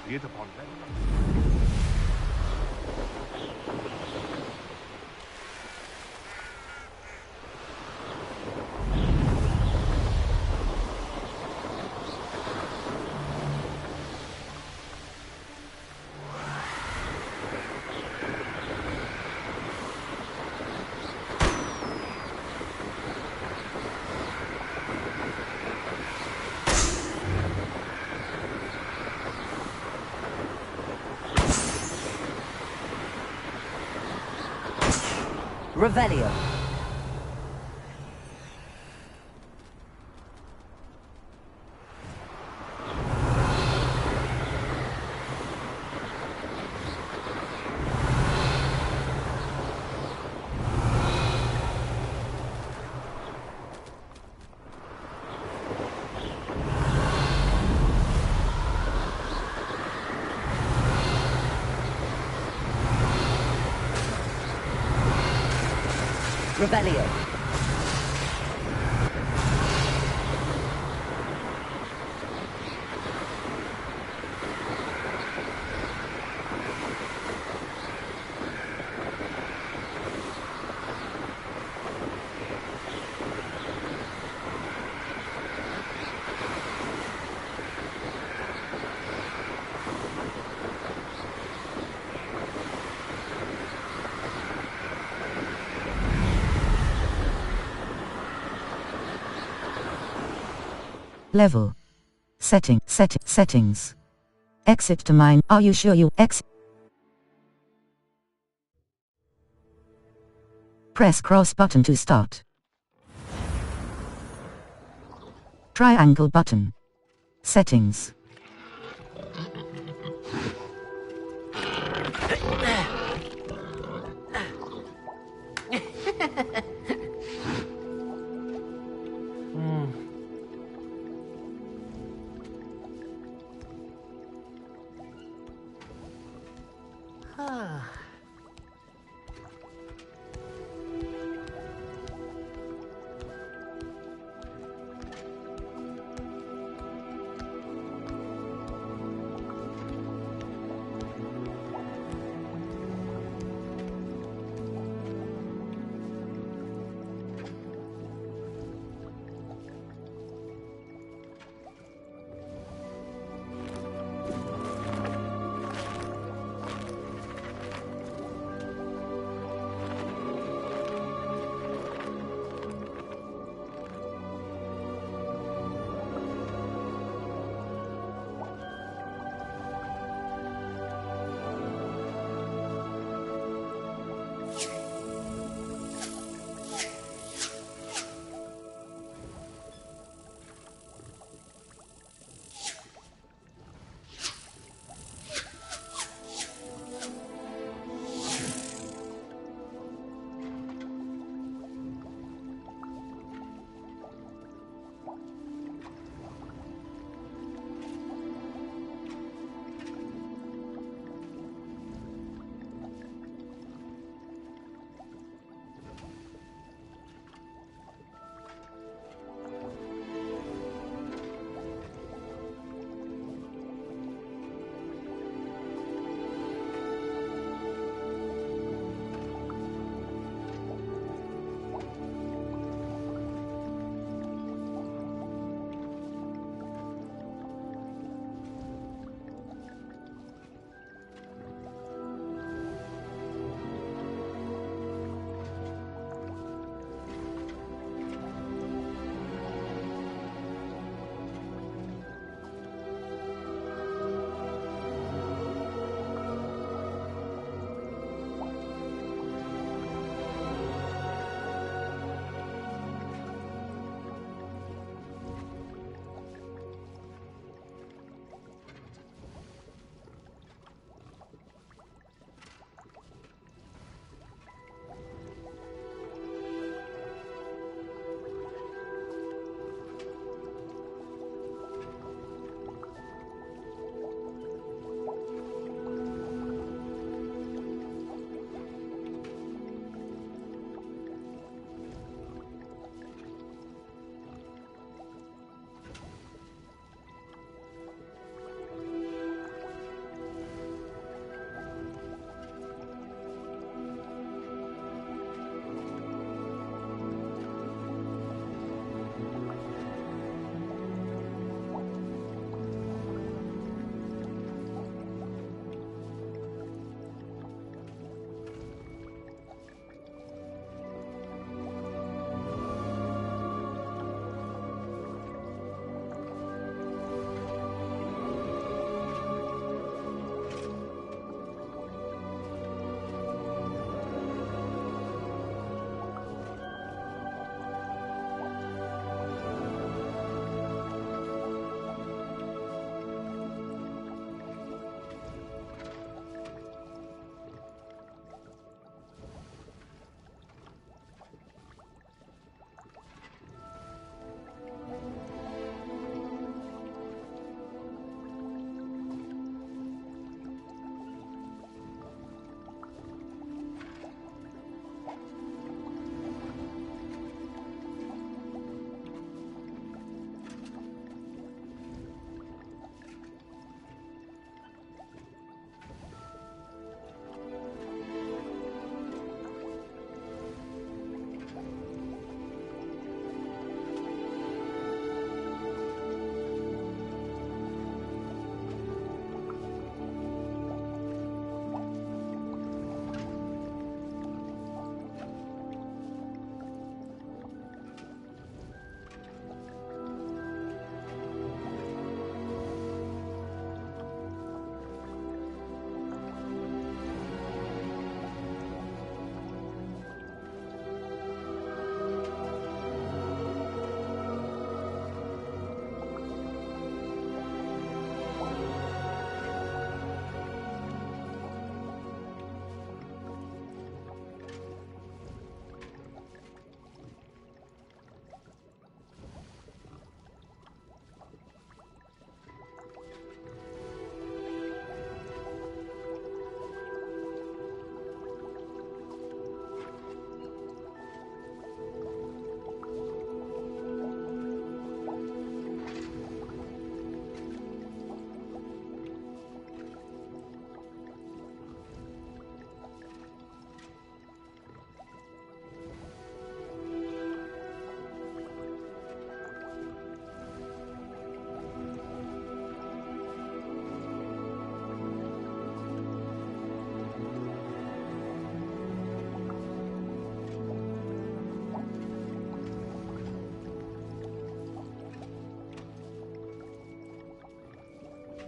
K: Create upon them.
D: Revelio. Revelio.
A: Level. Settings. Exit to mine. Are you sure you exit? Press cross button to start. Triangle button. Settings.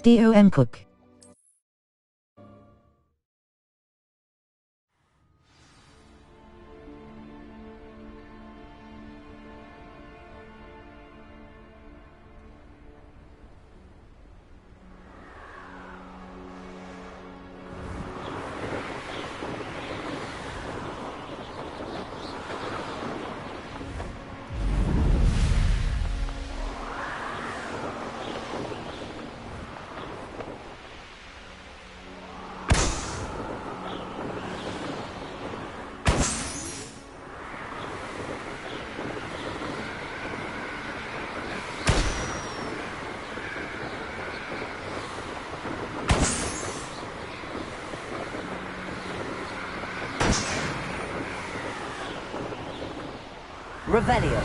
A: DOM Cook.
D: Revelio.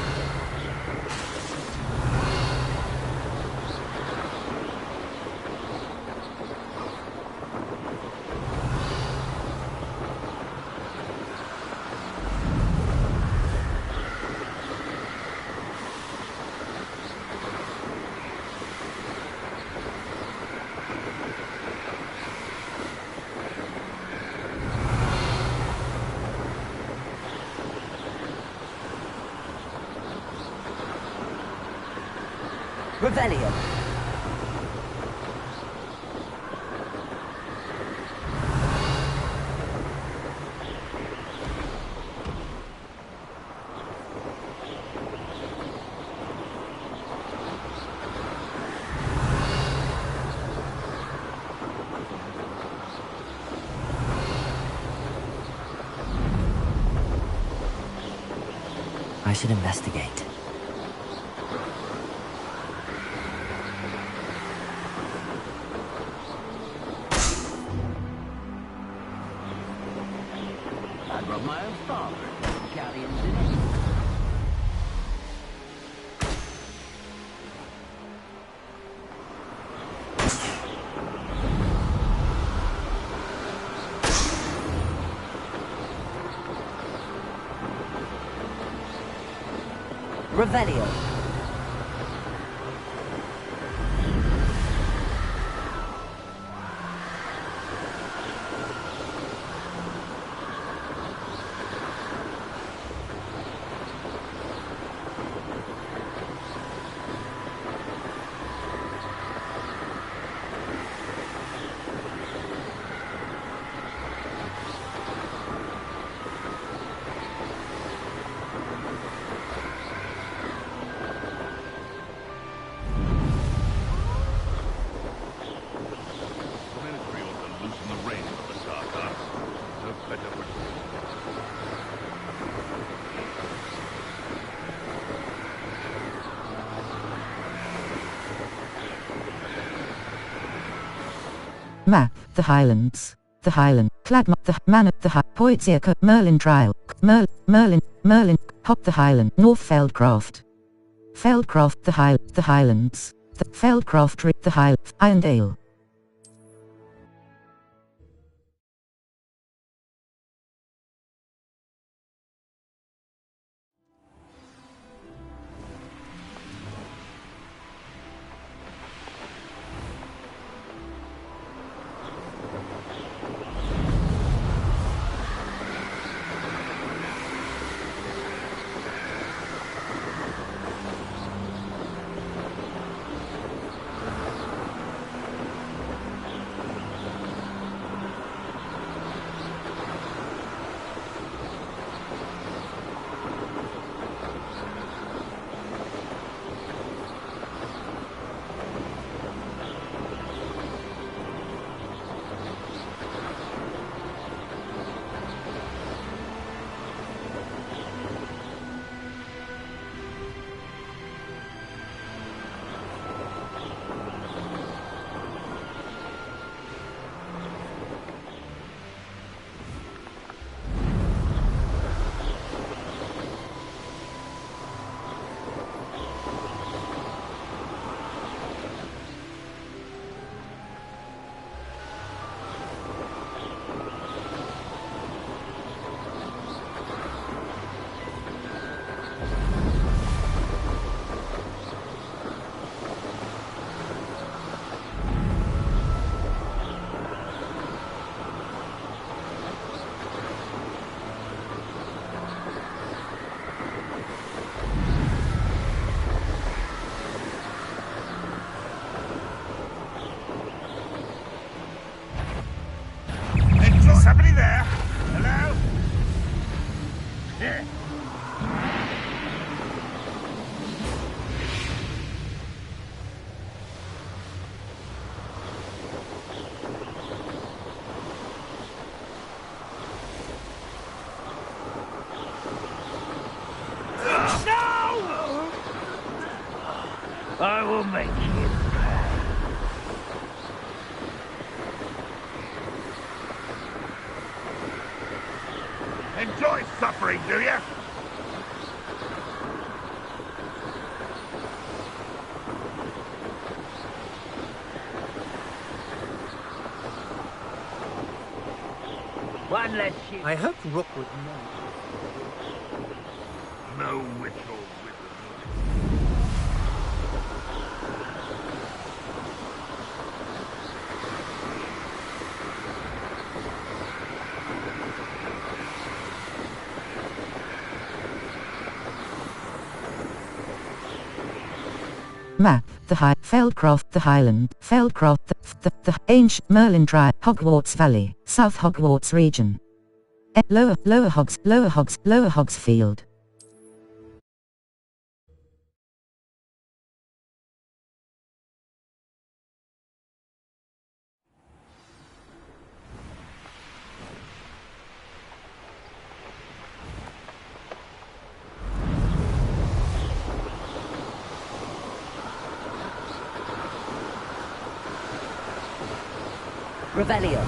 D: Revelio. I should investigate.
K: I'd rub my own father. Galleons in it.
D: Revelio.
A: Map, the Highlands. The Highland, Cladma, the Manor, the Poitsiaca, Merlin Trial, Merlin, Hop the Highland, North Feldcroft. Feldcroft, the Highlands. The Feldcroft, the Highlands, Irondale.
G: Anybody there? Hello? Yeah. I will make you proud. Enjoy suffering, do you? One less ship.
Q: I hope Rook would know.
G: No whistle.
A: Map, Feldcroft, the Highland, Feldcroft, the Ancient Merlin Tribe, Hogwarts Valley, South Hogwarts region. Lower Hogsfield.
D: Revelio.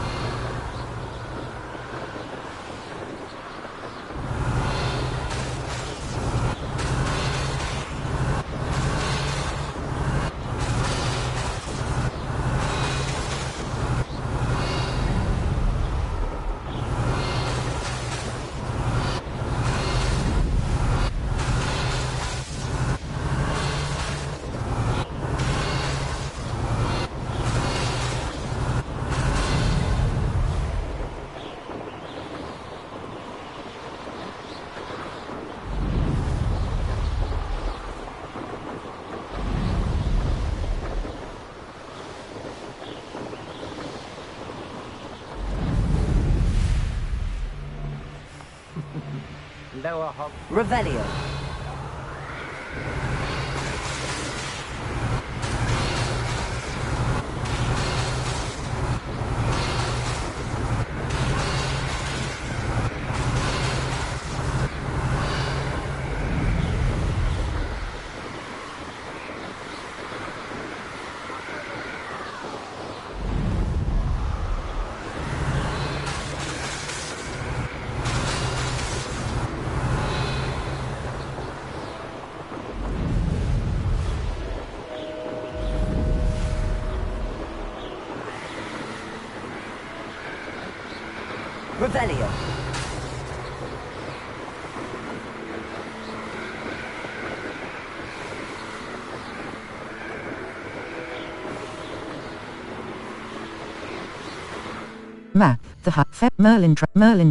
Q: Lower Hog.
D: Revelio. Revelio.
A: Map, Merlin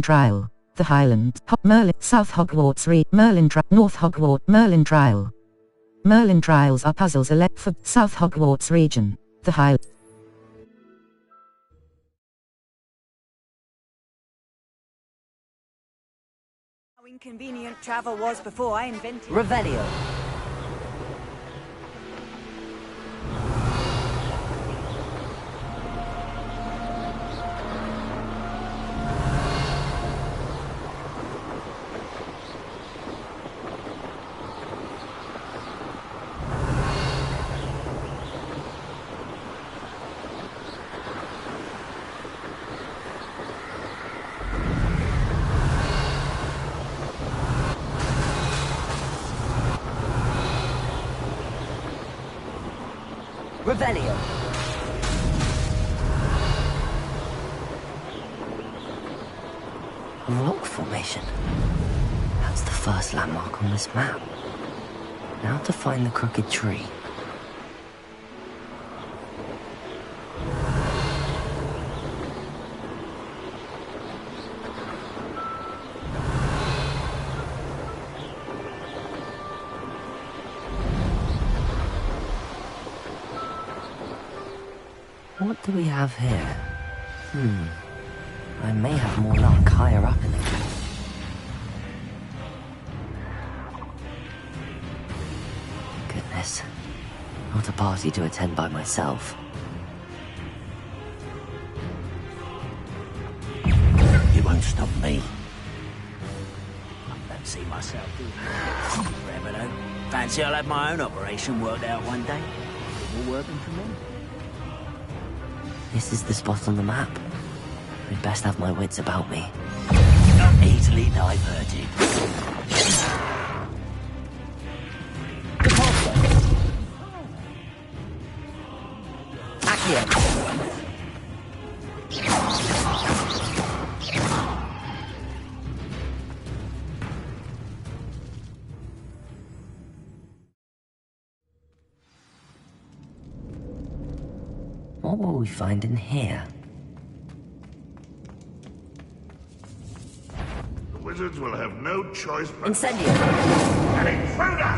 A: Trial, the Highland, Merlin, South Hogwarts Merlin North Hogwarts, Merlin Trial. Merlin Trials are puzzles for South Hogwarts region, the Highland.
F: How inconvenient travel was before I invented
D: Revelio. Revelio. A rock formation. That's the first landmark on this map. Now to find the crooked tree. What do we have here? I may have more luck higher up in the game. Goodness. Not a party to attend by myself.
H: You won't stop me. I don't see myself doing that forever, though. Fancy I'll have my own operation worked out one day. All working for me.
D: This is the spot on the map. I'd best have my wits about me.
H: Not easily diverted.
D: What will we find in here?
C: The wizards will have no choice but...
D: Incendio!
C: An intruder!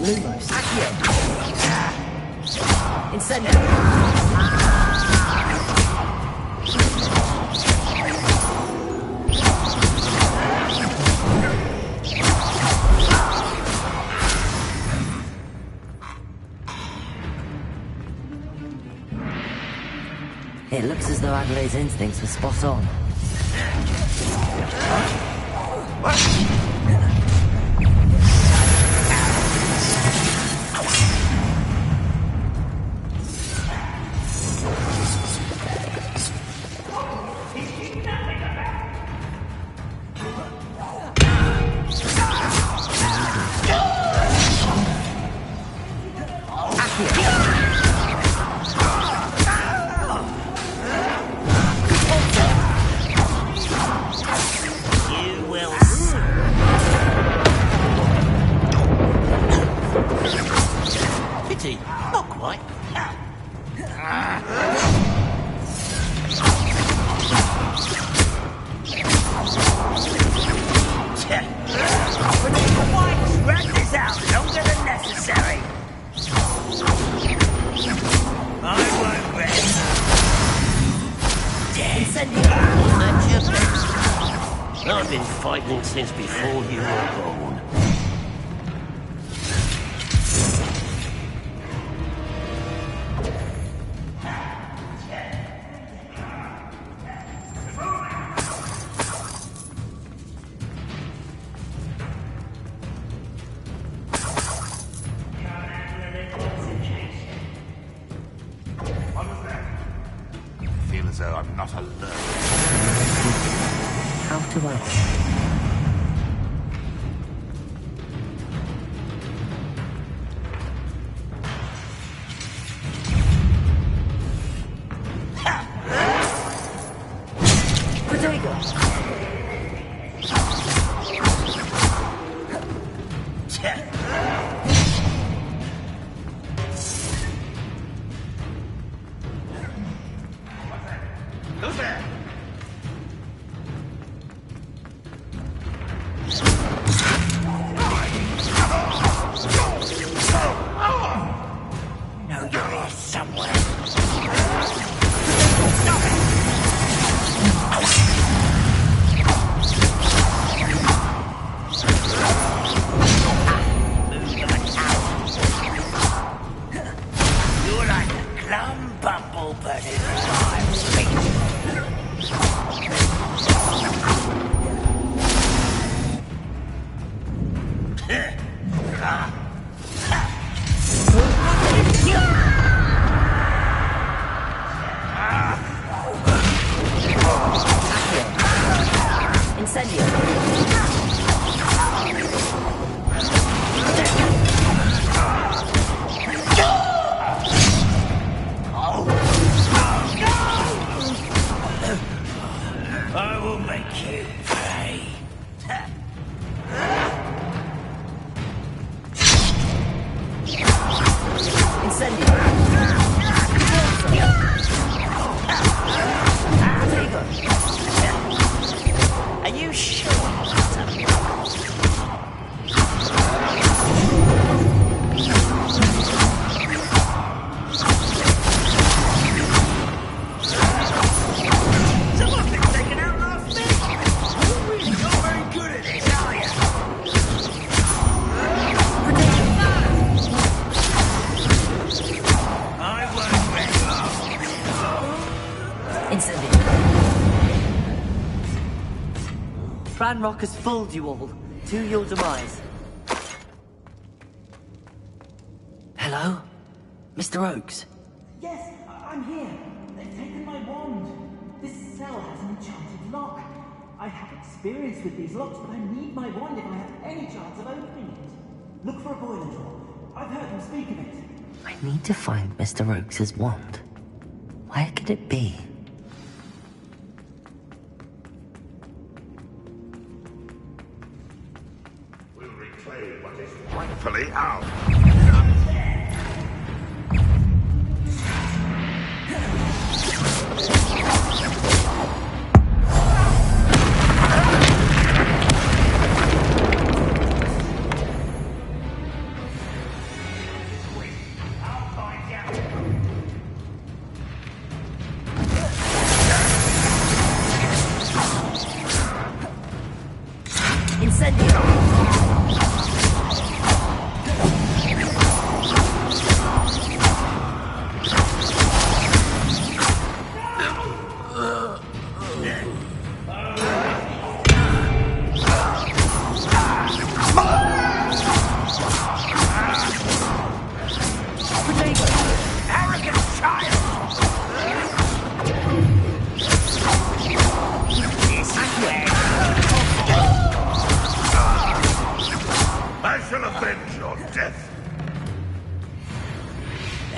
D: Lumos. Accio. Incendio. It looks as though Adelaide's instincts were spot on.
H: Not quite. Drag this out longer than necessary. I won't rest.
Q: I've been fighting since before you were born.
C: As though I'm not alert.
D: How to ask?
C: Who's there?
H: No, you're here somewhere. You're like a glum bumble burning fire speech. I will make you pay.
D: Are you sure?
H: Someone's been taken out last minute. You're really not very good at this, are you? I won't let
D: Incendio. Ranrock has fooled you all. To your demise. Hello? Mr. Oakes?
R: Yes, I'm here. They've taken my wand. This cell has an enchanted lock. I have experience with these locks, but I need my wand if I have any chance of opening it. Look for a boiler drawer. I've heard them speak of it.
D: I need to find Mr. Oakes' wand. Where could it be?
C: We'll reclaim what is rightfully ours.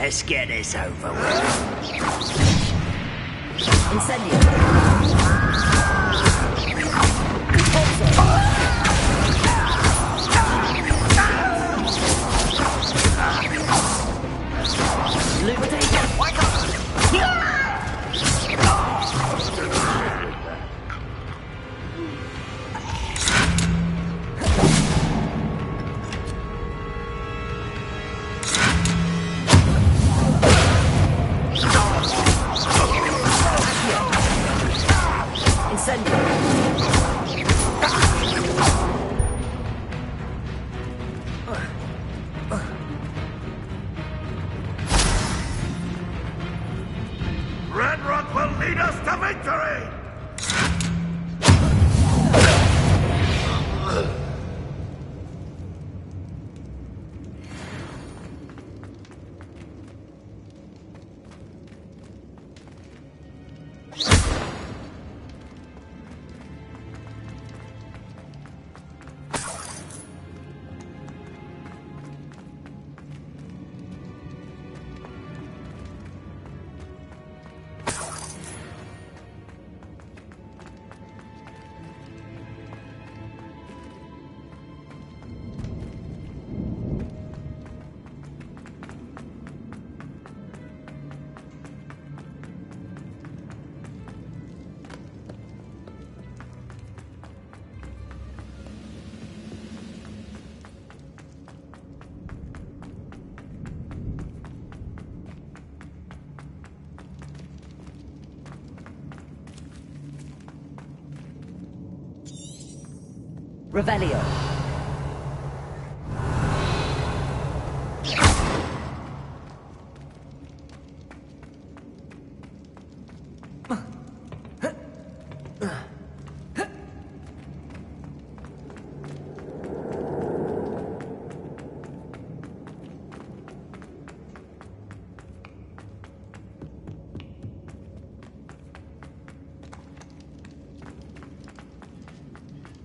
H: Let's get this over with.
D: Incendio.
C: Red Rock will lead us to victory!
D: Revelio.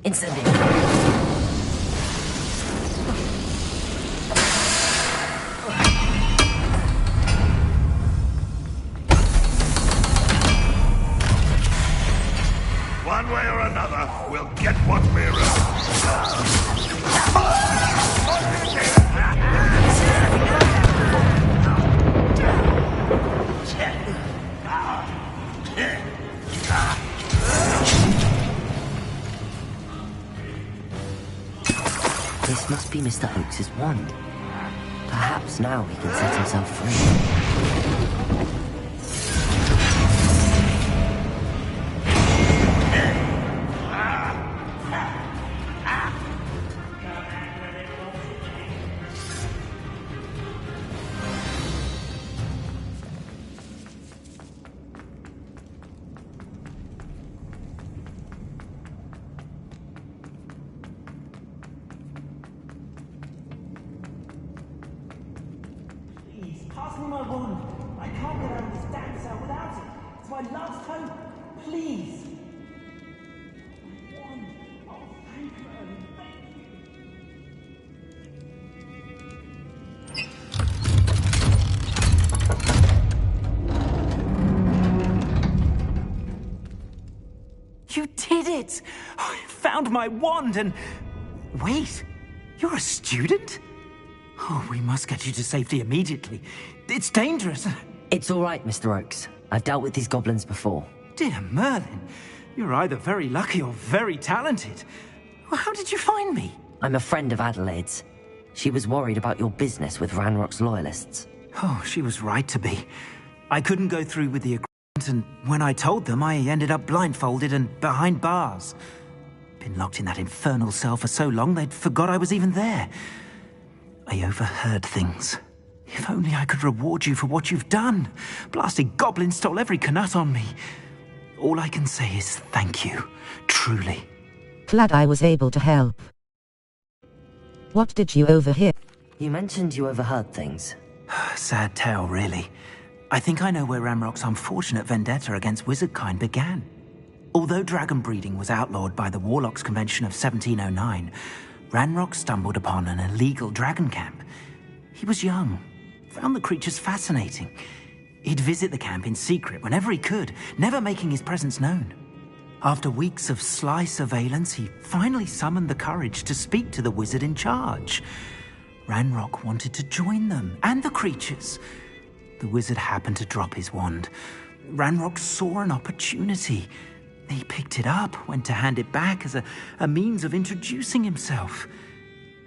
D: Incendio.
C: One way or another, we'll get what we're after.
D: This must be Mr. Oakes's wand. Perhaps now he can set himself free.
R: Pass me my wand. I can't get out of this damn cell without it. It's my last hope. Please. My wand. Oh, thank you, Merlin. Thank you. You did it! I found my wand and... Wait, you're a student? Oh, we must get you to safety immediately. It's dangerous.
D: It's all right, Mr. Oakes. I've dealt with these goblins before.
R: Dear Merlin, you're either very lucky or very talented. Well, how did you find me?
D: I'm a friend of Adelaide's. She was worried about your business with Ranrock's loyalists.
R: Oh, she was right to be. I couldn't go through with the agreement, and when I told them, I ended up blindfolded and behind bars. Been locked in that infernal cell for so long, they'd forgot I was even there. I overheard things. If only I could reward you for what you've done. Blasted goblins stole every Knut on me. All I can say is thank you. Truly.
A: Glad I was able to help. What did you overhear?
D: You mentioned you overheard things.
R: Sad tale, really. I think I know where Ranrock's unfortunate vendetta against wizardkind began. Although dragon breeding was outlawed by the Warlocks Convention of 1709, Ranrock stumbled upon an illegal dragon camp. He was young, found the creatures fascinating. He'd visit the camp in secret whenever he could, never making his presence known. After weeks of sly surveillance, he finally summoned the courage to speak to the wizard in charge. Ranrock wanted to join them, and the creatures. The wizard happened to drop his wand. Ranrock saw an opportunity. He picked it up, went to hand it back as a means of introducing himself.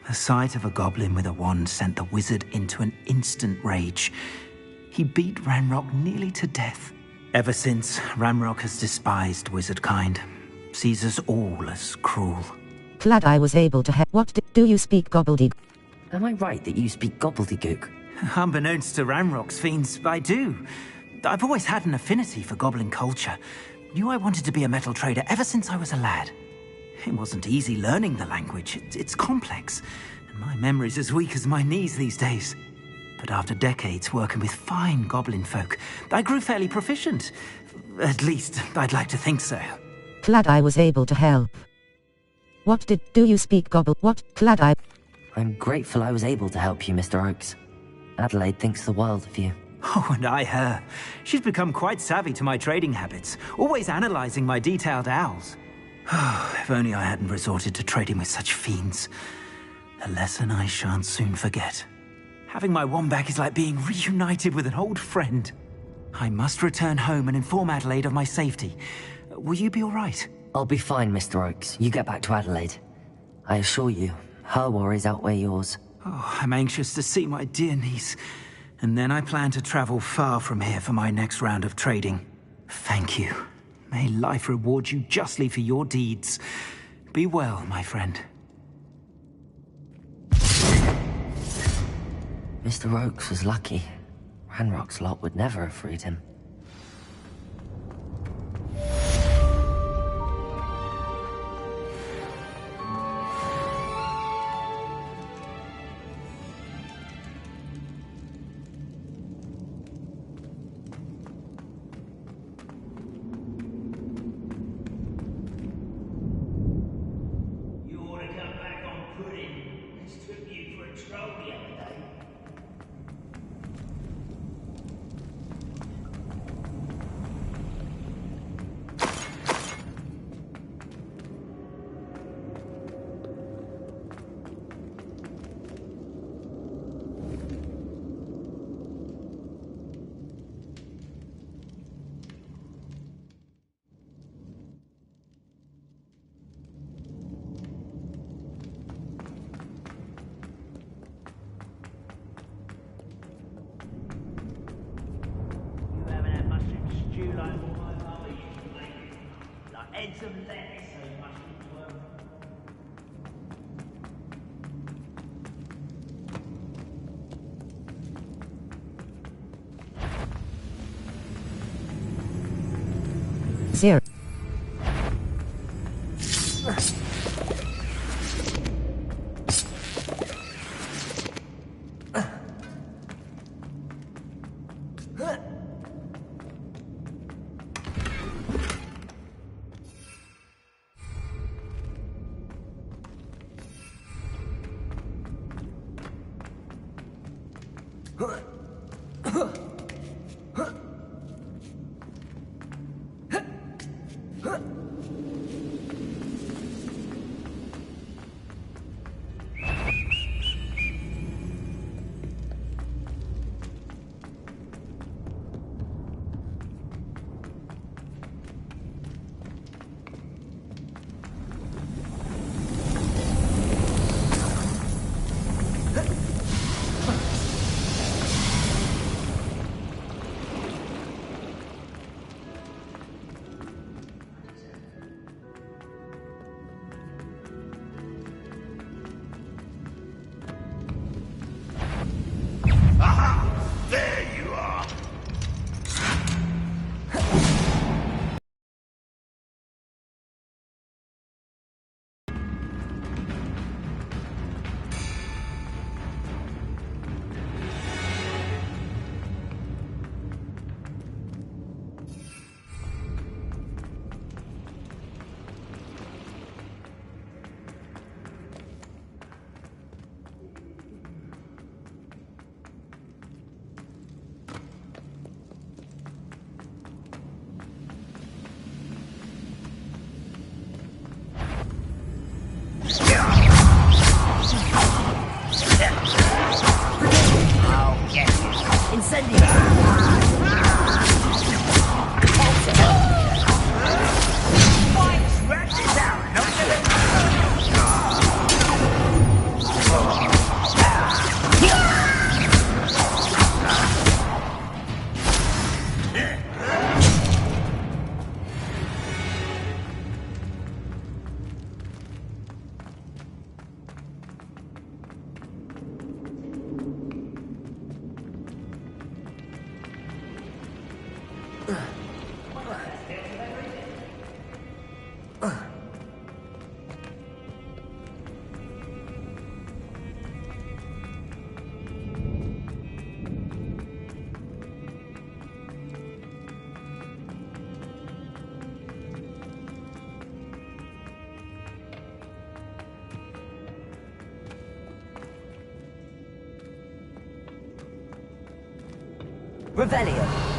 R: The sight of a goblin with a wand sent the wizard into an instant rage. He beat Ranrock nearly to death. Ever since, Ranrock has despised wizardkind, sees us all as cruel.
A: Glad I was able to help. Do you speak gobbledygook?
D: Am I right that you speak gobbledygook?
R: Unbeknownst to Ranrock's fiends, I do. I've always had an affinity for goblin culture. Knew I wanted to be a metal trader ever since I was a lad. It wasn't easy learning the language. It's complex, and my memory's as weak as my knees these days. But after decades working with fine goblin folk, I grew fairly proficient. At least, I'd like to think so.
A: Glad I was able to help. Do you speak gobble?
D: I'm grateful I was able to help you, Mr. Oakes. Adelaide thinks the world of you.
R: Oh, and I her. She's become quite savvy to my trading habits, always analyzing my detailed owls. If only I hadn't resorted to trading with such fiends. A lesson I shan't soon forget. Having my wand back is like being reunited with an old friend. I must return home and inform Adelaide of my safety. Will you be all right?
D: I'll be fine, Mr. Oakes. You get back to Adelaide. I assure you, her worries outweigh yours.
R: Oh, I'm anxious to see my dear niece. And then I plan to travel far from here for my next round of trading. Thank you. May life reward you justly for your deeds. Be well, my friend.
D: Mr. Oakes was lucky. Ranrock's lot would never have freed him.
A: Zero.
C: There you are!
D: Revelio.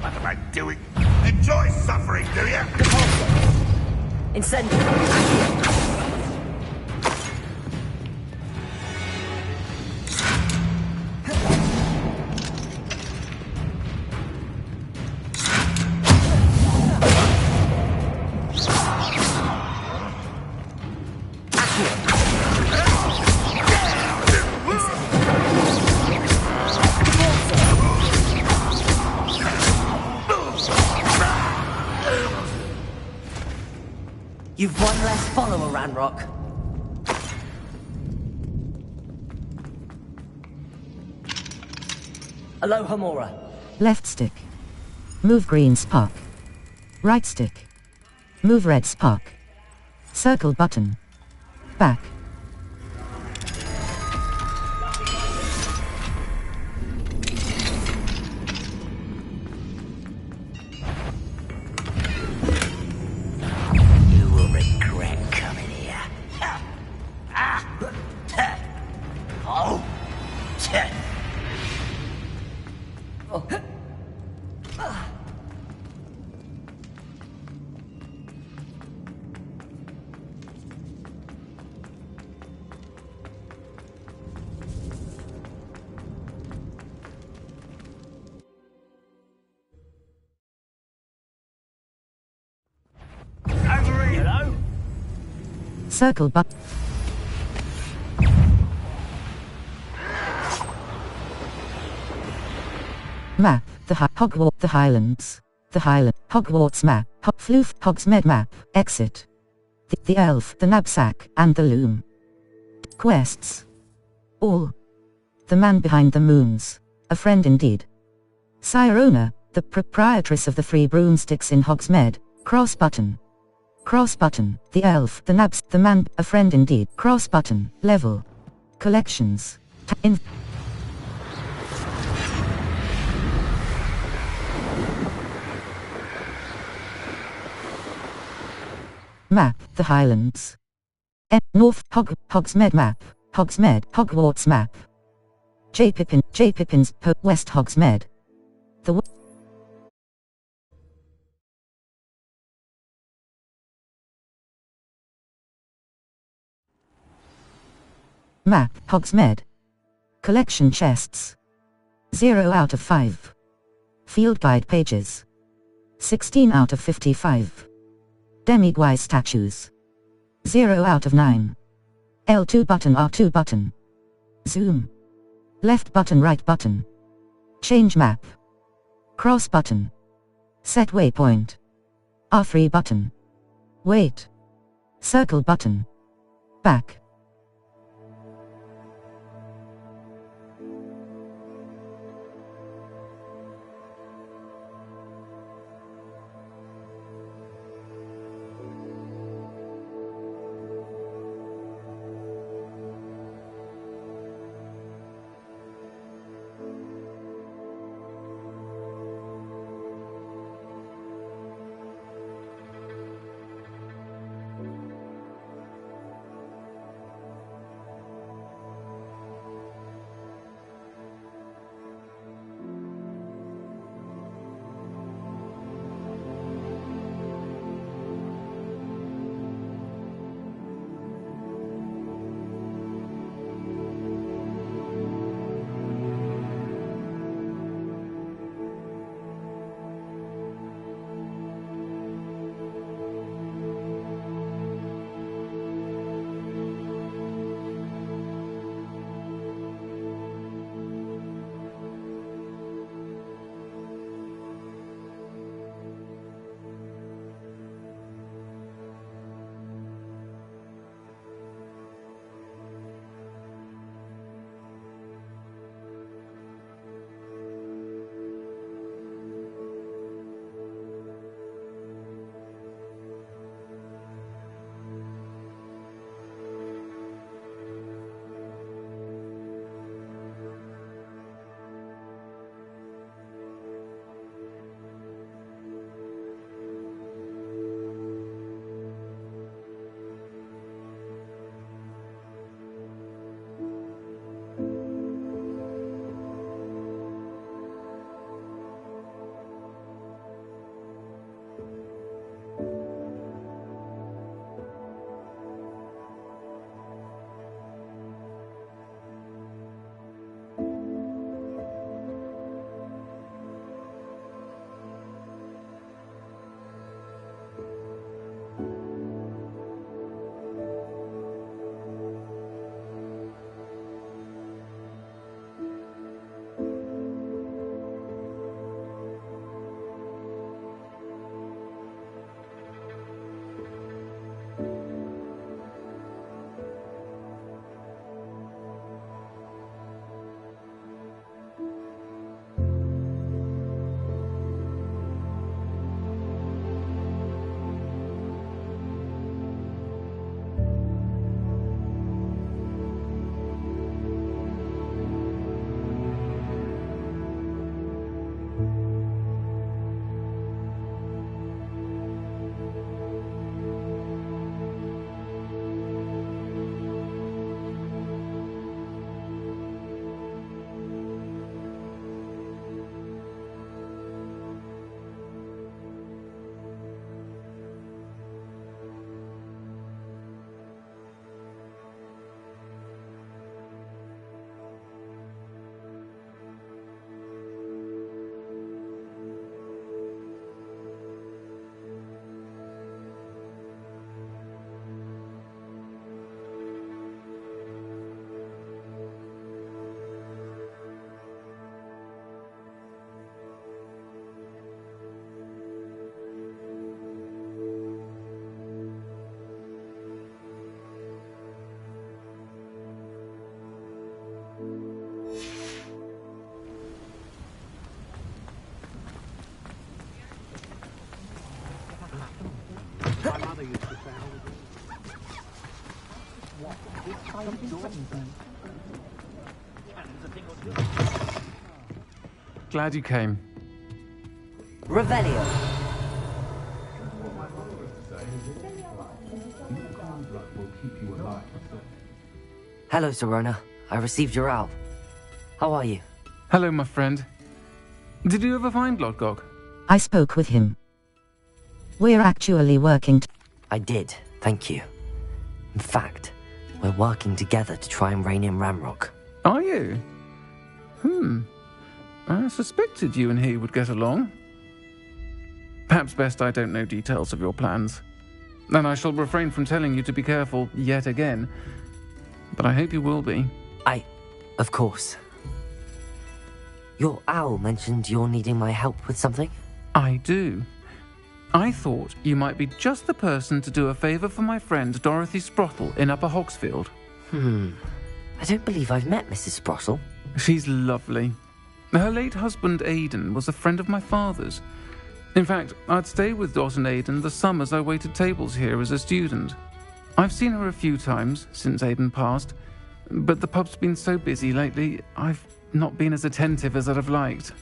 C: What am I doing? Enjoy suffering, do you?
D: Incendio. You've one less follower, Ranrock. Aloha Mora.
A: Left stick. Move green spark. Right stick. Move red spark. Circle button. Back. Circle button. Map. Hogwarts. The Highlands. The Highland. Hogwarts map. Floof. Hogsmeade map. Exit. The elf. The knapsack. And the loom. Quests. All. The man behind the moons. A friend indeed. Sirona, the proprietress of the 3 broomsticks in Hogsmeade. Cross button. Cross button. The elf. The nabs. The man. A friend indeed. Cross button. Level. Collections. Map. The Highlands. North. Hogsmeade map. Hogsmeade. Hogwarts map. J. Pippin's West Hogsmeade. The map. Hogsmeade. Collection chests. 0 out of 5. Field guide pages. 16 out of 55. Demiguise statues. 0 out of 9. L2 button, R2 button. Zoom. Left button, right button. Change map. Cross button. Set waypoint. R3 button. Wait. Circle button. Back.
M: Glad you came.
D: Revelio. Hello, Serona. I received your owl. How are you?
M: Hello, my friend. Did you ever find Lodgok?
A: I spoke with him. We're actually working.
D: I did, thank you. In fact, we're working together to try and rein in Ramrock.
M: Are you? I suspected you and he would get along. Perhaps best I don't know details of your plans. And I shall refrain from telling you to be careful yet again. But I hope you will be.
D: Of course. Your owl mentioned you're needing my help with something?
M: I do. I thought you might be just the person to do a favour for my friend Dorothy Sprottle in Upper Hogsfield.
D: I don't believe I've met Mrs. Sprottle.
M: She's lovely. Her late husband Aidan was a friend of my father's. In fact, I'd stay with Dot and Aidan the summers I waited tables here as a student. I've seen her a few times since Aidan passed, but the pub's been so busy lately, I've not been as attentive as I'd have liked.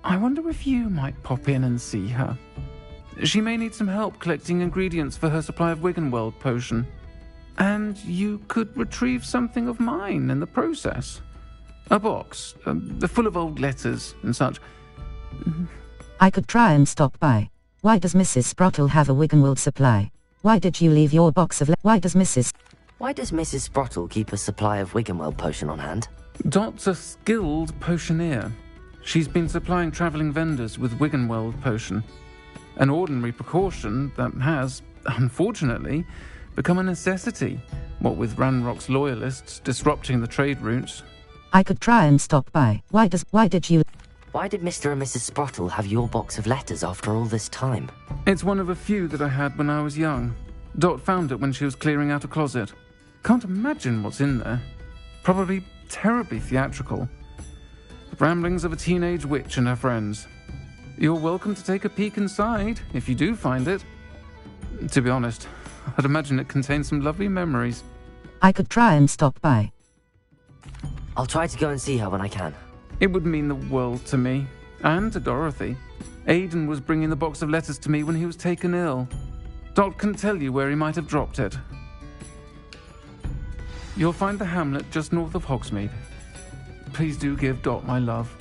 M: I wonder if you might pop in and see her. She may need some help collecting ingredients for her supply of Wiggenweld potion. And you could retrieve something of mine in the process. A box, full of old letters and such.
A: I could try and stop by. Why does Mrs. Sprottle have a Wiggenweld supply? Why did you leave your box of Why does Mrs.
D: Sprottle keep a supply of Wiggenweld potion on hand?
M: Dot's a skilled potioneer. She's been supplying travelling vendors with Wiggenweld potion. An ordinary precaution that has, unfortunately, become a necessity, what with Ranrock's loyalists disrupting the trade routes.
A: I could try and stop by. Why did
D: Mr. and Mrs. Sprottle have your box of letters after all this time?
M: It's one of a few that I had when I was young. Dot found it when she was clearing out a closet. Can't imagine what's in there. Probably terribly theatrical. The ramblings of a teenage witch and her friends. You're welcome to take a peek inside, if you do find it. To be honest, I'd imagine it contains some lovely memories.
A: I could try and stop by.
D: I'll try to go and see her when I can.
M: It would mean the world to me, and to Dorothy. Aidan was bringing the box of letters to me when he was taken ill. Dot can tell you where he might have dropped it. You'll find the hamlet just north of Hogsmeade. Please do give Dot my love.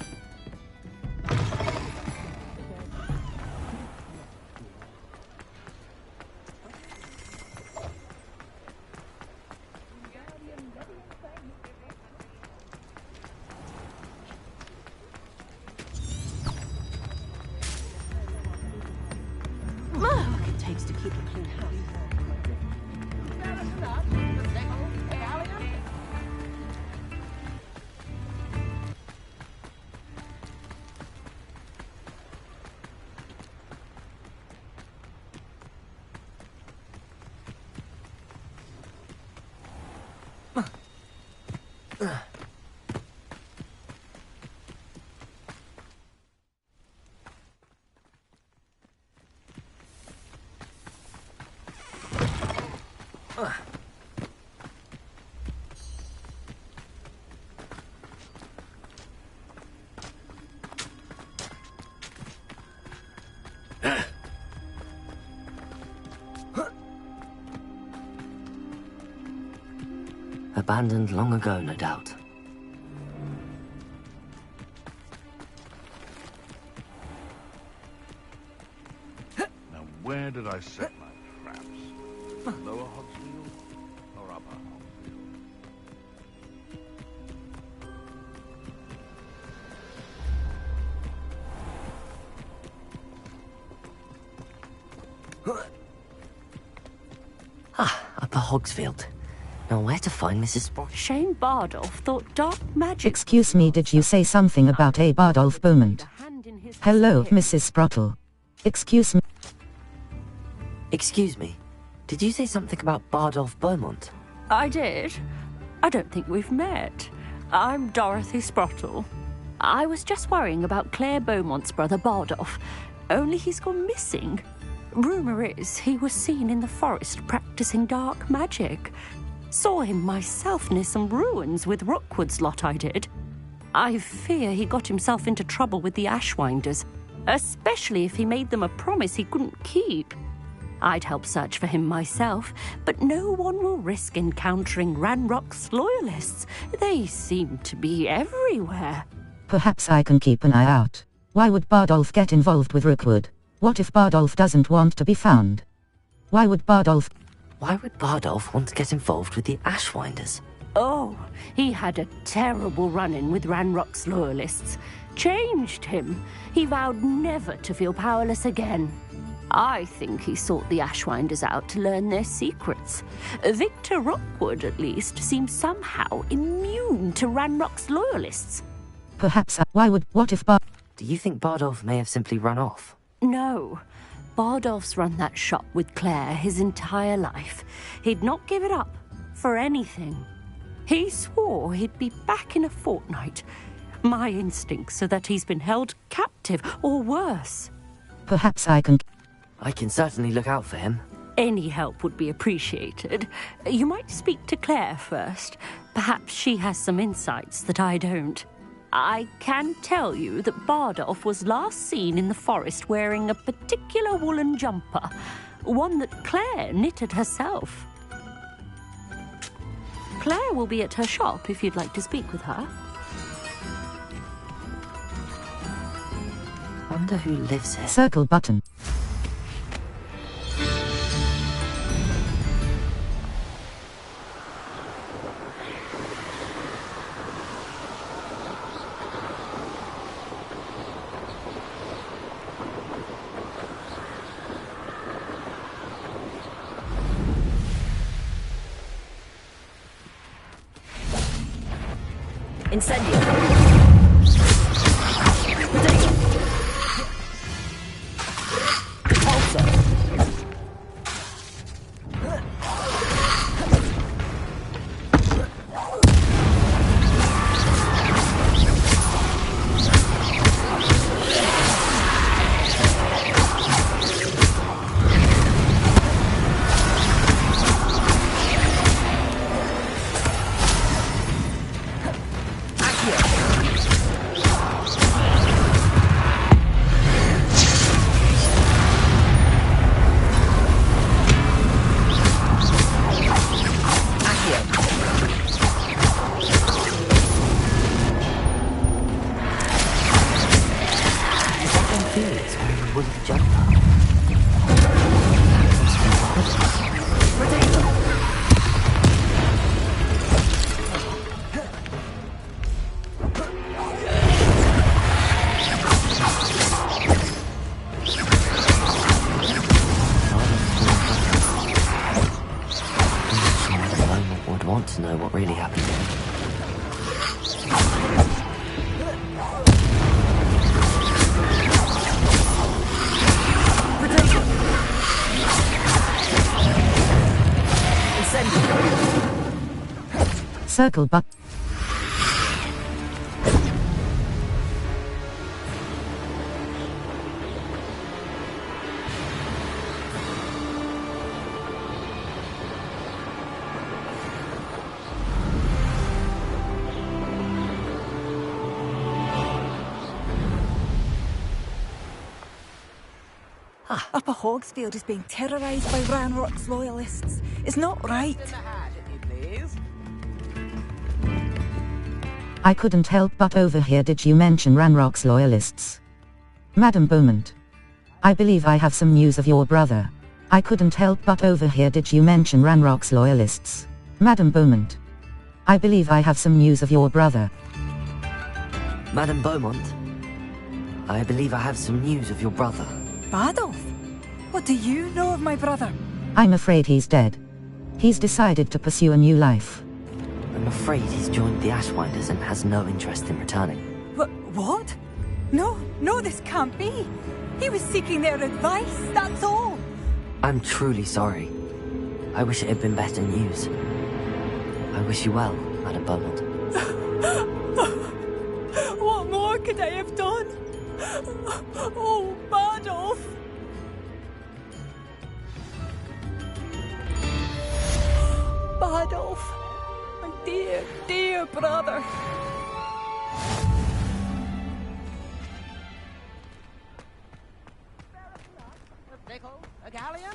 D: Abandoned long ago, no doubt.
K: Now, where did I set my traps? Lower Hogsfield or Upper
D: Hogsfield? Upper Hogsfield. Now, where to find Mrs. Sprottle?
S: Shane Bardolph thought dark magic...
A: Excuse me, did you say something about a Bardolph Beaumont? Hello, Mrs. Sprottle. Excuse me.
D: Excuse me? Did you say something about Bardolph Beaumont?
S: I did. I don't think we've met. I'm Dorothy Sprottle. I was just worrying about Claire Beaumont's brother Bardolph, only he's gone missing. Rumour is he was seen in the forest practicing dark magic. Saw him myself near some ruins with Rookwood's lot, I did. I fear he got himself into trouble with the Ashwinders, especially if he made them a promise he couldn't keep. I'd help search for him myself, but no one will risk encountering Ranrock's loyalists. They seem to be everywhere.
A: Perhaps I can keep an eye out. Why would Bardolph get involved with Rookwood? What if Bardolph doesn't want to be found? Why would Bardolph
D: want to get involved with the Ashwinders?
S: Oh, he had a terrible run-in with Ranrock's loyalists. Changed him. He vowed never to feel powerless again. I think he sought the Ashwinders out to learn their secrets. Victor Rookwood, at least, seems somehow immune to Ranrock's loyalists.
A: Perhaps
D: Do you think Bardolph may have simply run off?
S: No. Bardolph's run that shop with Claire his entire life. He'd not give it up for anything. He swore he'd be back in a fortnight. My instincts are that he's been held captive, or worse.
A: Perhaps I can
D: certainly look out for him.
S: Any help would be appreciated. You might speak to Claire first. Perhaps she has some insights that I don't. I can tell you that Bardolph was last seen in the forest wearing a particular woolen jumper, one that Claire knitted herself. Claire will be at her shop if you'd like to speak with her.
D: Wonder who lives here.
A: Circle button.
S: Incendio.
D: To know what really happened.
A: Circle button.
F: Upper Hogsfield is being terrorised by Ranrock's loyalists. It's not right.
A: I couldn't help but overhear. Did you mention Ranrock's loyalists? Madam Beaumont. I believe I have some news of your brother. I couldn't help but overhear. Did you mention Ranrock's loyalists? Madam Beaumont. I believe I have some news of your brother.
D: Madam Beaumont. I believe I have some news of your brother.
F: Bardolph? What do you know of my brother?
A: I'm afraid he's dead. He's decided to pursue a new life.
D: I'm afraid he's joined the Ashwinders and has no interest in returning.
F: What? No, this can't be. He was seeking their advice, that's all.
D: I'm truly sorry. I wish it had been better news. I wish you well, Madam Beaumont.
F: What more could I have done? Oh, Bardolph! Bardolph! Badolf. My dear, dear brother.
Q: A galleon?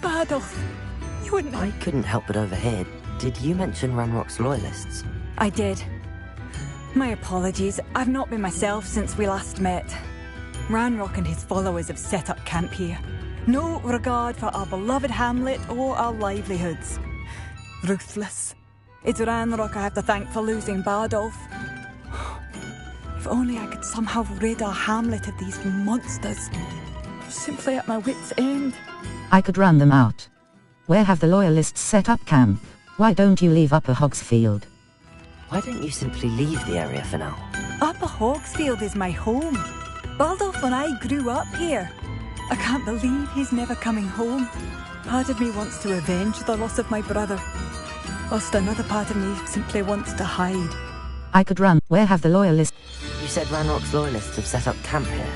F: Badolf, you wouldn't...
D: I couldn't help but overhear. Did you mention Ranrock's loyalists?
F: I did. My apologies. I've not been myself since we last met. Ranrock and his followers have set up camp here. No regard for our beloved hamlet or our livelihoods. Ruthless. It's Ranrock I have to thank for losing Badolf. If only I could somehow rid our hamlet of these monsters. I'm simply at my wit's end.
A: I could run them out. Where have the loyalists set up camp? Why don't you leave Upper Hogsfield?
D: Why don't you simply leave the area for now?
F: Upper Hogsfield is my home. Badolf and I grew up here. I can't believe he's never coming home. Part of me wants to avenge the loss of my brother, whilst another part of me simply wants to hide.
A: I could run. Where have the loyalists...
D: You said Ranrock's loyalists have set up camp here.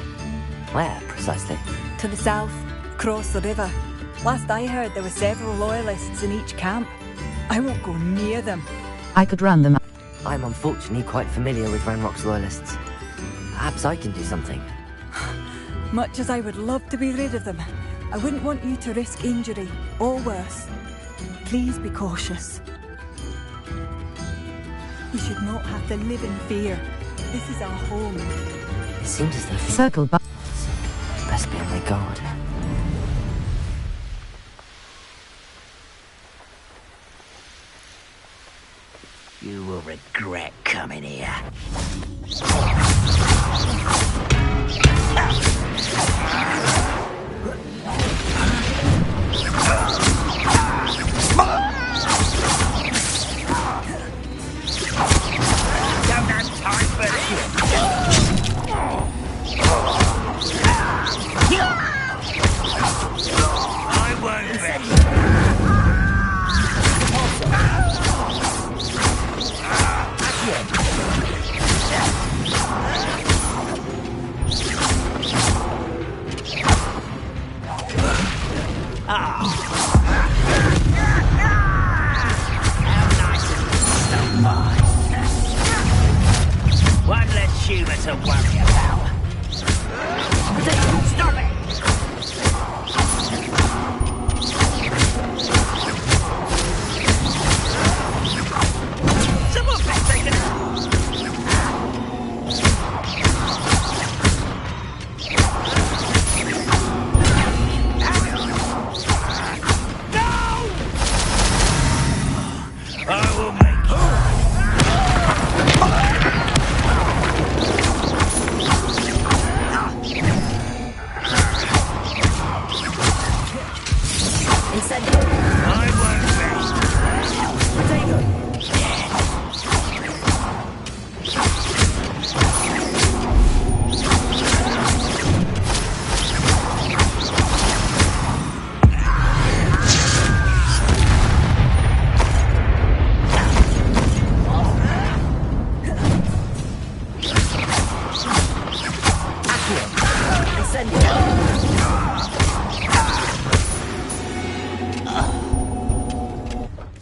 D: Where, precisely?
F: To the south, across the river. Last I heard, there were several loyalists in each camp. I won't go near them.
A: I could run them.
D: I'm unfortunately quite familiar with Ranrock's loyalists. Perhaps I can do something.
F: Much as I would love to be rid of them, I wouldn't want you to risk injury, or worse. Please be cautious. You should not have to live in fear. This is our home.
D: It seems as though...
A: Circle but...
D: Best be on my guard.
H: You will regret coming here. Don't have time for this. I won't bet. One less humour to worry about. Stop it! Someone better take it out! I will make you. I won't rest.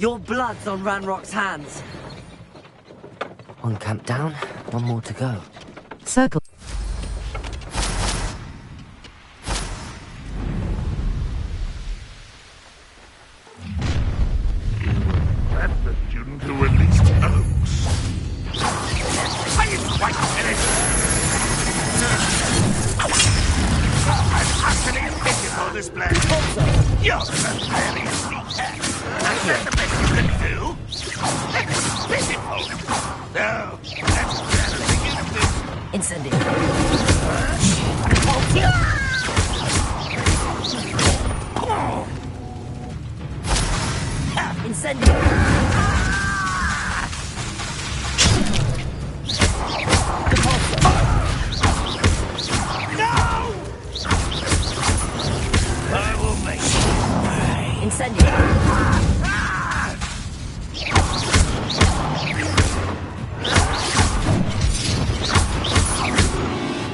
D: Your blood's on Ranrock's hands. One camp down, one more to go.
A: Circle.
C: That's the student who released Oaks. Are you quite finished? I'm utterly pitiful display. You're the very sweet cat. Is that the best you can do? That's pitiful. No, that's better than you can do.
D: Incendio. Incendio.
H: I will make you.
D: Incendio.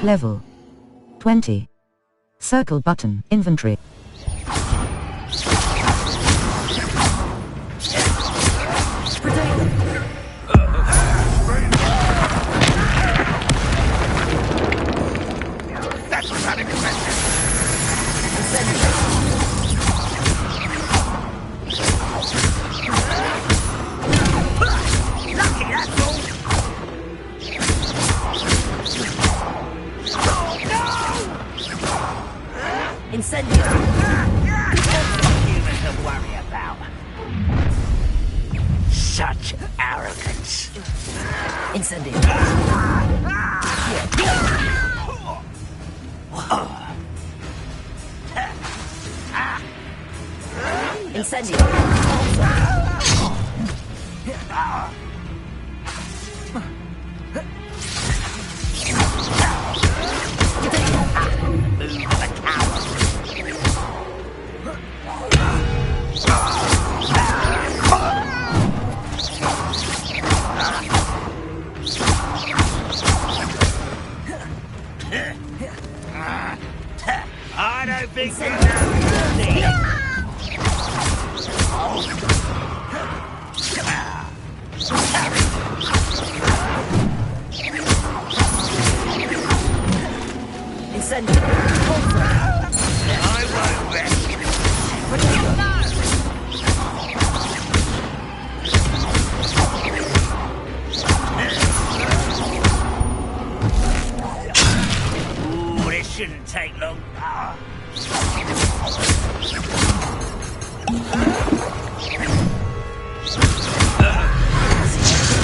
A: Level 20. Circle button. Inventory.
C: That's what's happening.
H: Lucky, that's all.
D: Incendio!
H: Human to worry about. Such arrogance.
D: Incendio! Incendio!
H: I don't think you know.
D: Incendio!
H: I won't rest. Ooh, this shouldn't take long.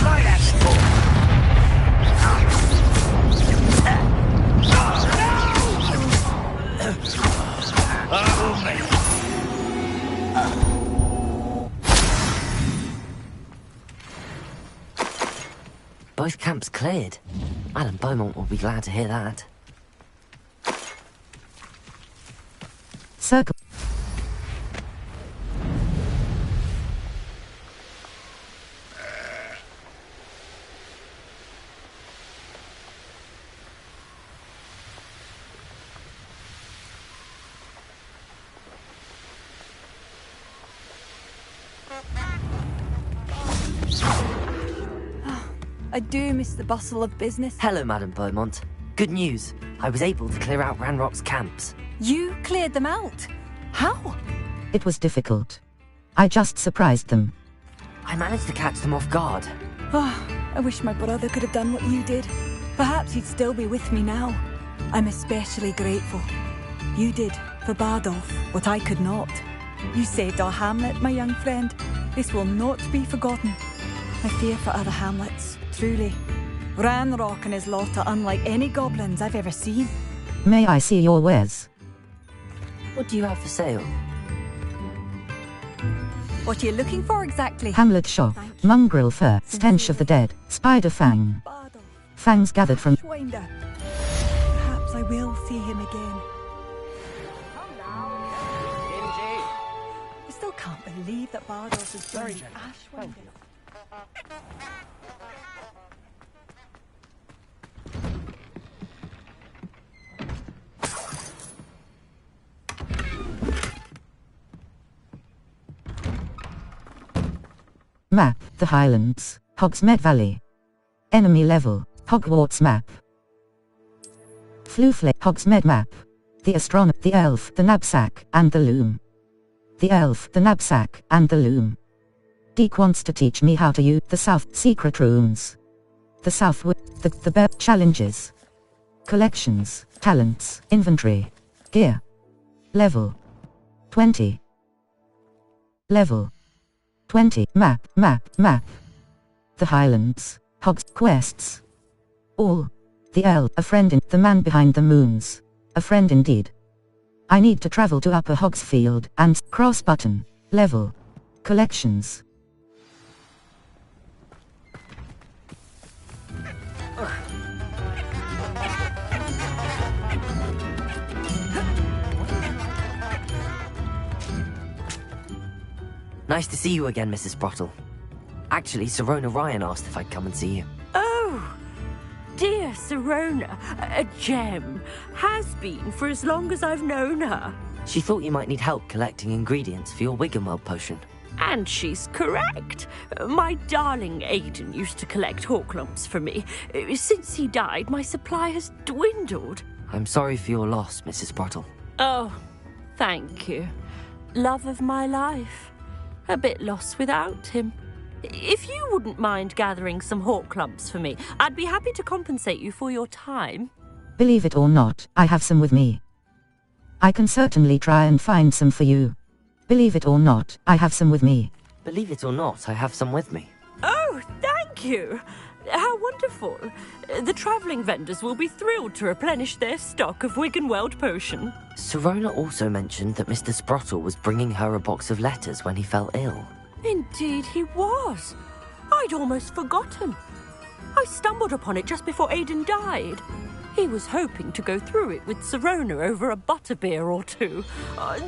H: Right at the floor.
D: Both camps cleared. Madame Beaumont will be glad to hear that.
A: Circle.
F: I do miss the bustle of business.
D: Hello, Madame Beaumont. Good news. I was able to clear out Ranrock's camps.
F: You cleared them out? How?
A: It was difficult. I just surprised them.
D: I managed to catch them off guard.
F: Oh, I wish my brother could have done what you did. Perhaps he'd still be with me now. I'm especially grateful. You did, for Bardolph, what I could not. You saved our hamlet, my young friend. This will not be forgotten. I fear for other hamlets, truly. Ranrock and his lot are unlike any goblins I've ever seen.
A: May I see your wares?
D: What do you have for sale?
F: What are you looking for exactly?
A: Hamlet shop, mongrel fur, stench of the dead, spider fang. Fangs gathered from...
F: Ashwinder. Perhaps I will see him again. I still can't believe that Bardolph is buried Ashwinder.
A: Map, the Highlands, Hogsmeade Valley. Enemy level, Hogwarts map. Flooflake, Hogsmeade map. The astronomer, the elf, the knapsack, and the loom. The elf, the knapsack, and the loom. Deke wants to teach me how to use the South secret rooms. The South the bear challenges. Collections, talents, inventory, gear. Level 20. Level 20. Map. The Highlands, Hogs quests. All. The elf, a friend in the man behind the moons. A friend indeed. I need to travel to Upper Hogsfield and cross button. Level. Collections.
D: Nice to see you again, Mrs. Brottle. Actually, Serona Ryan asked if I'd come and see you.
S: Oh, dear Serona, a gem. Has been for as long as I've known her.
D: She thought you might need help collecting ingredients for your Wiggenweld potion.
S: And she's correct. My darling Aidan used to collect Horklumps for me. Since he died, my supply has dwindled.
D: I'm sorry for your loss, Mrs. Sprottle.
S: Oh, thank you. Love of my life. A bit lost without him. If you wouldn't mind gathering some Horklumps for me, I'd be happy to compensate you for your time.
A: Believe it or not, I have some with me. I can certainly try and find some for you. Believe it or not, I have some with me.
D: Believe it or not, I have some with me.
S: Oh, thank you. How wonderful. The travelling vendors will be thrilled to replenish their stock of Wiggenweld potion.
D: Sirona also mentioned that Mr. Sprottle was bringing her a box of letters when he fell ill.
S: Indeed he was. I'd almost forgotten. I stumbled upon it just before Aidan died. He was hoping to go through it with Sirona over a butterbeer or two.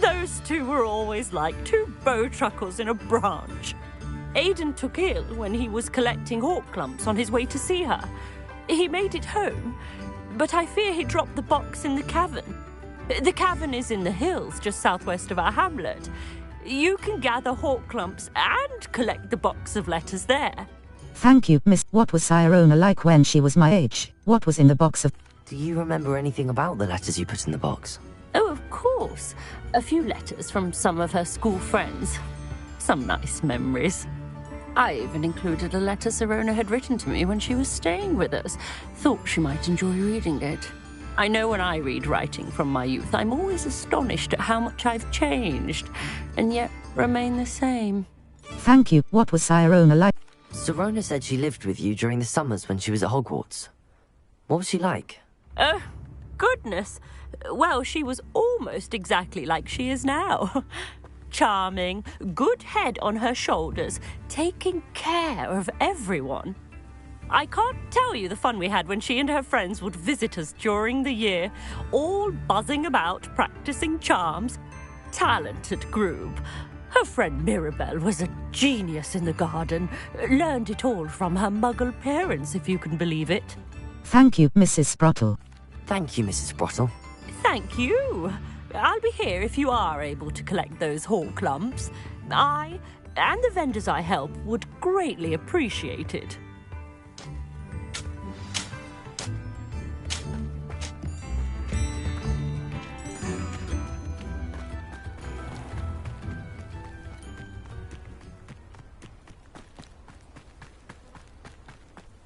S: Those two were always like two bowtruckles in a branch. Aidan took ill when he was collecting Horklumps on his way to see her. He made it home, but I fear he dropped the box in the cavern. The cavern is in the hills just southwest of our hamlet. You can gather Horklumps and collect the box of letters there.
A: Thank you, Miss. What was Sirona like when she was my age? What was in the box of...
D: Do you remember anything about the letters you put in the box?
S: Oh, of course. A few letters from some of her school friends. Some nice memories. I even included a letter Sirona had written to me when she was staying with us. Thought she might enjoy reading it. I know when I read writing from my youth, I'm always astonished at how much I've changed, and yet remain the same.
A: Thank you. What was Sirona like?
D: Sirona said she lived with you during the summers when she was at Hogwarts. What was she like?
S: Oh, goodness. Well, she was almost exactly like she is now. Charming, good head on her shoulders, taking care of everyone. I can't tell you the fun we had when she and her friends would visit us during the year, all buzzing about, practicing charms. Talented group. Her friend Mirabelle was a genius in the garden. Learned it all from her muggle parents, if you can believe it.
A: Thank you, Mrs. Sprottle.
D: Thank you, Mrs. Sprottle.
S: Thank you. I'll be here if you are able to collect those Horklumps. I, and the vendors I help, would greatly appreciate it.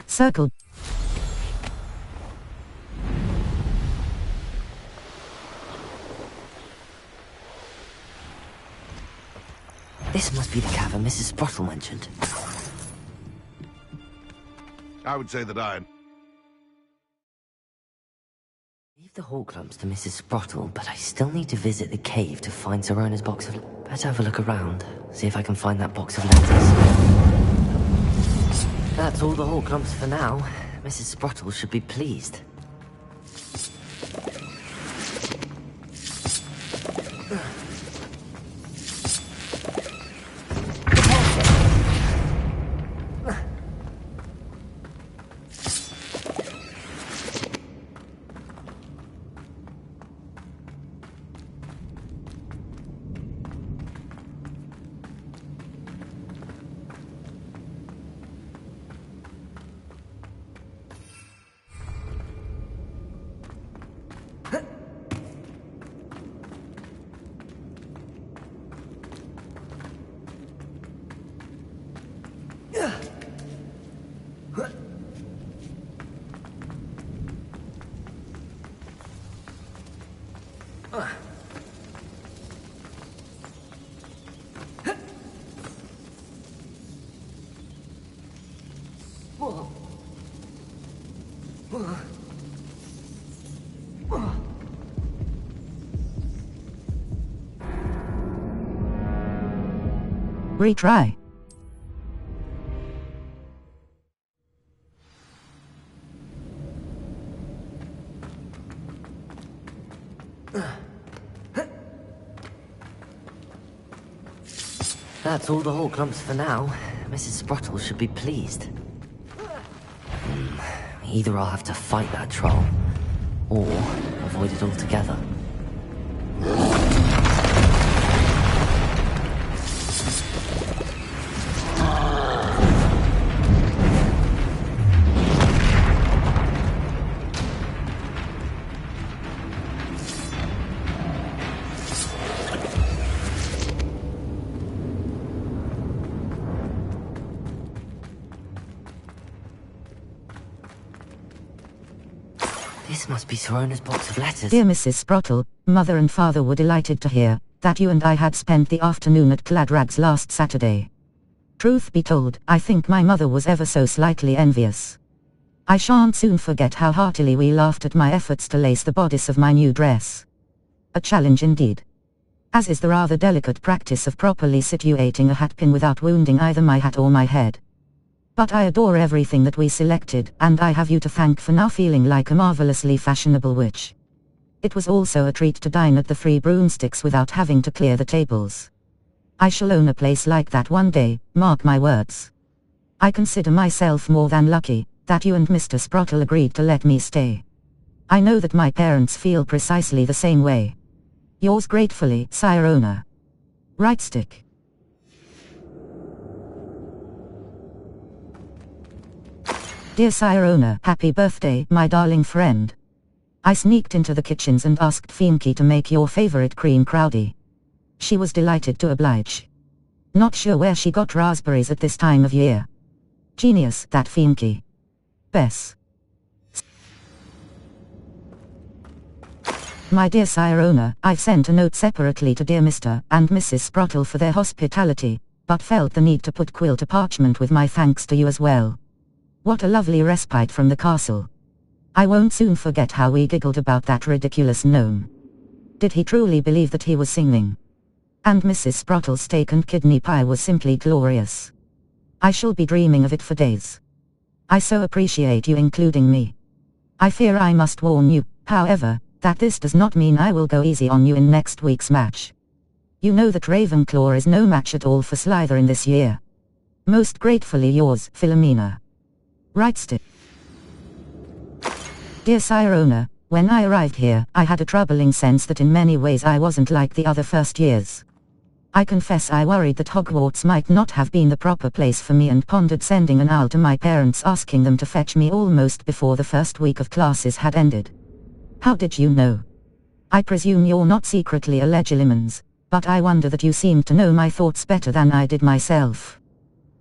A: Circle.
D: This must be the cavern Mrs. Sprottle mentioned.
C: I would say that
D: Leave the Horklumps to Mrs. Sprottle, but I still need to visit the cave to find Sirona's box of... Better have a look around, see if I can find that box of letters. That's all the Horklumps for now. Mrs. Sprottle should be pleased.
A: Retry.
D: That's all the Horklumps for now. Mrs. Sprottle should be pleased. Either I'll have to fight that troll, or avoid it altogether. This must be Sirona's box of letters.
A: Dear Mrs. Sprottle, Mother and Father were delighted to hear that you and I had spent the afternoon at Cladrags last Saturday. Truth be told, I think my mother was ever so slightly envious. I shan't soon forget how heartily we laughed at my efforts to lace the bodice of my new dress. A challenge indeed. As is the rather delicate practice of properly situating a hatpin without wounding either my hat or my head. But I adore everything that we selected, and I have you to thank for now feeling like a marvelously fashionable witch. It was also a treat to dine at the Three Broomsticks without having to clear the tables. I shall own a place like that one day, mark my words. I consider myself more than lucky that you and Mr. Sprottle agreed to let me stay. I know that my parents feel precisely the same way. Yours gratefully, Sirona. Right stick. Dear Sirona, happy birthday, my darling friend. I sneaked into the kitchens and asked Fienke to make your favorite cream crowdie. She was delighted to oblige. Not sure where she got raspberries at this time of year. Genius, that Fienke. Bess. My dear Sirona, I've sent a note separately to dear Mr. and Mrs. Sprottle for their hospitality, but felt the need to put quill to parchment with my thanks to you as well. What a lovely respite from the castle. I won't soon forget how we giggled about that ridiculous gnome. Did he truly believe that he was singing? And Mrs. Sprottle's steak and kidney pie was simply glorious. I shall be dreaming of it for days. I so appreciate you including me. I fear I must warn you, however, that this does not mean I will go easy on you in next week's match. You know that Ravenclaw is no match at all for Slytherin this year. Most gratefully yours, Philomena. Right stick. Dear Sirona, when I arrived here, I had a troubling sense that in many ways I wasn't like the other first years. I confess I worried that Hogwarts might not have been the proper place for me and pondered sending an owl to my parents asking them to fetch me almost before the first week of classes had ended. How did you know? I presume you're not secretly a Legilimens, but I wonder that you seemed to know my thoughts better than I did myself.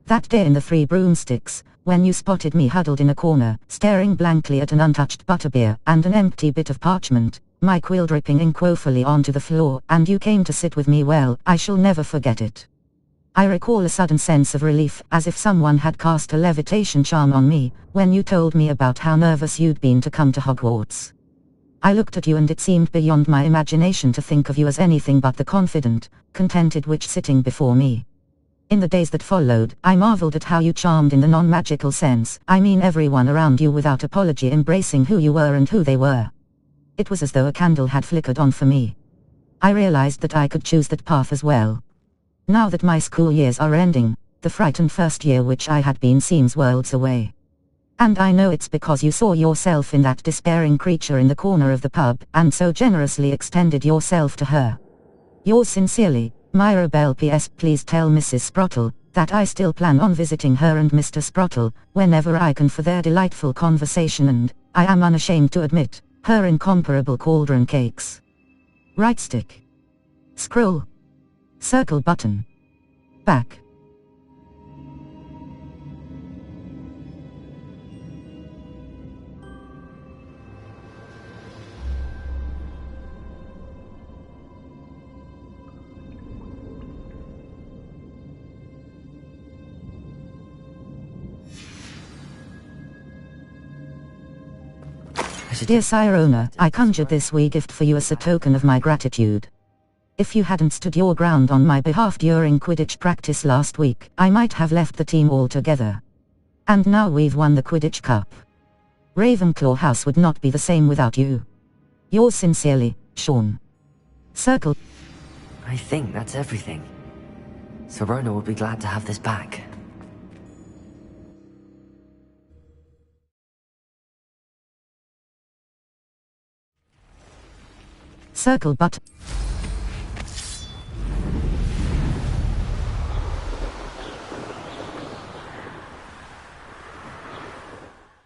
A: That day in the Three Broomsticks, when you spotted me huddled in a corner, staring blankly at an untouched butterbeer and an empty bit of parchment, my quill dripping ink woefully onto the floor, and you came to sit with me, well, I shall never forget it. I recall a sudden sense of relief, as if someone had cast a levitation charm on me, when you told me about how nervous you'd been to come to Hogwarts. I looked at you and it seemed beyond my imagination to think of you as anything but the confident, contented witch sitting before me. In the days that followed, I marveled at how you charmed in the non-magical sense, I mean everyone around you without apology, embracing who you were and who they were. It was as though a candle had flickered on for me. I realized that I could choose that path as well. Now that my school years are ending, the frightened first year which I had been seems worlds away. And I know it's because you saw yourself in that despairing creature in the corner of the pub, and so generously extended yourself to her. Yours sincerely, Myra Bell. P.S. Please tell Mrs. Sprottle that I still plan on visiting her and Mr. Sprottle whenever I can for their delightful conversation and, I am unashamed to admit, her incomparable cauldron cakes. Right stick. Scroll. Circle button. Back. Dear Sirona, I conjured this wee gift for you as a token of my gratitude. If you hadn't stood your ground on my behalf during Quidditch practice last week, I might have left the team altogether. And now we've won the Quidditch Cup. Ravenclaw House would not be the same without you. Yours sincerely, Sean. Circle.
D: I think that's everything. Sirona will be glad to have this back.
A: Circle button.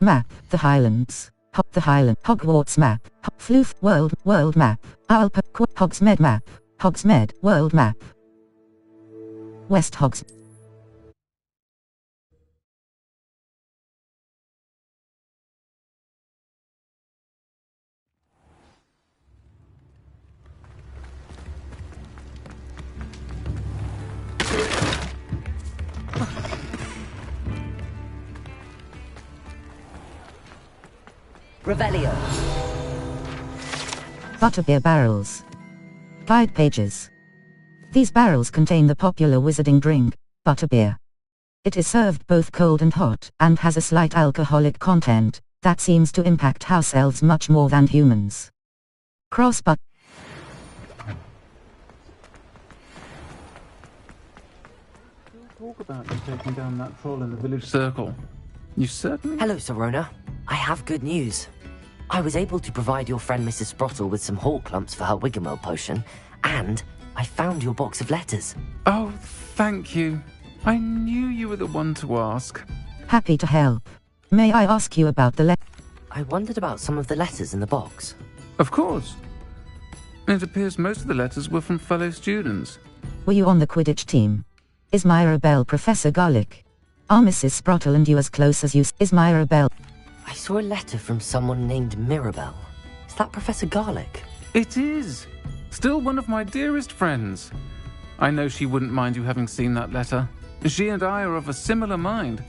A: Map, the Highlands. The Highland, Hogwarts map. Floof, world map. Hogsmeade map. Hogsmeade, world map. West Hogs.
D: Revelio.
A: Butterbeer barrels. Guide pages. These barrels contain the popular wizarding drink, butterbeer. It is served both cold and hot, and has a slight alcoholic content that seems to impact house elves much more than humans. Cross but.
M: Talk about you taking down that troll in the village circle. You certainly...
D: Hello, Serona. I have good news. I was able to provide your friend Mrs. Sprottle with some hawk clumps for her Wiggenwell potion, and I found your box of letters.
M: Oh, thank you. I knew you were the one to ask.
A: Happy to help. May I ask you about the
D: I wondered about some of the letters in the box.
M: Of course. It appears most of the letters were from fellow students.
A: Were you on the Quidditch team? Is Mirabelle Professor Garlick? Are Mrs. Sprottle and you as close as you? Is Mirabelle?
D: I saw a letter from someone named Mirabelle. Is that Professor Garlick?
M: It is. Still one of my dearest friends. I know she wouldn't mind you having seen that letter. She and I are of a similar mind,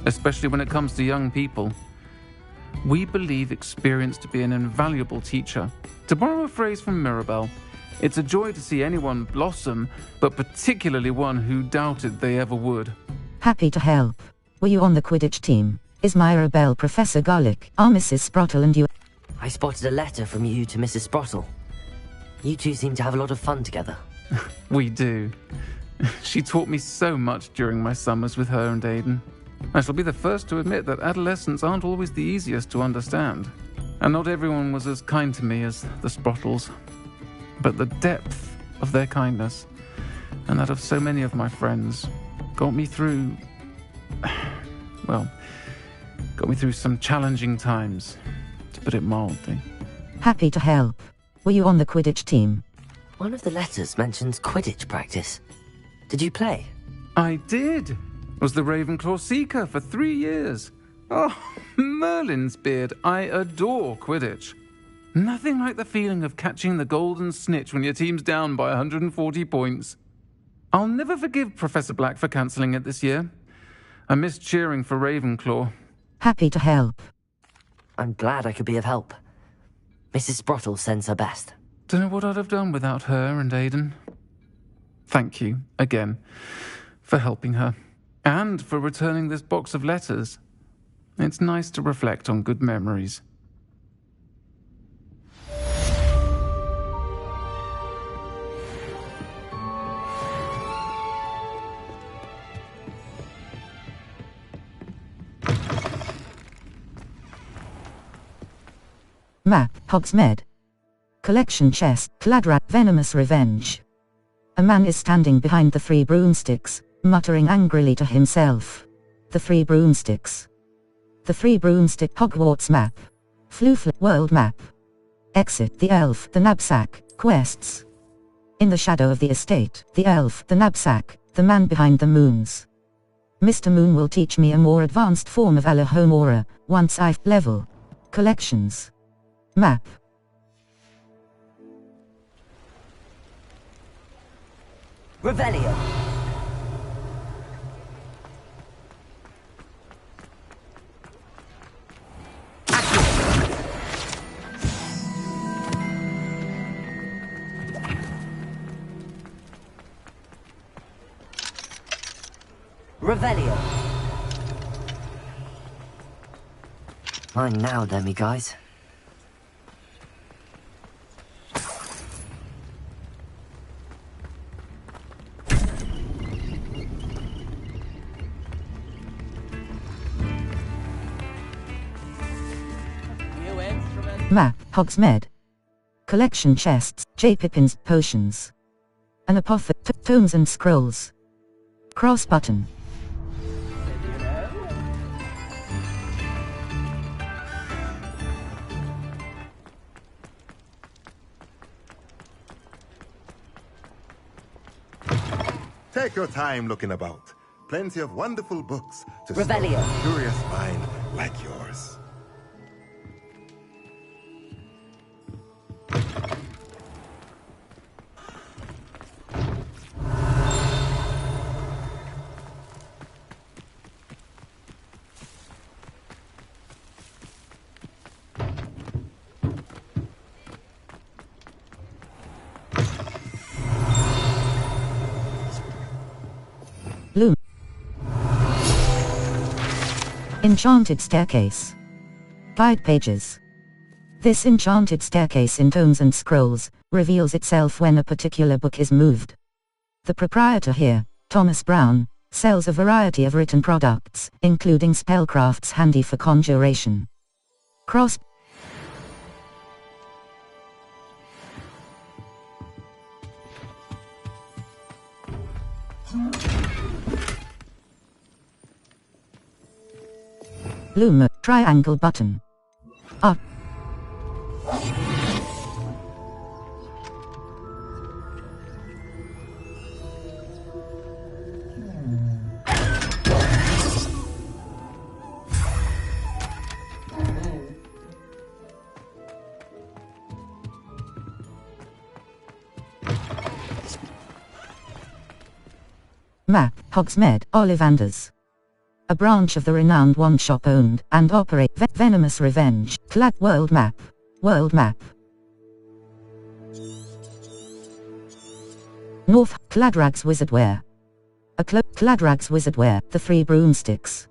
M: especially when it comes to young people. We believe experience to be an invaluable teacher. To borrow a phrase from Mirabelle, it's a joy to see anyone blossom, but particularly one who doubted they ever would.
A: Happy to help. Were you on the Quidditch team? Is Mirabelle Professor Garlick? Are Mrs. Sprottle and you?
D: I spotted a letter from you to Mrs. Sprottle. You two seem to have a lot of fun together.
M: We do. She taught me so much during my summers with her and Aiden. I shall be the first to admit that adolescents aren't always the easiest to understand. And not everyone was as kind to me as the Sprottles. But the depth of their kindness, and that of so many of my friends, got me through... well, got me through some challenging times, to put it mildly.
A: Happy to help. Were you on the Quidditch team?
D: One of the letters mentions Quidditch practice. Did you play?
M: I did. Was the Ravenclaw Seeker for 3 years. Oh, Merlin's beard. I adore Quidditch. Nothing like the feeling of catching the golden snitch when your team's down by 140 points. I'll never forgive Professor Black for cancelling it this year. I missed cheering for Ravenclaw.
A: Happy to help.
D: I'm glad I could be of help. Mrs. Sprottle sends her best.
M: Don't know what I'd have done without her and Aiden. Thank you, again, for helping her. And for returning this box of letters. It's nice to reflect on good memories.
A: Map, Hogsmeade. Collection chest, Cladrat, Venomous Revenge. A man is standing behind the 3 broomsticks, muttering angrily to himself. The 3 broomsticks. The 3 broomstick Hogwarts map. Floofle world map. Exit the elf, the knapsack, quests. In the shadow of the estate, the elf, the knapsack, the man behind the moons. Mr. Moon will teach me a more advanced form of Alohomora, once I've level. Collections. Map.
D: Revelio. Revelio. Mine now, then, me guys.
A: Map, Hogsmeade. Collection chests, J. Pippin's potions. An tomes and scrolls. Cross button.
T: Take your time looking about. Plenty of wonderful books to
D: Revelio.
T: a curious mind like yours.
A: Enchanted staircase. Guide pages. This enchanted staircase in tomes and scrolls reveals itself when a particular book is moved. The proprietor here, Thomas Brown, sells a variety of written products, including spellcrafts handy for conjuration. Cross Luma, triangle button. Up. Map, Hogsmeade, Ollivanders. A branch of the renowned wand shop owned and operate Venomous Revenge, World Map. World Map. North, Cladrag's Wizardwear. Cladrag's Wizardwear, the Three Broomsticks.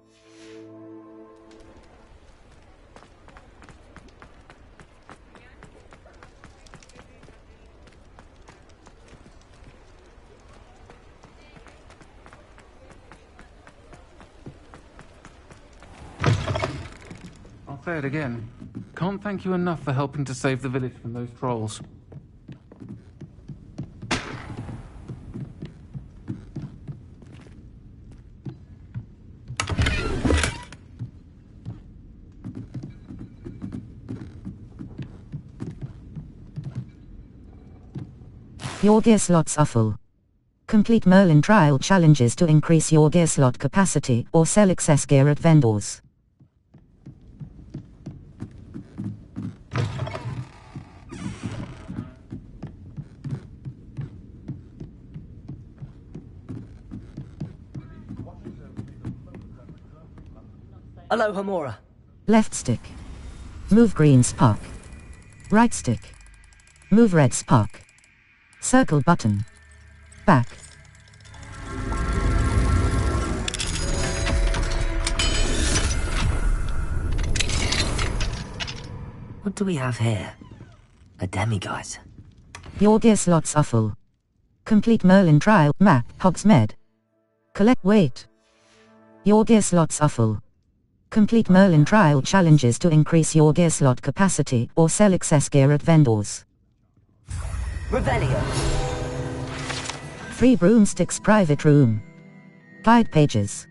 M: Say it again. Can't thank you enough for helping to save the village from those trolls.
A: Your gear slots are full. Complete Merlin trial challenges to increase your gear slot capacity or sell excess gear at vendors.
U: Hello, Hamora.
A: Left stick. Move green spark. Right stick. Move red spark. Circle button. Back.
D: What do we have here? A demiguise.
A: Your gear slots are full. Complete Merlin trial map, Hogsmeade. Collect weight. Your gear slots are full. Complete Merlin trial challenges to increase your gear slot capacity or sell excess gear at vendors.
U: Revelio.
A: Three Broomsticks private room. Guide pages.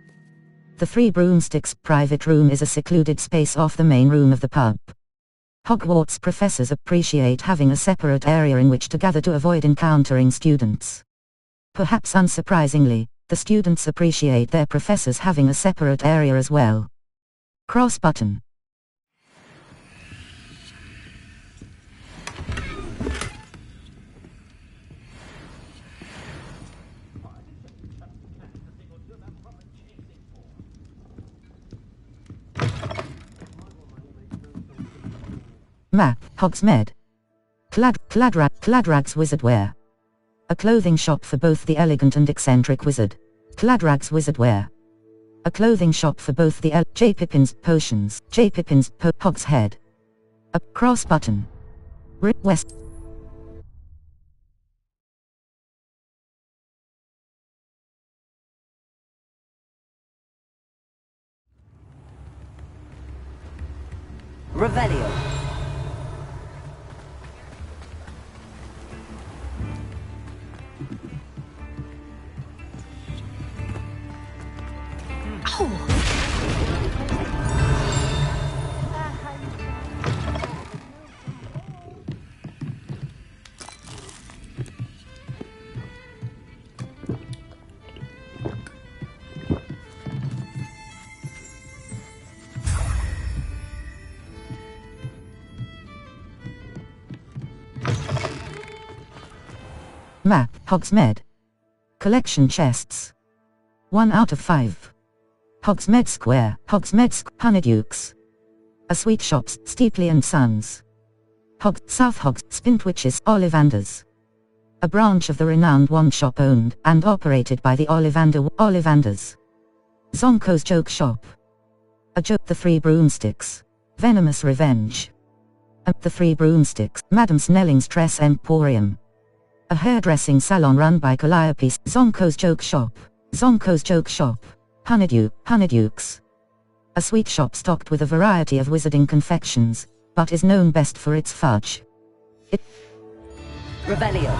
A: The Three Broomsticks private room is a secluded space off the main room of the pub. Hogwarts professors appreciate having a separate area in which to gather to avoid encountering students. Perhaps unsurprisingly, the students appreciate their professors having a separate area as well. Cross button. Map, Hogsmeade. Cladrag's Wizardwear. A clothing shop for both the elegant and eccentric wizard. Cladrag's Wizardwear. A clothing shop for both the J. Pippin's Potions, J. Pippin's Hogshead. A cross button. West.
U: Revelio.
A: Map, Hogsmeade. Collection chests. 1 out of 5. Hogsmeade Square, Honeydukes. A sweet shops, Steepley and Sons. South Hogs, Spintwitches, Ollivanders. A branch of the renowned wand shop owned and operated by the Ollivanders. Zonko's Joke Shop. A joke. The Three Broomsticks. Venomous Revenge. The Three Broomsticks. Madame Snelling's Dress Emporium. A hairdressing salon run by Calliope. Zonko's Joke Shop. Zonko's Joke Shop. Honeydukes. A sweet shop stocked with a variety of wizarding confections, but is known best for its fudge.
U: Revelio.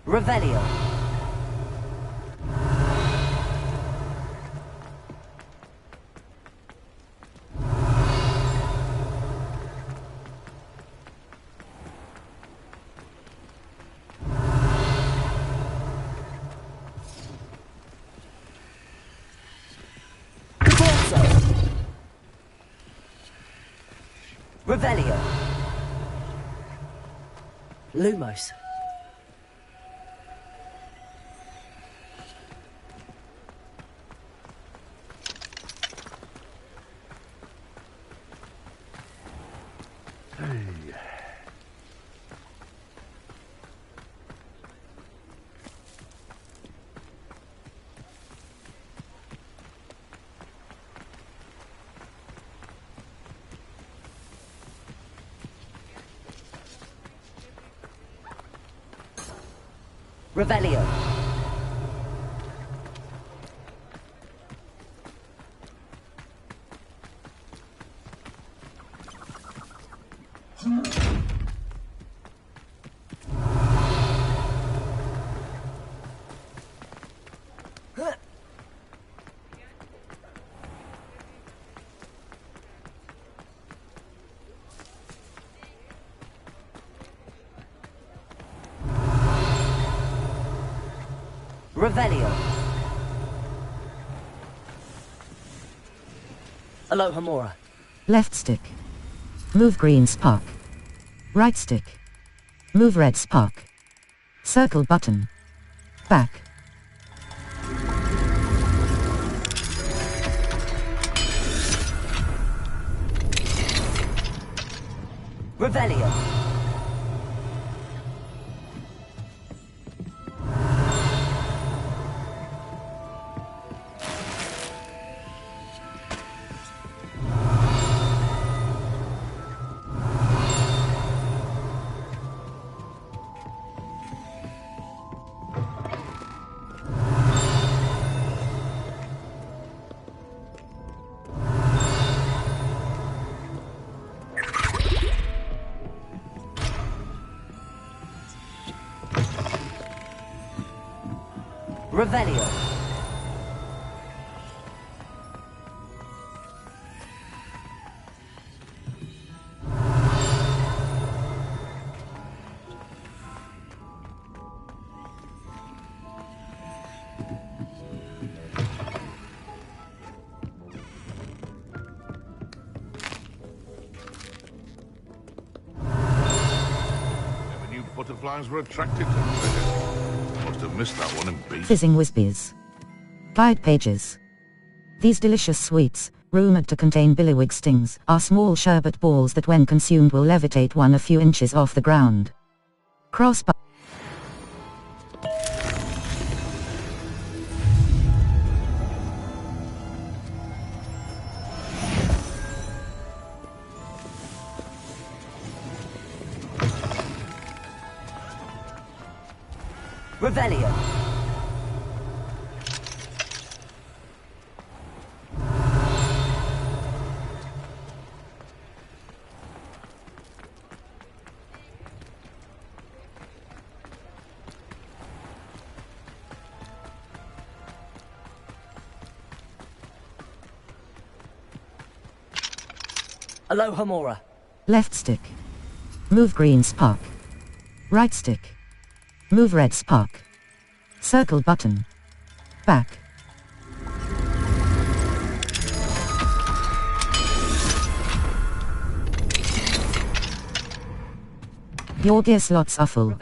U: Revelio. Revelio. Lumos. Revelio. Revelio. Alohomora.
A: Left stick. Move green spark. Right stick. Move red spark. Circle button. Back.
U: Revelio. Revelio.
C: Never knew butterflies were attracted to treasure. Must have missed that one in B.
A: Fizzing Whizbees. Guide pages. These delicious sweets, rumored to contain billywig stings, are small sherbet balls that when consumed will levitate one a few inches off the ground. Crossbar.
U: Revelio. Alohomora.
A: Left stick. Move green spark. Right stick. Move red spark. Circle button. Back. Your gear slots are full.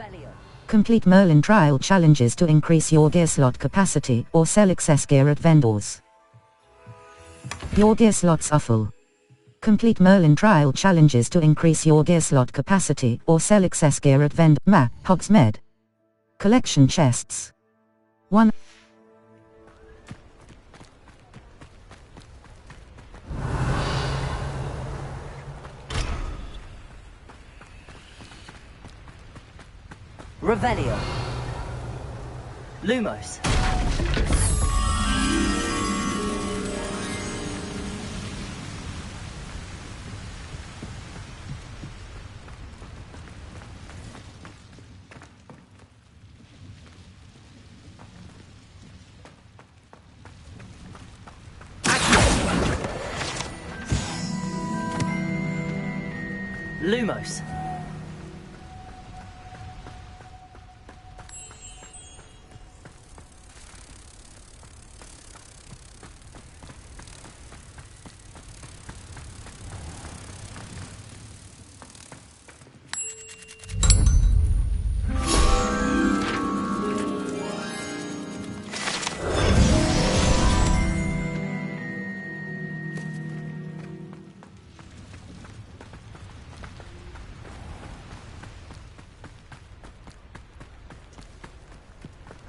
A: Complete Merlin trial challenges to increase your gear slot capacity or sell excess gear at vendors. Your gear slots are full. Complete Merlin trial challenges to increase your gear slot capacity or sell excess gear at vendor. Map, Hogsmeade. Collection chests. 1.
U: Revelio. Lumos. Lumos.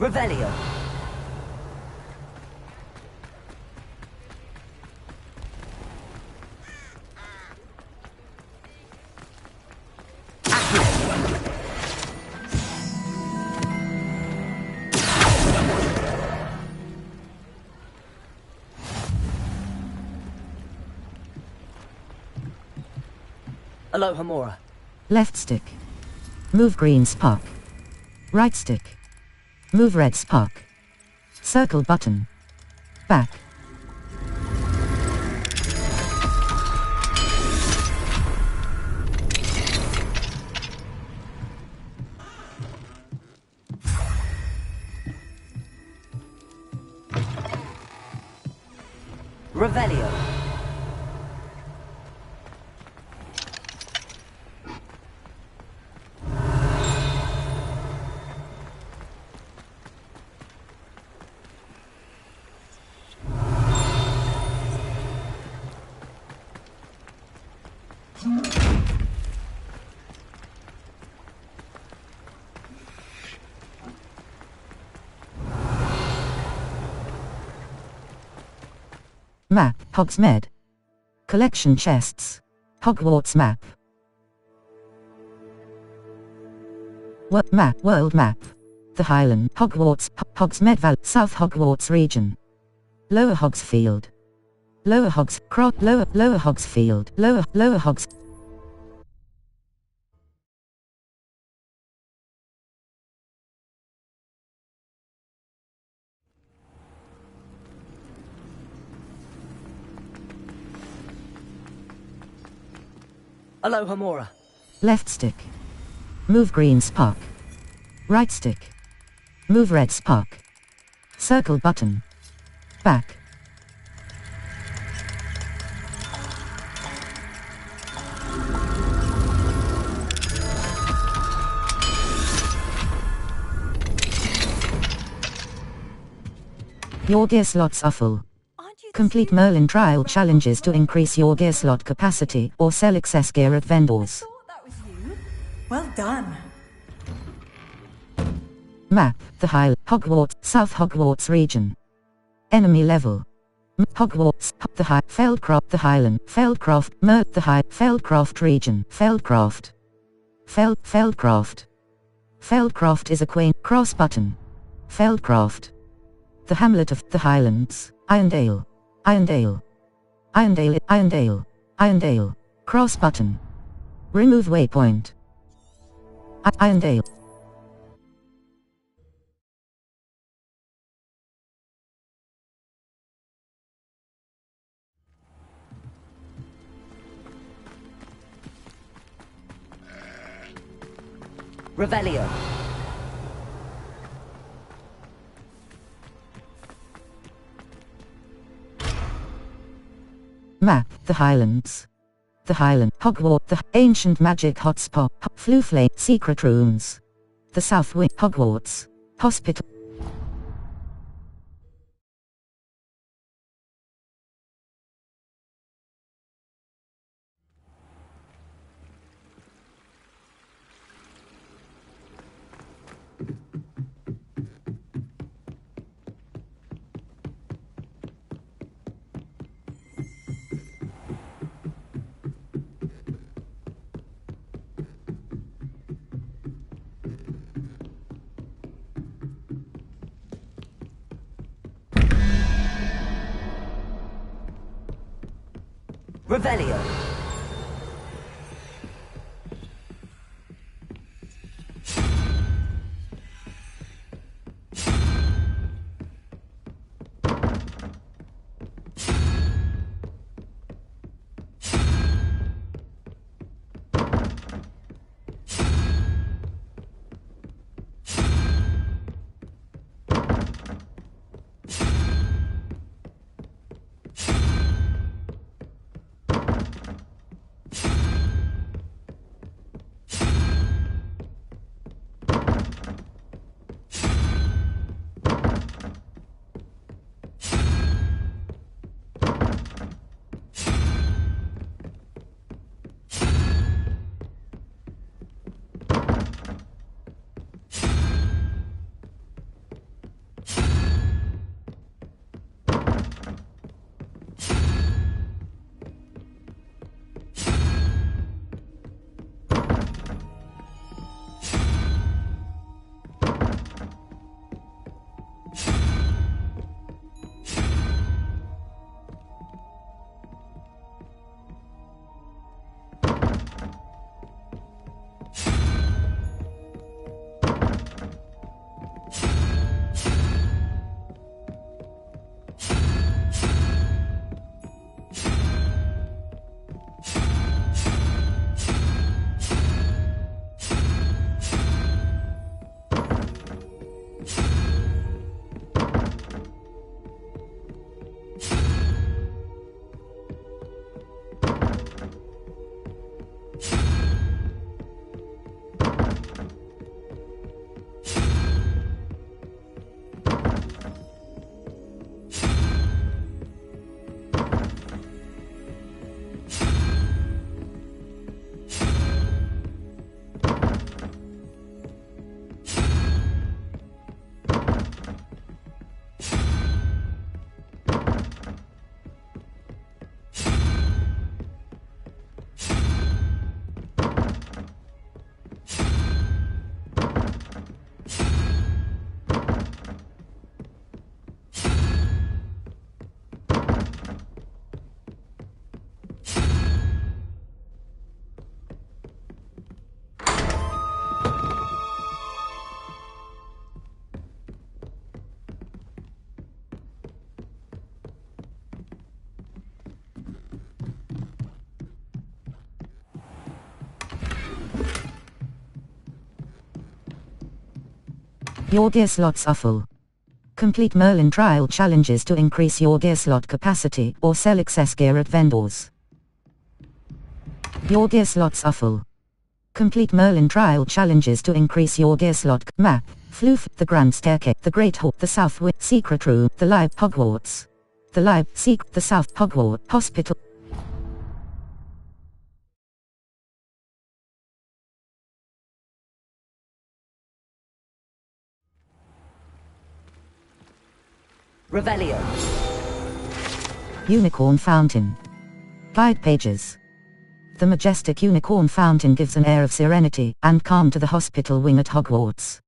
U: Revelio. Alohomora.
A: Left stick. Move green spark. Right stick. Move red spark. Circle button. Back.
U: Revelio.
A: Map, Hogsmeade. Collection chests. Hogwarts map. World map. The Highland, Hogwarts, Hogsmeade Valley, South Hogwarts region. Lower Hogsfield. Lower Hogs, Lower Hogsfield, Lower Hogs.
U: Alohomora.
A: Left stick. Move green spark. Right stick. Move red spark. Circle button. Back. Your gear slots are full. Complete Merlin trial challenges to increase your gear slot capacity or sell excess gear at vendors.
F: Well done.
A: Map, the Highland, Hogwarts, South Hogwarts region. Enemy level. Hogwarts, the High, Feldcroft, the Highland, Feldcroft, the High, Feldcroft region, Feldcroft. Feldcroft. Feldcroft is a quaint cross button. Feldcroft. The hamlet of the Highlands, Irondale. Irondale. Irondale. Irondale. Irondale. Cross button. Remove waypoint. Irondale.
U: Revelio.
A: Map, the Highlands. The Highland, Hogwarts, the Ancient Magic Hotspot, Flooflay, Secret Rooms. The South Wing, Hogwarts, Hospital.
U: Revelio.
A: Your gear slots are full. Complete Merlin trial challenges to increase your gear slot capacity or sell excess gear at vendors. Your gear slots are full. Complete Merlin trial challenges to increase your gear slot map. Floof, the Grand Staircase, the Great Hall, the South Wing, Secret Room, the Live Hogwarts. The Live, the South Hogwarts, Hospital.
U: Revelio.
A: Unicorn Fountain. Guide pages. The majestic Unicorn Fountain gives an air of serenity and calm to the hospital wing at Hogwarts.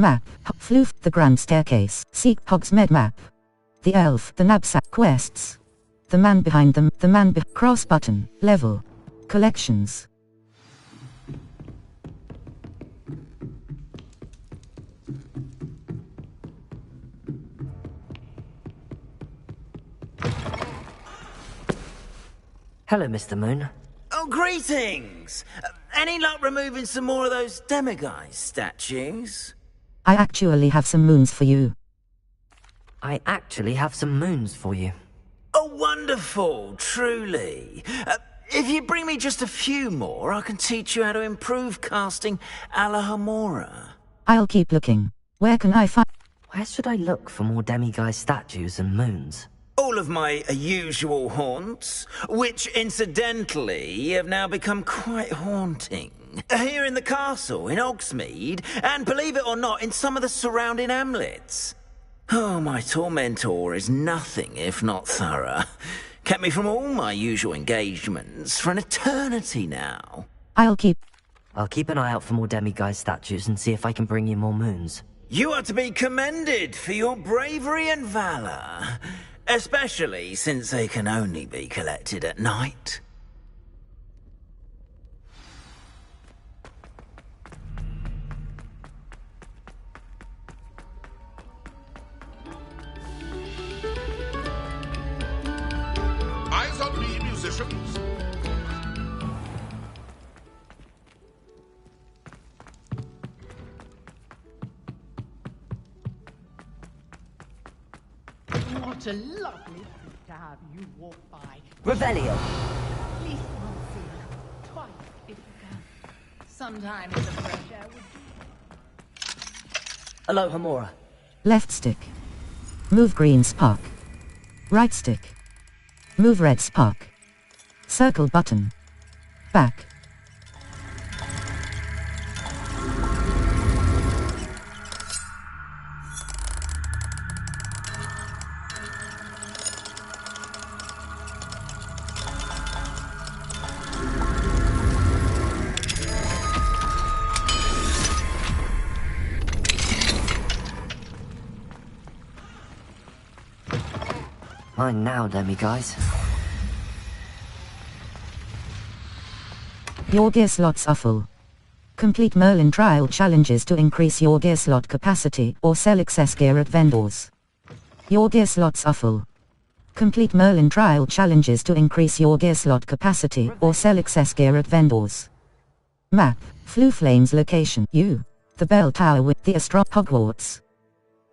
A: Map, Floof, the Grand Staircase, Seek Hogsmeade Map. The Elf, the Knapsack Quests. The Man Behind Them, the Man Cross Button, Level. Collections.
D: Hello, Mr. Moon.
H: Oh, greetings! Any luck removing some more of those demiguise statues?
A: I actually have some moons for you.
D: I actually have some moons for you.
H: Oh, wonderful, truly. If you bring me just a few more, I can teach you how to improve casting Alahomora.
A: I'll keep looking. Where can I find...
D: Where should I look for more demiguise statues and moons?
H: All of my usual haunts, which incidentally have now become quite haunting. Here in the castle, in Hogsmeade, and believe it or not, in some of the surrounding hamlets. Oh, my tormentor is nothing if not thorough. Kept me from all my usual engagements for an eternity now.
A: I'll keep
D: an eye out for more demiguise statues and see if I can bring you more moons.
H: You are to be commended for your bravery and valor. Especially since they can only be collected at night.
C: Eyes on me, musicians.
I: What a lovely thing to have you walk by.
U: Revelio.
I: Please, Monsieur, twice if you can. Sometimes the fresh air would do.
U: Alahomora.
A: left stick. Move green spark. Right stick. Move red spark. Circle button. Back.
D: Mine now, demiguise.
A: Your gear slots are full. Complete Merlin trial challenges to increase your gear slot capacity or sell excess gear at vendors. Your gear slots are full. Complete Merlin trial challenges to increase your gear slot capacity or sell excess gear at vendors. Map, Flue Flames location, U. The bell tower with the Hogwarts.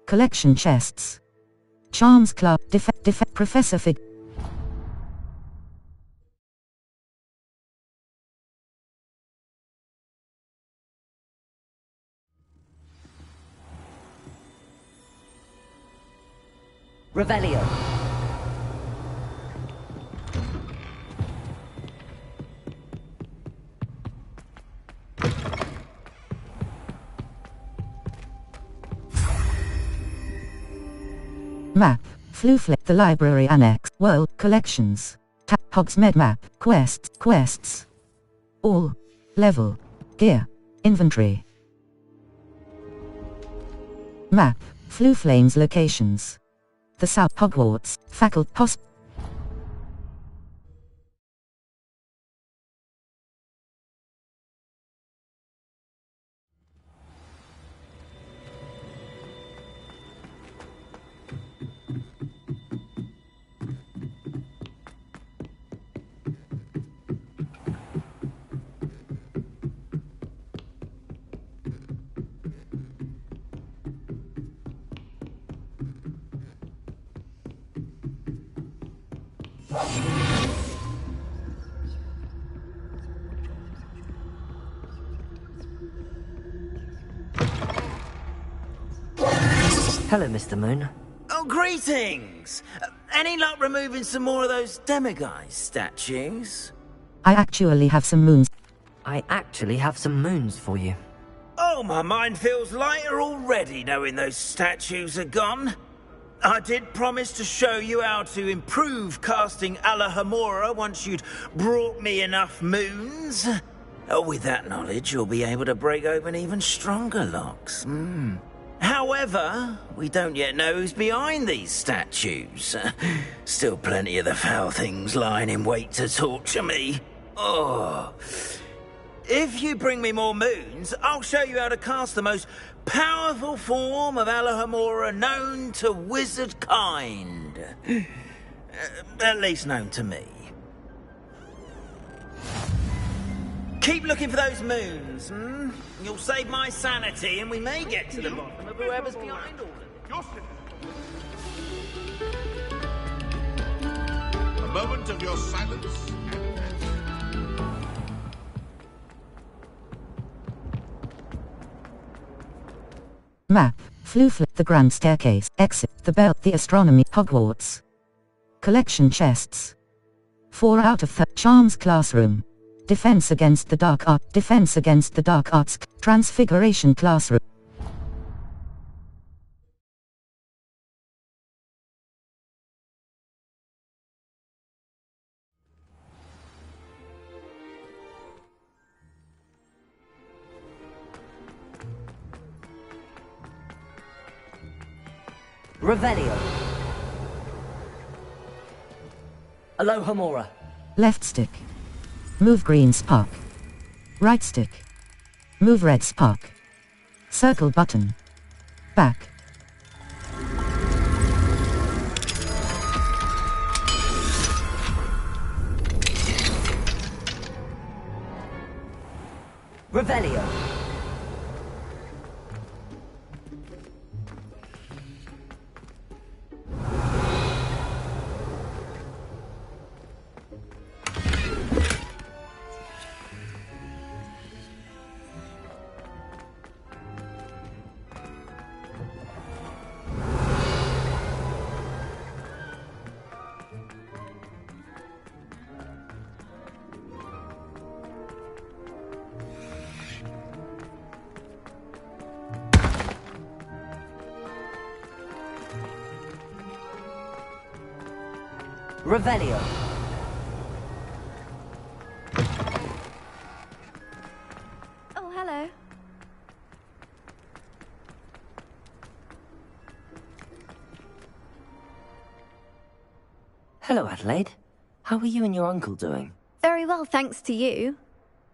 A: Collection chests. Charms Club, Professor Fig.
U: Revelio.
A: Map, Flue the library annex, world, collections. Hogsmeade map, quests. All. Level. Gear. Inventory. Map, Flue Flames locations. The South Hogwarts, Faculty Post.
D: Hello, Mr. Moon.
H: Oh, greetings! Any luck removing some more of those demiguise statues?
A: I actually have some moons.
D: I actually have some moons for you.
H: Oh, my mind feels lighter already knowing those statues are gone. I did promise to show you how to improve casting Alahomora once you'd brought me enough moons. With that knowledge, you'll be able to break open even stronger locks. However, we don't yet know who's behind these statues. Still plenty of the foul things lying in wait to torture me. Oh. If you bring me more moons, I'll show you how to cast the most powerful form of Alahomora known to wizard kind. At least known to me. Keep looking for those moons, hmm? You'll save my sanity, and we may get to the bottom of whoever's behind all of it.
C: A moment of your silence.
A: Map. Flooflet. The Grand Staircase. Exit. The Bell. The Astronomy. Hogwarts. Collection chests. 4 out of 30. Charms Classroom. Defense against the Dark Art. Defense against the Dark Arts. Transfiguration Classroom.
U: Revelio. Aloha Mora.
A: Left stick. Move green spark. Right stick. Move red spark. Circle button. Back.
U: Revelio. Revelio.
P: Oh, hello.
D: Hello, Adelaide. How are you and your uncle doing?
P: Very well, thanks to you.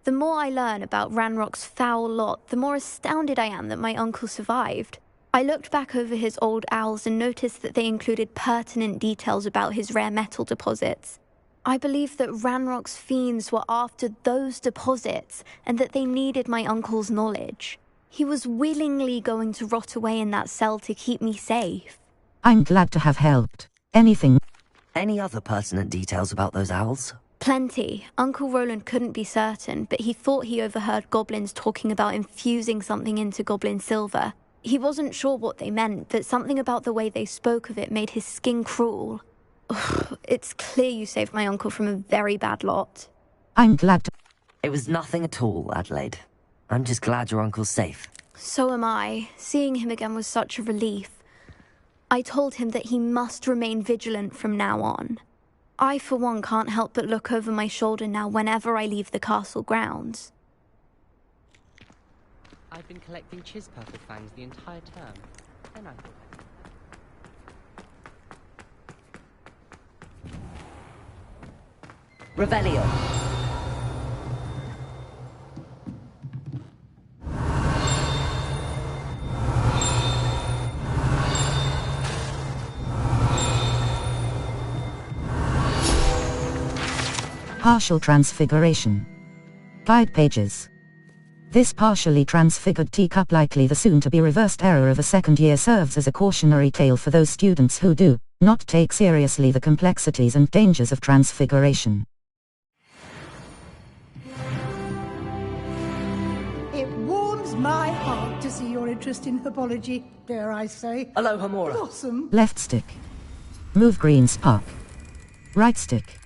P: The more I learn about Ranrock's foul lot, the more astounded I am that my uncle survived. I looked back over his old owls and noticed that they included pertinent details about his rare metal deposits. I believe that Ranrock's fiends were after those deposits and that they needed my uncle's knowledge. He was willingly going to rot away in that cell to keep me safe.
A: I'm glad to have helped. Anything.
D: Any other pertinent details about those owls?
P: Plenty. Uncle Roland couldn't be certain, but he thought he overheard goblins talking about infusing something into goblin silver. He wasn't sure what they meant, but something about the way they spoke of it made his skin crawl. Ugh, it's clear you saved my uncle from a very bad lot.
A: I'm glad to...
D: It was nothing at all, Adelaide. I'm just glad your uncle's safe.
P: So am I. Seeing him again was such a relief. I told him that he must remain vigilant from now on. I, for one, can't help but look over my shoulder now whenever I leave the castle grounds.
B: I've been collecting Chiz-Purple fangs the entire term. And I
U: Revelio.
A: Partial transfiguration. Guide pages. This partially transfigured teacup, likely the soon-to-be reversed error of a second year, serves as a cautionary tale for those students who do not take seriously the complexities and dangers of transfiguration.
O: It warms my heart to see your interest in herbology, dare I say.
U: Aloha Mora.
O: Blossom.
A: Left stick. Move green spark. Right stick.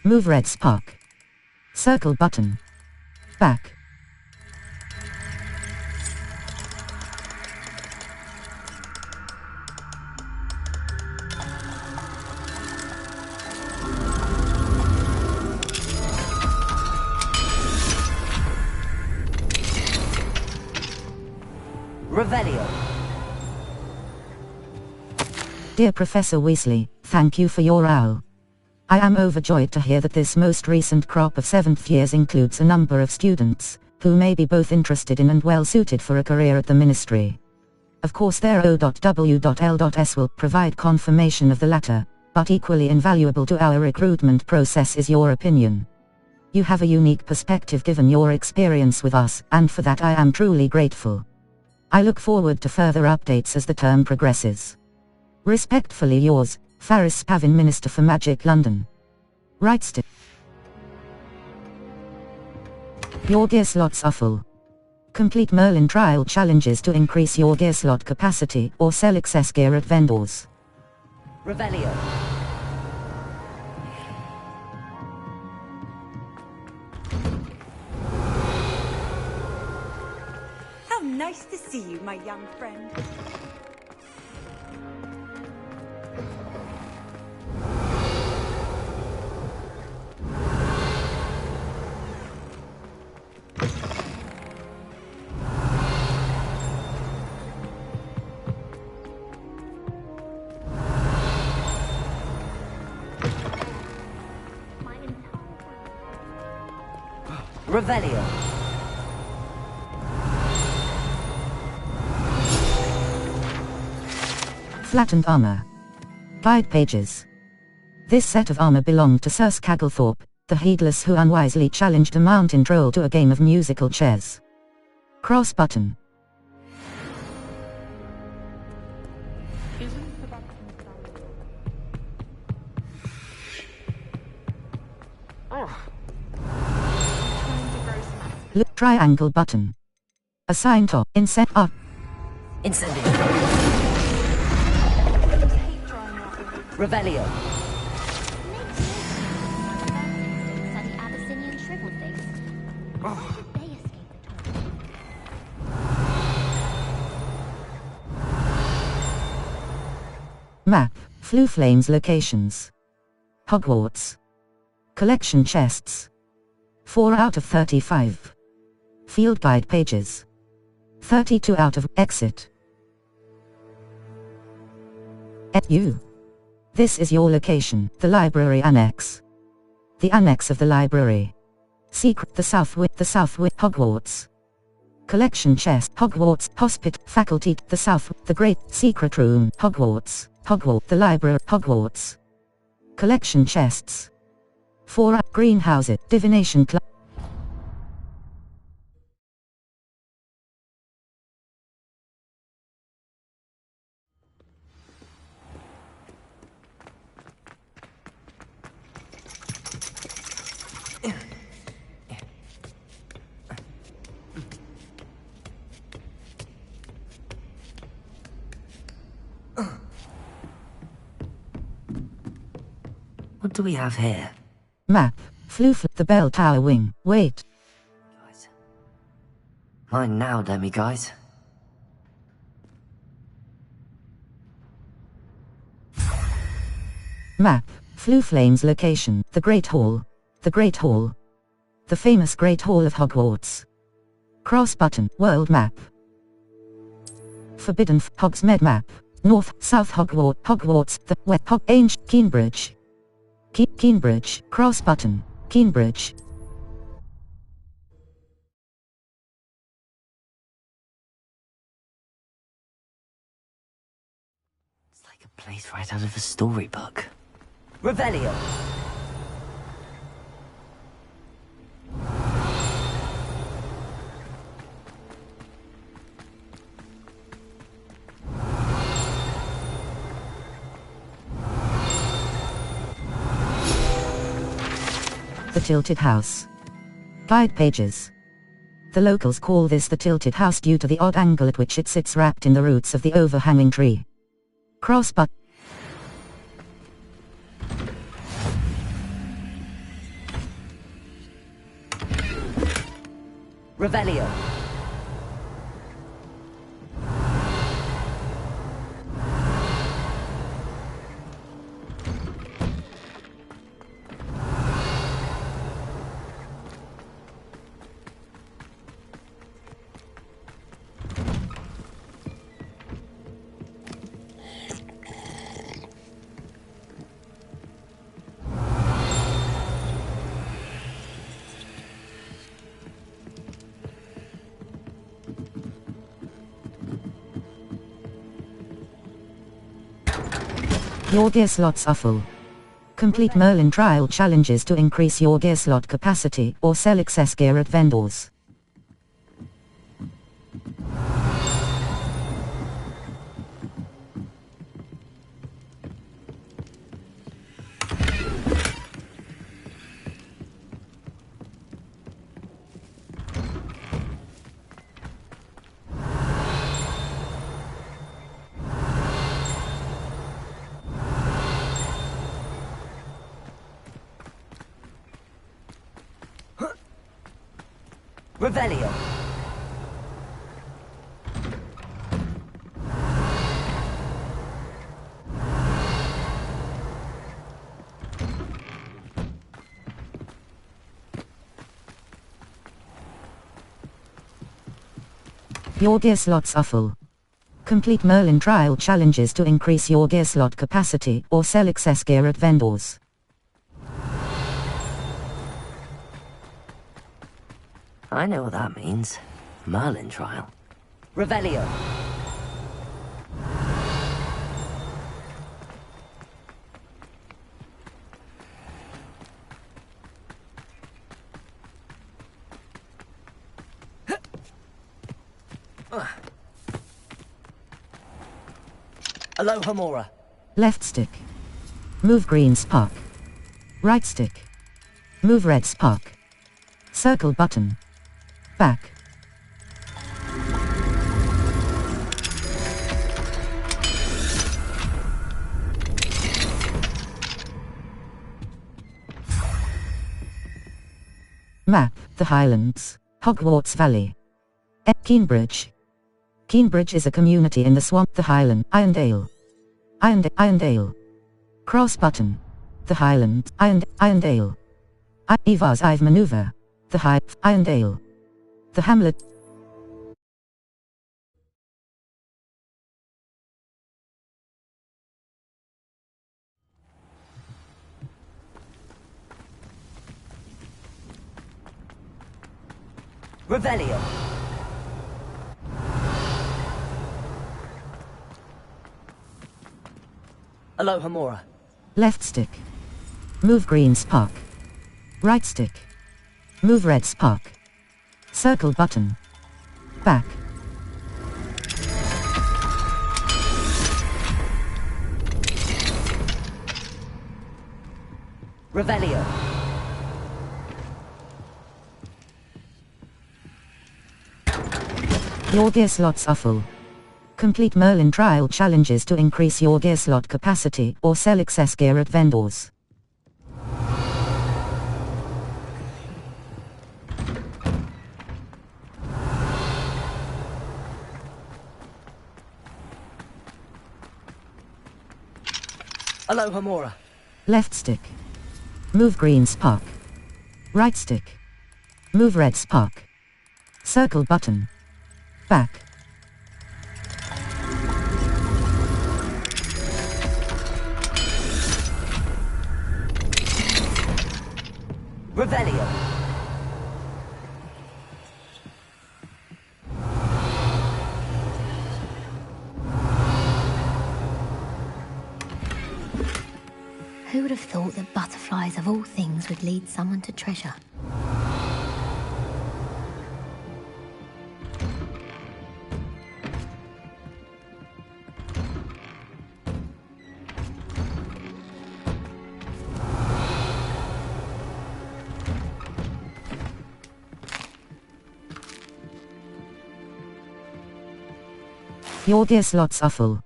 A: Move red spark. Circle button. Back.
U: Revelio.
A: Dear Professor Weasley, thank you for your owl. I am overjoyed to hear that this most recent crop of 7th years includes a number of students who may be both interested in and well suited for a career at the Ministry. Of course their O.W.L.S will provide confirmation of the latter, but equally invaluable to our recruitment process is your opinion. You have a unique perspective given your experience with us, and for that I am truly grateful. I look forward to further updates as the term progresses. Respectfully yours, Faris Spavin, Minister for Magic, London. Right stick. Your gear slots are full. Complete Merlin trial challenges to increase your gear slot capacity, or sell excess gear at vendors.
U: Revelio.
F: How nice to see you, my young friend.
U: Revelio.
A: Flattened armor. Guide pages. This set of armor belonged to Sir Scagglethorpe, the heedless who unwisely challenged a mountain troll to a game of musical chairs. Cross button. Look, triangle button. Assign top. Inset up.
U: Incendio. Revelio.
L: Study Abyssinian shriveled things. How did they escape the torment?
A: Map. Flue Flames locations. Hogwarts. Collection chests. 4 out of 35. Field guide pages. 32 out of exit. You. This is your location, the library annex. The annex of the library. Secret, the south wing, Hogwarts. Collection chest, Hogwarts, hospital, faculty, the south, the great, secret room, Hogwarts, the library, Hogwarts. Collection chests. 4 greenhouses, divination club.
D: What do we have here?
A: Map. The bell tower wing. Wait.
D: Mine now, Demi guys.
A: Map. Flue Flames location. The Great Hall. The Great Hall. The famous Great Hall of Hogwarts. Cross button. World map. Forbidden Hogsmeade map. North, South Hogwarts, the West Cambridge. Cambridge. Cross button. Cambridge.
D: It's like a place right out of a storybook.
U: Revelio.
A: The Tilted House. Guide pages. The locals call this the Tilted House due to the odd angle at which it sits wrapped in the roots of the overhanging tree. Cross button.
U: Revelio.
A: Your gear slots are full. Complete Merlin trial challenges to increase your gear slot capacity or sell excess gear at vendors.
U: Revelio.
A: Your gear slots are full. Complete Merlin trial challenges to increase your gear slot capacity or sell excess gear at vendors.
D: I know what that means. Merlin trial.
U: Revelio. Aloha Mora.
A: Left stick. Move green spark. Right stick. Move red spark. Circle button. Back. Map, the Highlands, Hogwarts Valley. Keenbridge. Keenbridge is a community in the swamp, the Highland, Irondale. Irondale. Cross button. The Highlands, Irondale. Eva's Ive maneuver. The Irondale. The Hamlet.
U: Revelio. Aloha Mora.
A: Left stick. Move green spark. Right stick. Move red spark. Circle button. Back.
U: Revelio.
A: Your gear slots are full. Complete Merlin trial challenges to increase your gear slot capacity or sell excess gear at vendors.
U: Aloha Mora.
A: Left stick. Move green spark. Right stick. Move red spark. Circle button. Back.
U: Revelio.
L: Who would have thought that butterflies of all things would lead someone to treasure?
A: Your gear slots are full.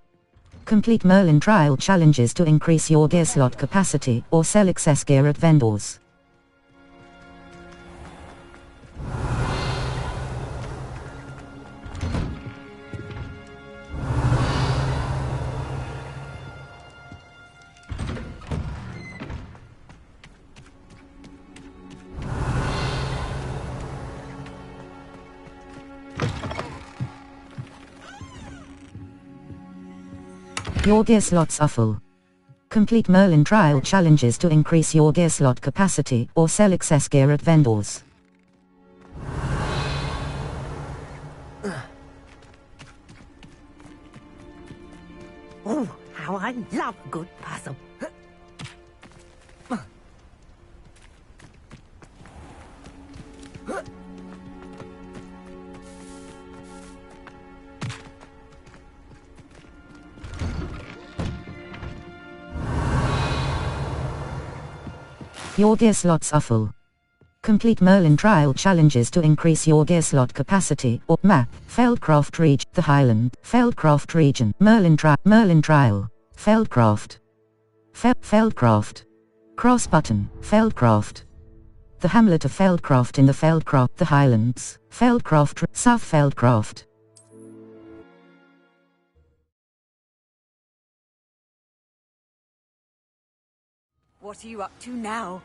A: Complete Merlin trial challenges to increase your gear slot capacity or sell excess gear at vendors. Your gear slots are full. Complete Merlin trial challenges to increase your gear slot capacity or sell excess gear at vendors.
S: Oh, how I love a good puzzle.
A: Your gear slots are full. Complete Merlin trial challenges to increase your gear slot capacity or map. Feldcroft region. The Highland. Feldcroft region. Merlin trial. Feldcroft. Feldcroft. Cross button. Feldcroft. The hamlet of Feldcroft in the Feldcroft. The Highlands. Feldcroft. South Feldcroft.
F: What are you up to now?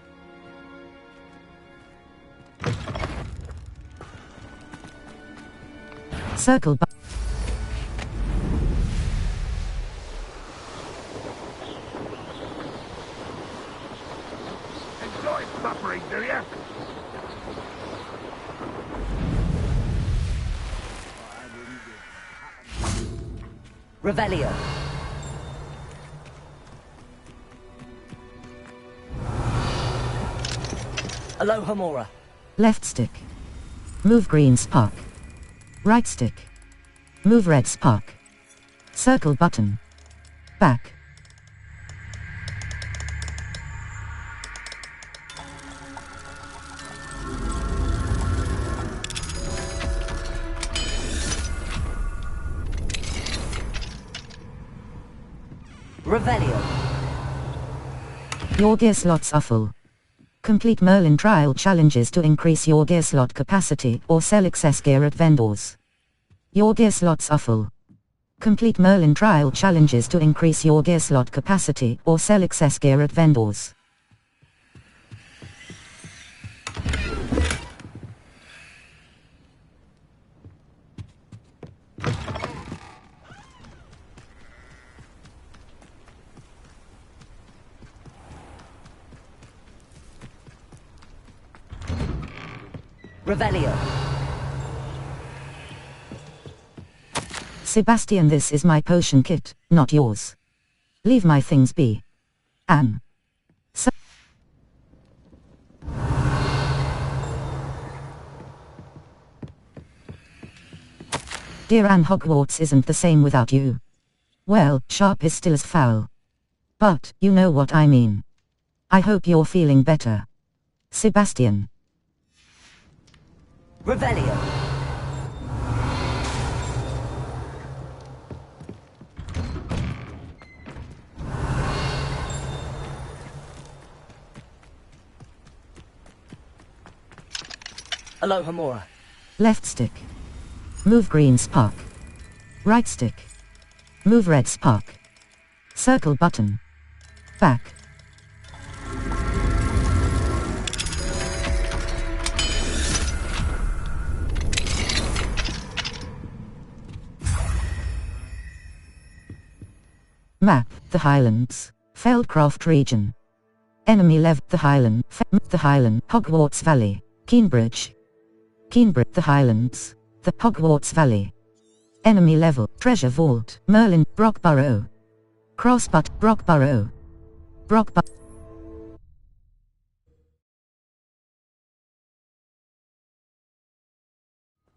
A: Circle button.
G: Enjoy suffering, do you?
U: Revelio. Alohomora.
A: Left stick. Move green spark. Right stick. Move red spark. Circle button. Back.
U: Revelio.
A: Your gear slots are full. Complete Merlin trial challenges to increase your gear slot capacity or sell excess gear at vendors. Your gear slots are full. Complete Merlin trial challenges to increase your gear slot capacity or sell excess gear at vendors.
U: Revelio.
A: Sebastian, this is my potion kit, not yours. Leave my things be. Anne. Dear Anne, Hogwarts isn't the same without you. Well, sharp is still as foul. But, you know what I mean. I hope you're feeling better. Sebastian.
U: Revelio. Alohomora.
A: Left stick. Move green spark. Right stick. Move red spark. Circle button. Back. Map, the Highlands. Feldcroft region. Enemy level, the Highland, Hogwarts Valley. Keenbridge. The Highlands. The Hogwarts Valley. Enemy level, Treasure Vault, Merlin, Brockborough. Crossbutt, Brockborough.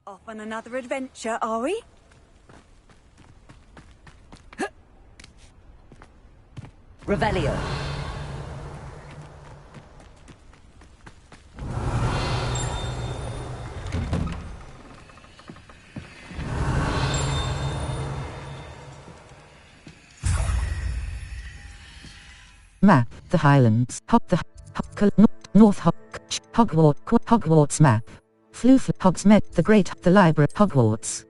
F: Off on another adventure, are we?
U: Revelio.
A: Map, the Highlands. Hogwarts map. Floof, Hogsmeade, the Great, the Library, Hogwarts.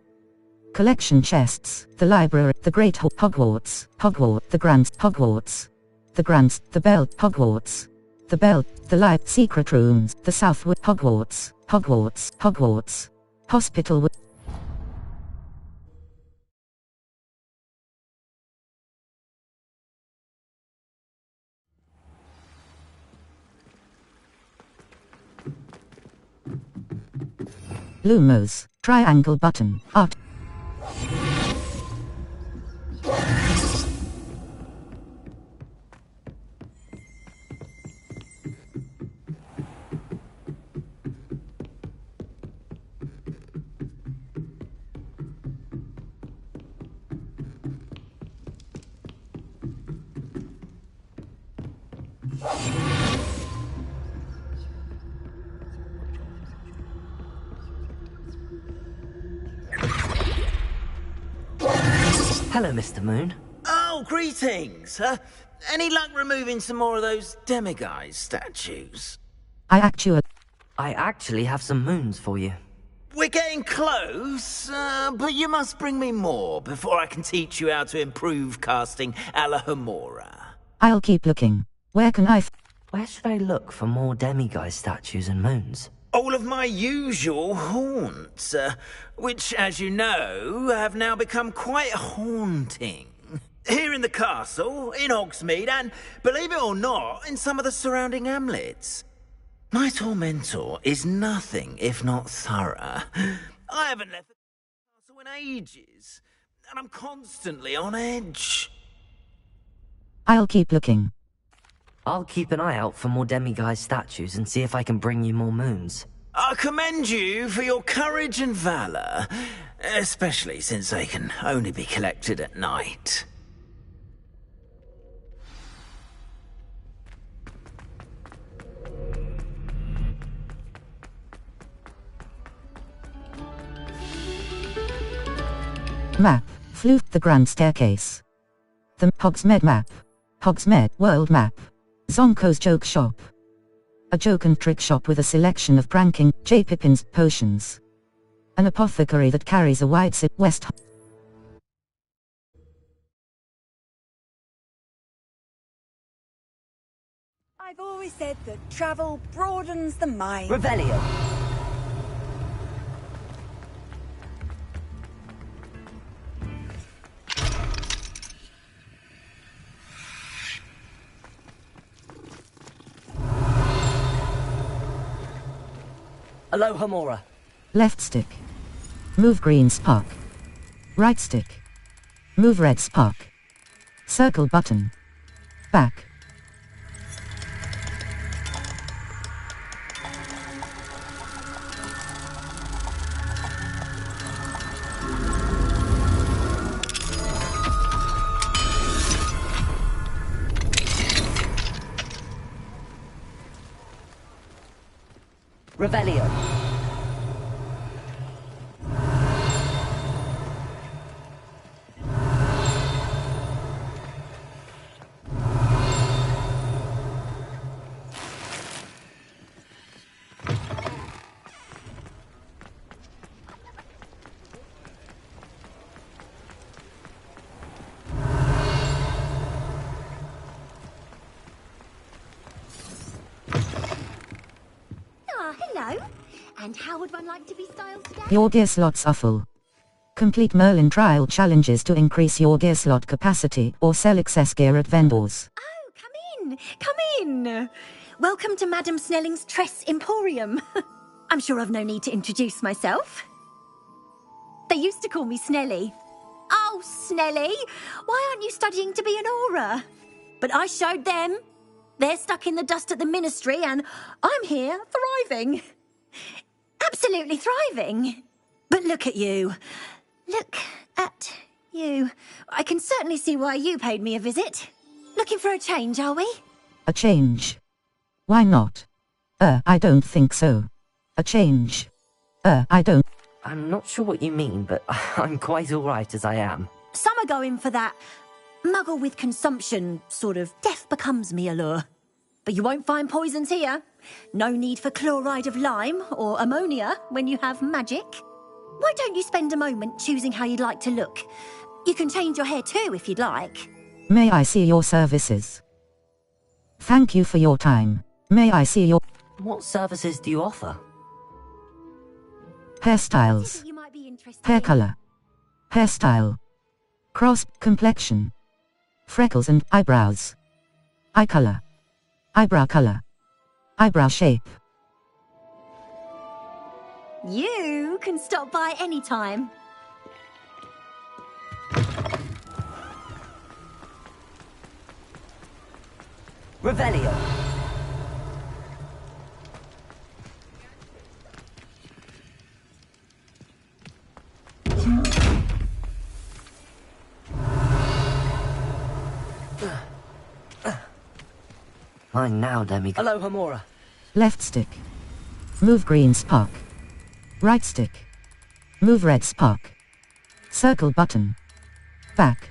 A: Collection chests, the library, the Great Hogwarts, the Grand, Hogwarts. The Grants, the Bell, Hogwarts. The Bell, the Live, Secret Rooms, the Southwood, Hogwarts. Hospital. Lumos, triangle button, art.
D: Hello, Mr. Moon.
H: Oh, greetings. Any luck removing some more of those demiguise statues?
A: I
D: actually have some moons for you.
H: We're getting close, but you must bring me more before I can teach you how to improve casting a la Homora.
A: I'll keep looking. Where can
D: Where should I look for more demiguise statues and moons?
H: All of my usual haunts, which, as you know, have now become quite haunting. Here in the castle, in Hogsmeade, and, believe it or not, in some of the surrounding hamlets. My tormentor is nothing if not thorough. I haven't left the castle in ages, and I'm constantly on edge.
A: I'll keep looking.
D: I'll keep an eye out for more demiguise statues and see if I can bring you more moons.
H: I commend you for your courage and valour, especially since they can only be collected at night.
A: Map. Floof the Grand Staircase. The Hogsmeade Map. Hogsmeade World Map. Zonko's Joke Shop. A joke and trick shop with a selection of pranking, J-Pippins, potions. An apothecary that carries a wide west.
F: I've always said that travel broadens the mind.
U: Revelio. Alohomora.
A: Left stick. Move green spark. Right stick. Move red spark. Circle button. Back.
U: Revelio.
L: Hello. And how would one like to be styled today?
A: Your gear slots are full. Complete Merlin trial challenges to increase your gear slot capacity or sell excess gear at vendors.
E: Oh, come in. Welcome to Madame Snelling's Tress Emporium. I'm sure I've no need to introduce myself. They used to call me Snelly. Oh, Snelly, why aren't you studying to be an aura? But I showed them. They're stuck in the dust at the ministry, and I'm here thriving. Absolutely thriving. But look at you. Look at you. I can certainly see why you paid me a visit. Looking for a change, are we?
A: A change? Why not? I don't think so. A change? I don't.
D: I'm not sure what you mean, but I'm quite alright as I am.
E: Some are going for that muggle with consumption, sort of death becomes me allure. But you won't find poisons here. No need for chloride of lime or ammonia when you have magic. Why don't you spend a moment choosing how you'd like to look? You can change your hair too if you'd like.
A: May I see your services? Thank you for your time. May I see your...
D: What services do you offer?
A: Hairstyles. Hair color. Hairstyle. Cross complexion. Freckles and eyebrows. Eye color. Eyebrow color. Eyebrow shape.
E: You can stop by any time.
U: Revelio.
D: Mine now, Demigod.
U: Alohomora.
A: Left stick. Move green spark. Right stick. Move red spark. Circle button. Back.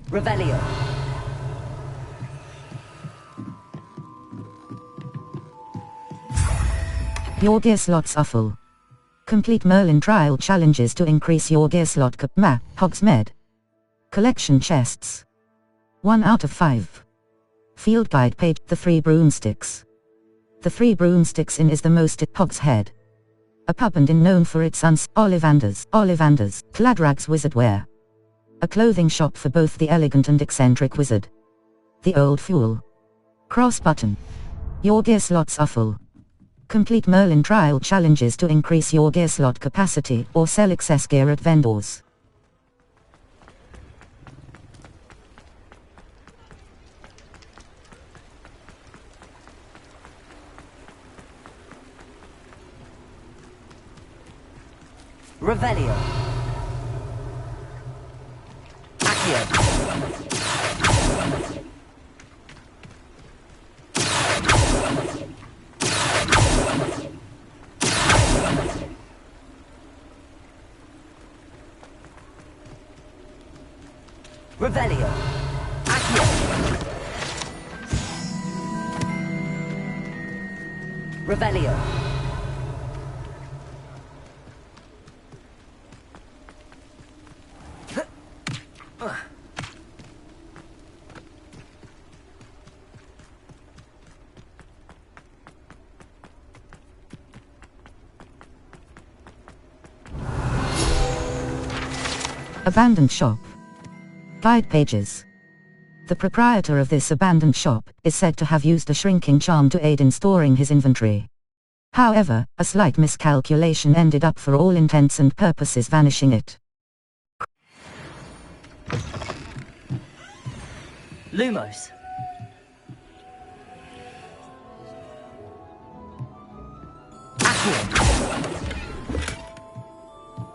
U: Revelio.
A: Your gear slots are full. Complete Merlin trial challenges to increase your gear slot map, Hogsmeade. Collection chests. 1 out of 5. Field guide page, the 3 broomsticks. The 3 broomsticks inn is the most at Hogshead. A pub and inn known for its Ollivanders, Cladrag's wizardwear. A clothing shop for both the elegant and eccentric wizard. The Old Fool. Cross button. Your gear slots are full. Complete Merlin trial challenges to increase your gear slot capacity or sell excess gear at vendors.
U: Revelio. Accio. Revelio. Accio. Revelio.
A: Abandoned shop. Guide pages. The proprietor of this abandoned shop is said to have used a shrinking charm to aid in storing his inventory. However, a slight miscalculation ended up for all intents and purposes vanishing it.
U: Lumos. Accio.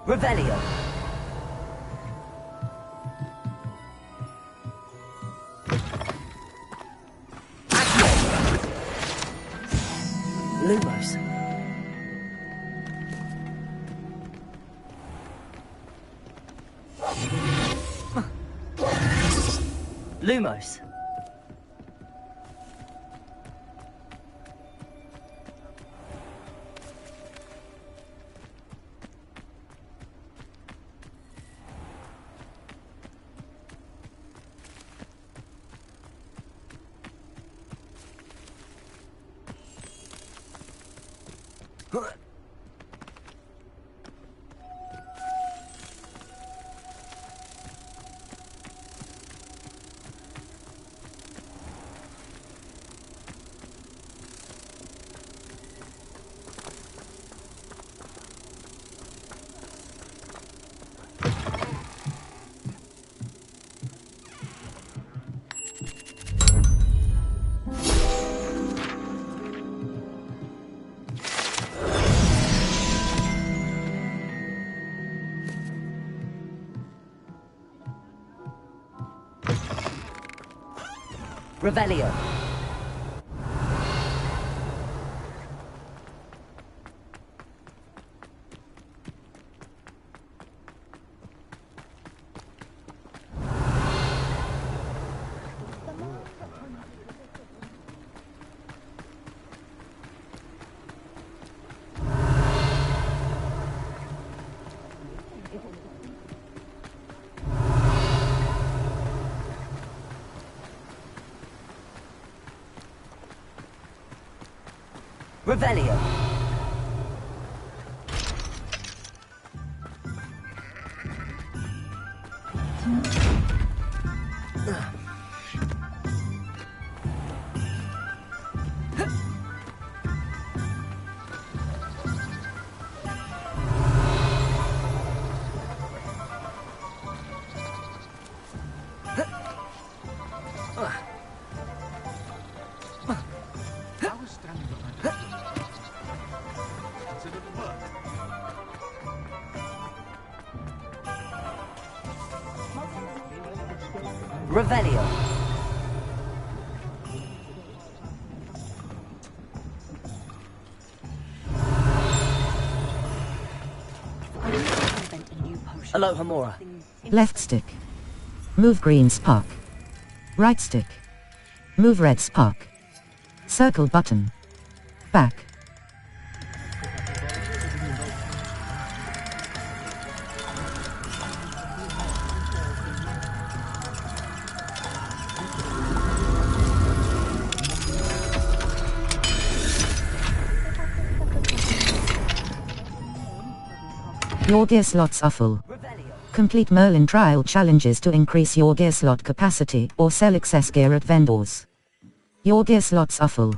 U: Revelio. Lumos. Lumos. Revelio. Revelio. Alohomora.
A: Left stick. Move green spark. Right stick. Move red spark. Circle button. Back. Your gear slots are full. Complete Merlin trial challenges to increase your gear slot capacity or sell excess gear at vendors. Your gear slots are full.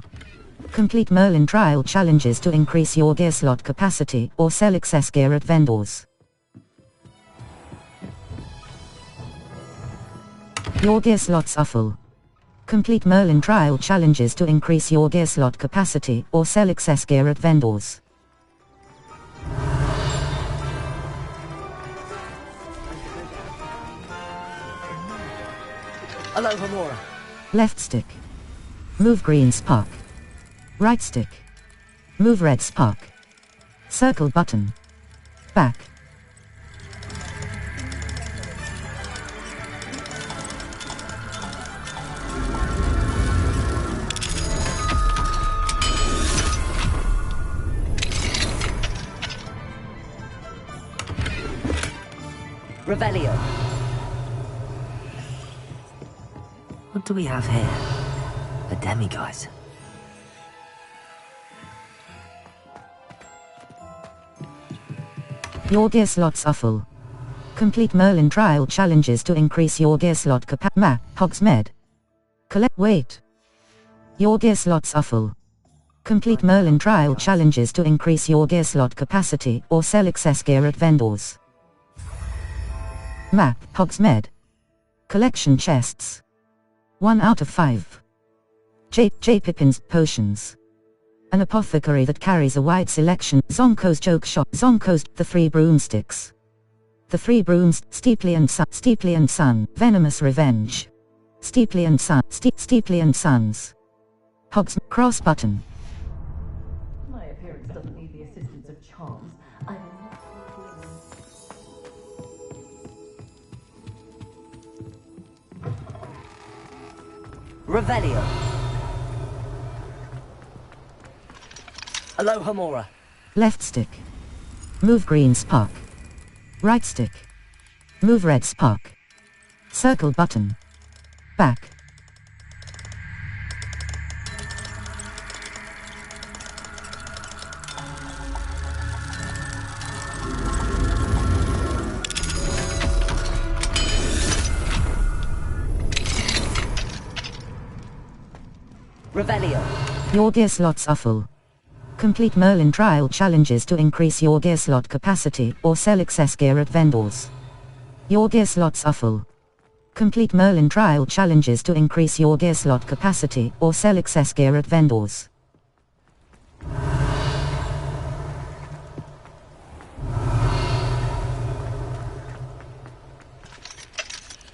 A: Complete Merlin trial challenges to increase your gear slot capacity or sell excess gear at vendors. Your gear slots are full. Complete Merlin trial challenges to increase your gear slot capacity or sell excess gear at vendors.
U: Alohomora.
A: Left stick. Move green spark. Right stick. Move red spark. Circle button. Back.
U: Revelio.
D: What do we have here? A demiguise.
A: Your gear slots are full. Complete Merlin trial challenges to increase your gear slot capacity. Map, Hogsmeade. Wait. Your gear slots are full. Complete Merlin trial challenges to increase your gear slot capacity or sell excess gear at vendors. Map, Hogsmeade. Collection chests. 1 out of 5. J. Pippin's Potions. An apothecary that carries a wide selection. Zonko's Joke Shop. Zonko's The Three Broomsticks. The Three Brooms. Steeply and Son. Venomous Revenge. Steeply and Sons. Hogs. Cross button.
R: My appearance doesn't need the assistance of charms.
U: Revelio. Alohomora.
A: Left stick. Move green spark. Right stick. Move red spark. Circle button. Back.
U: Revelio.
A: Your gear slots are full. Complete Merlin trial challenges to increase your gear slot capacity or sell excess gear at vendors. Your gear slots are full. Complete Merlin trial challenges to increase your gear slot capacity or sell excess gear at vendors.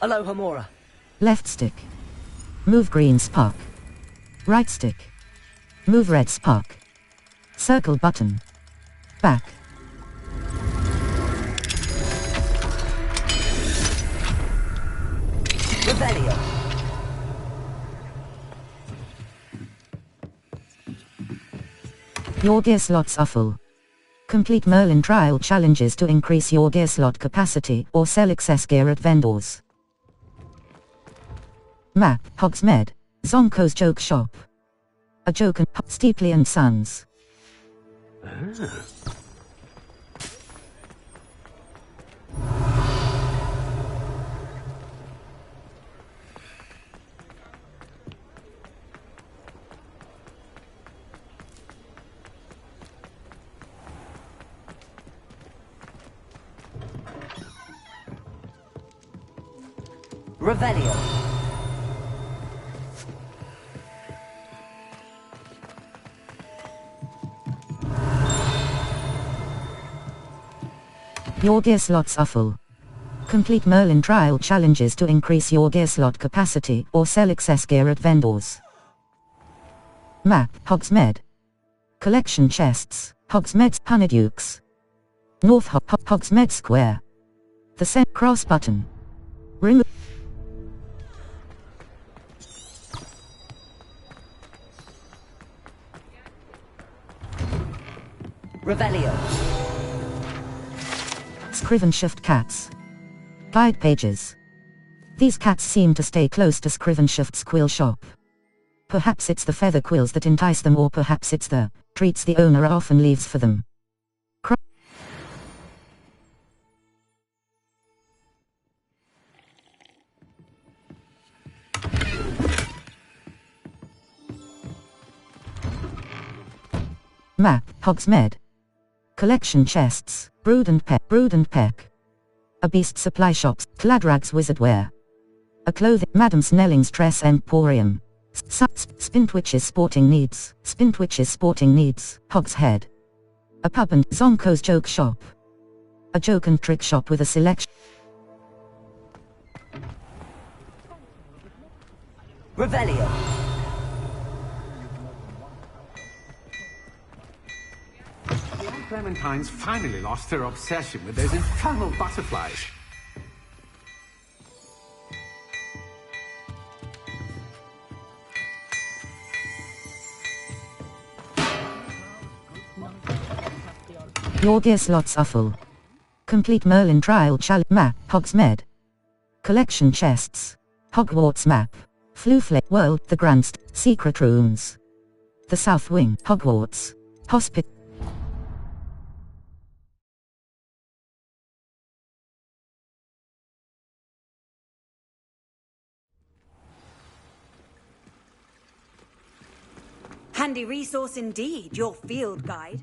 U: Alohomora.
A: Left stick. Move green spark. Right stick. Move red spark. Circle button. Back.
U: Revelio.
A: Your gear slots are full. Complete Merlin trial challenges to increase your gear slot capacity or sell excess gear at vendors. Map, Hogsmeade. Zonko's Joke Shop. A Joke and Steeply and Sons.
U: Revelio.
A: Your gear slots are full. Complete Merlin trial challenges to increase your gear slot capacity or sell excess gear at vendors. Map, Hogsmeade. Collection chests. Hogsmeade's Honeydukes. North Hogsmeade Square. The set cross button. Remove.
U: Revelio.
A: Scriven Shift cats. Guide pages. These cats seem to stay close to Scriven Shift's quill shop. Perhaps it's the feather quills that entice them, or perhaps it's the treats the owner often leaves for them. Map, Hogsmeade. Collection chests, Brood and Peck. A beast supply shops, Cladrag's Wizardwear. A clothing, Madam Snelling's Dress Emporium. Spintwitch's Sporting Needs, Hogshead. A pub and Zonko's Joke Shop. A joke and trick shop with a selection.
U: Revelio.
N: Clementine's finally lost her obsession with those infernal butterflies.
A: Your gear slots are full. Complete Merlin Trial Challenge Map, Hogsmeade. Collection chests. Hogwarts Map. Flooflake World, The Grand Secret Rooms. The South Wing, Hogwarts. Hospital.
F: Handy resource indeed, your field guide.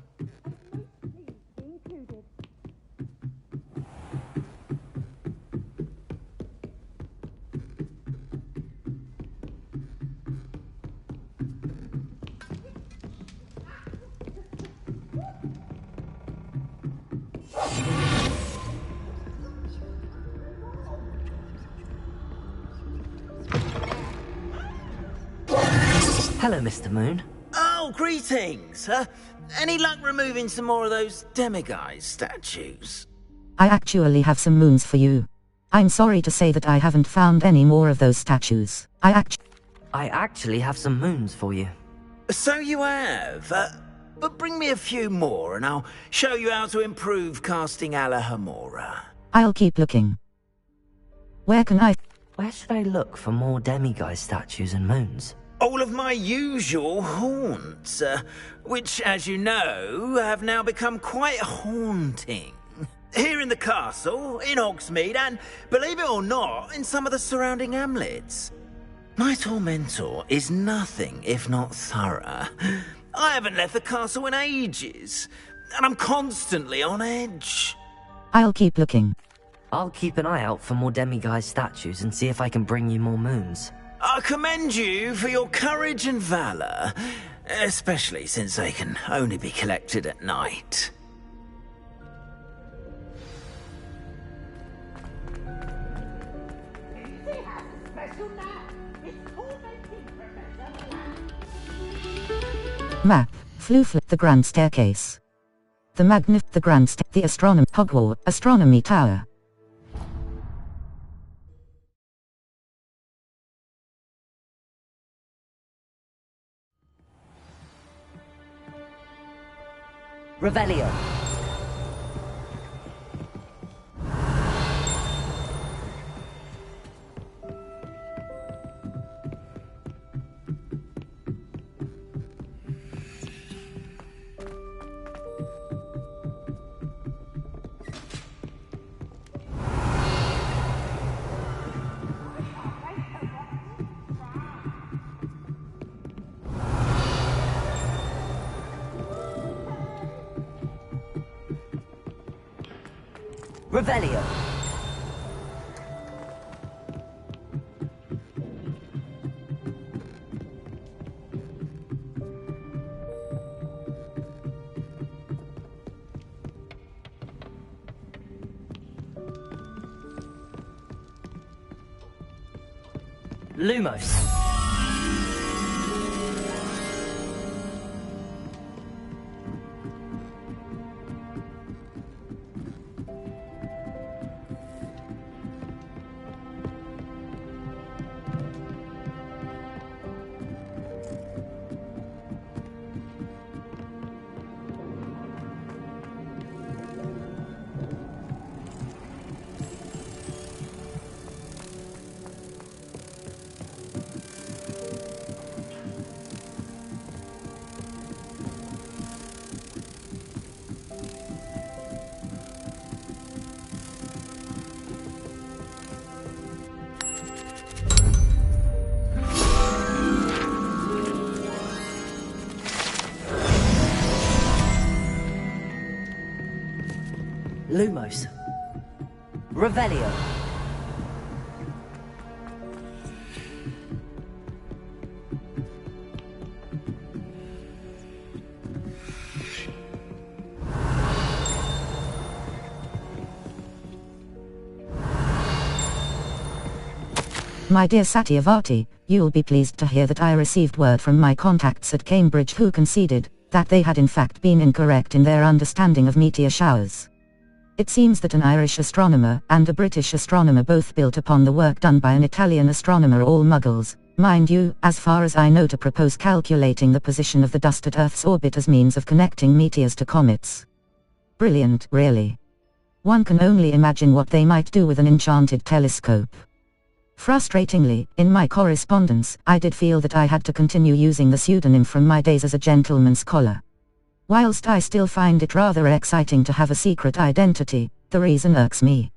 D: Hello, Mr. Moon.
H: Oh, greetings! Any luck removing some more of those demiguise statues?
A: I actually have some moons for you. I'm sorry to say that I haven't found any more of those statues. I
D: actually have some moons for you.
H: So you have? But bring me a few more and I'll show you how to improve casting Alohomora.
A: I'll keep looking. Where
D: should I look for more demiguise statues and moons?
H: All of my usual haunts, which, as you know, have now become quite haunting. Here in the castle, in Hogsmeade, and, believe it or not, in some of the surrounding hamlets. My tormentor is nothing if not thorough. I haven't left the castle in ages, and I'm constantly on edge.
A: I'll keep looking.
D: I'll keep an eye out for more demiguise statues and see if I can bring you more moons.
H: I commend you for your courage and valor, especially since they can only be collected at night.
A: Map, Flooflake, the Grand Staircase. The Hogwarts Astronomy Tower.
U: Revelio. Revelio. Lumos. Lumos. Revelio.
A: My dear Satyavati, you'll be pleased to hear that I received word from my contacts at Cambridge who conceded that they had in fact been incorrect in their understanding of meteor showers. It seems that an Irish astronomer and a British astronomer both built upon the work done by an Italian astronomer, all muggles, mind you, as far as I know, to propose calculating the position of the dust at Earth's orbit as means of connecting meteors to comets. Brilliant, really. One can only imagine what they might do with an enchanted telescope. Frustratingly, in my correspondence, I did feel that I had to continue using the pseudonym from my days as a gentleman scholar. Whilst I still find it rather exciting to have a secret identity, the reason irks me.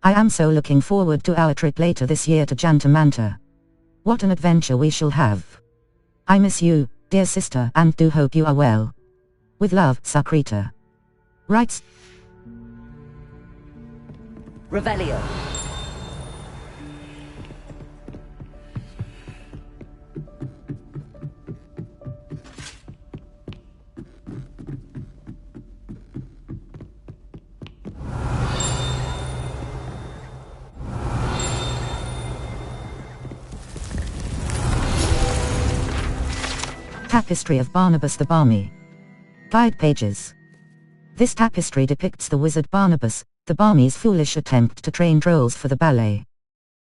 A: I am so looking forward to our trip later this year to Jantamanta. What an adventure we shall have. I miss you, dear sister, and do hope you are well. With love, Sakrita. Writes
U: Revelio.
A: Tapestry of Barnabas the Barmy. Guide pages. This tapestry depicts the wizard Barnabas, the Barmy's foolish attempt to train trolls for the ballet.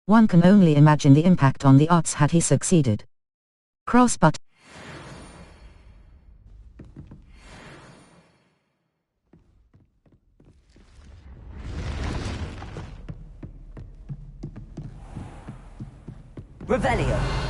A: One can only imagine the impact on the arts had he succeeded. Crossbutt.
U: Revelio.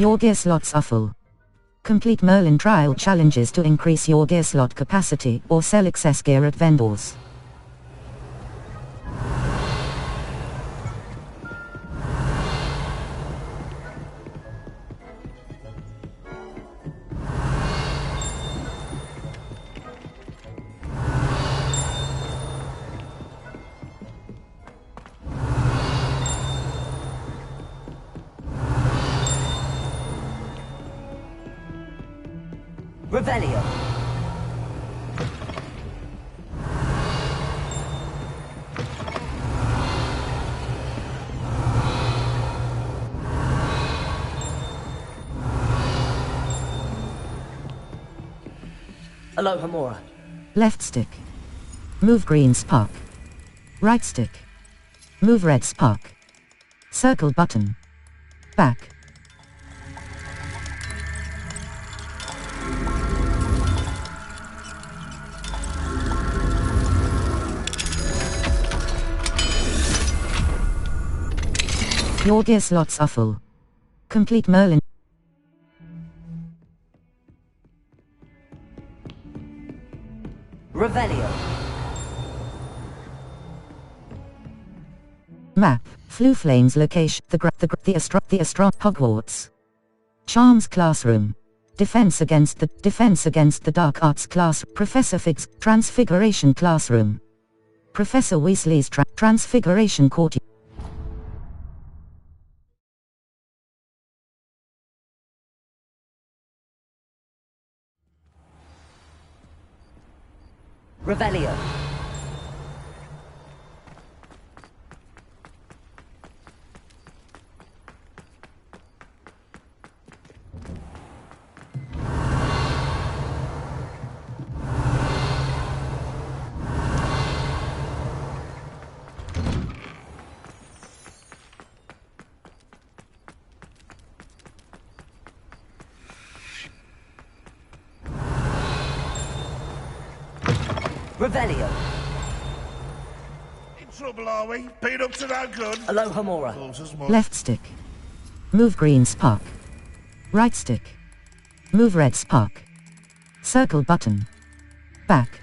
A: Your gear slots are full. Complete Merlin trial challenges to increase your gear slot capacity or sell excess gear at vendors.
U: Revelio. Alohomora.
A: Left stick. Move green spark. Right stick. Move red spark. Circle button. Back. Your gear slots are full. Complete Merlin.
U: Revelio.
A: Map. Flu Flames location. The Hogwarts. Charms classroom. Defense against the Dark Arts class. Professor Fig's Transfiguration classroom. Professor Weasley's Transfiguration court.
U: Revelio. Revelio.
C: In trouble, are we? Peanuts are no good.
U: Alohomora.
A: Left stick. Move green spark. Right stick. Move red spark. Circle button. Back.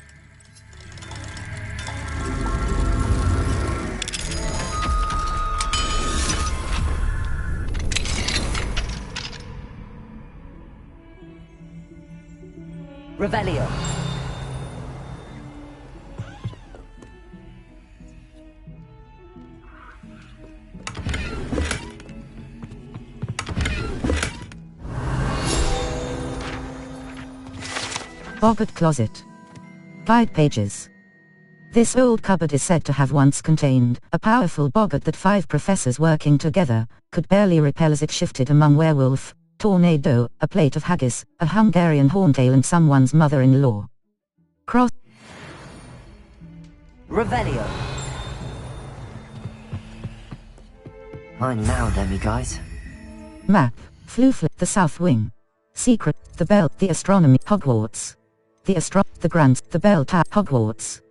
U: Revelio.
A: Boggart closet. Guide pages. This old cupboard is said to have once contained a powerful boggart that 5 professors working together could barely repel as it shifted among werewolf, tornado, a plate of haggis, a Hungarian horntail and someone's mother-in-law. Cross.
U: Revelio.
D: Mine now, demi-guys.
A: Map. The South Wing. Secret. The Bell. The Astronomy. Hogwarts. The Grants. The Bell Tower. Hogwarts.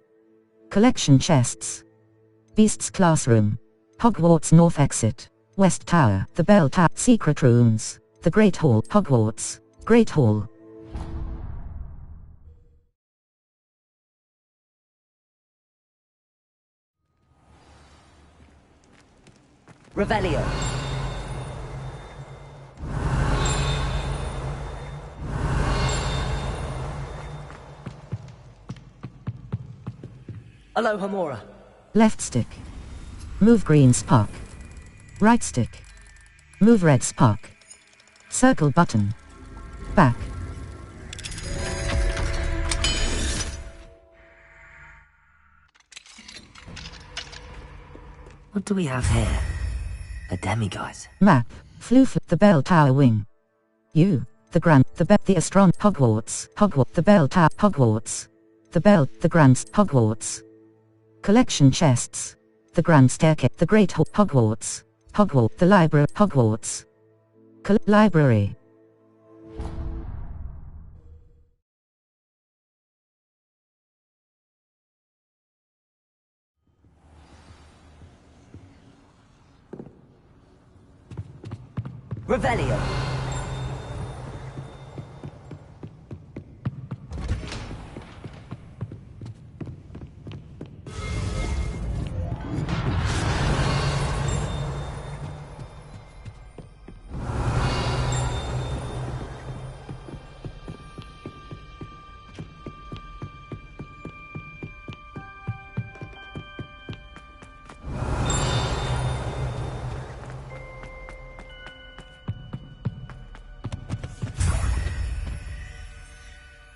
A: Collection chests. Beasts classroom. Hogwarts North Exit. West Tower. The Bell Tower. Secret rooms. The Great Hall. Hogwarts. Great Hall.
U: Revelio. Alohomora.
A: Left stick. Move green spark. Right stick. Move red spark. Circle button. Back.
D: What do we have here? A demi-guise.
A: Map. The Bell Tower Wing. The Astron. Hogwarts. The Bell Tower. Hogwarts. The Grants. Hogwarts. Collection chests. The Grand Staircase. The Great Hall. Hogwarts. The Library. Hogwarts. Library.
U: Revelio.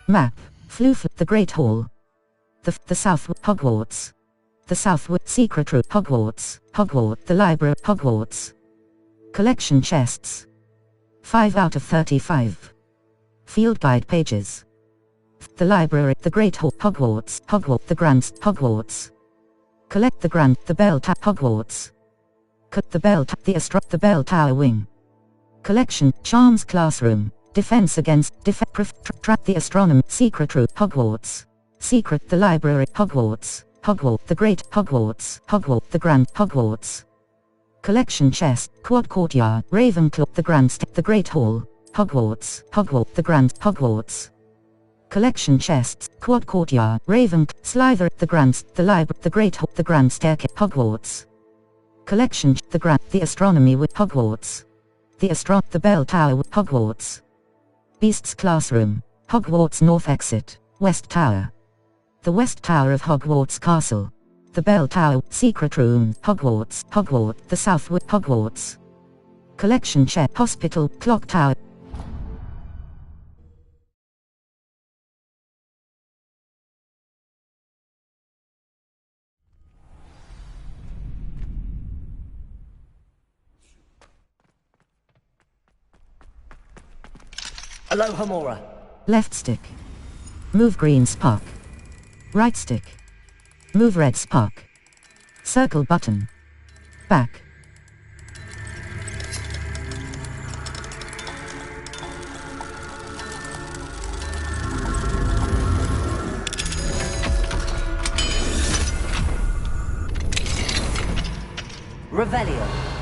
A: Map. Floof. The Great Hall. The South. Hogwarts. The Southwood. Secret Room. Hogwarts. Hogwarts. The Library. Hogwarts. Collection chests. 5 out of 35. Field guide pages. The Library. The Great Hall. Hogwarts. Hogwarts. The Grants. Hogwarts. Collect the Grant. The Bell Tower. Hogwarts. The Bell Tower Wing. Collection. Charms Classroom. Defense against. Track the Astronomy. Secret Room. Hogwarts. Secret. The Library. Hogwarts. Hogwarts. The Great. Hogwarts. Hogwarts. The Grand. Hogwarts. Collection chest. Quad Courtyard. Ravenclaw. The Grand. The Great Hall. Hogwarts. Hogwarts. The Grand. Hogwarts. Collection chests. Quad Courtyard. Ravenclaw. Slytherin. The Grand. The Library. The Great Hall. The Grand Staircase. Hogwarts. Collection. The Grand. The Astronomy with Hogwarts. The Bell Tower with Hogwarts. Beasts Classroom. Hogwarts North Exit. West Tower. The West Tower of Hogwarts Castle. The Bell Tower. Secret Room. Hogwarts. Hogwarts. The Southwood. Hogwarts. Collection check. Hospital. Clock Tower.
U: Alohomora.
A: Left stick. Move green spark. Right stick. Move red spark. Circle button. Back.
U: Revelio.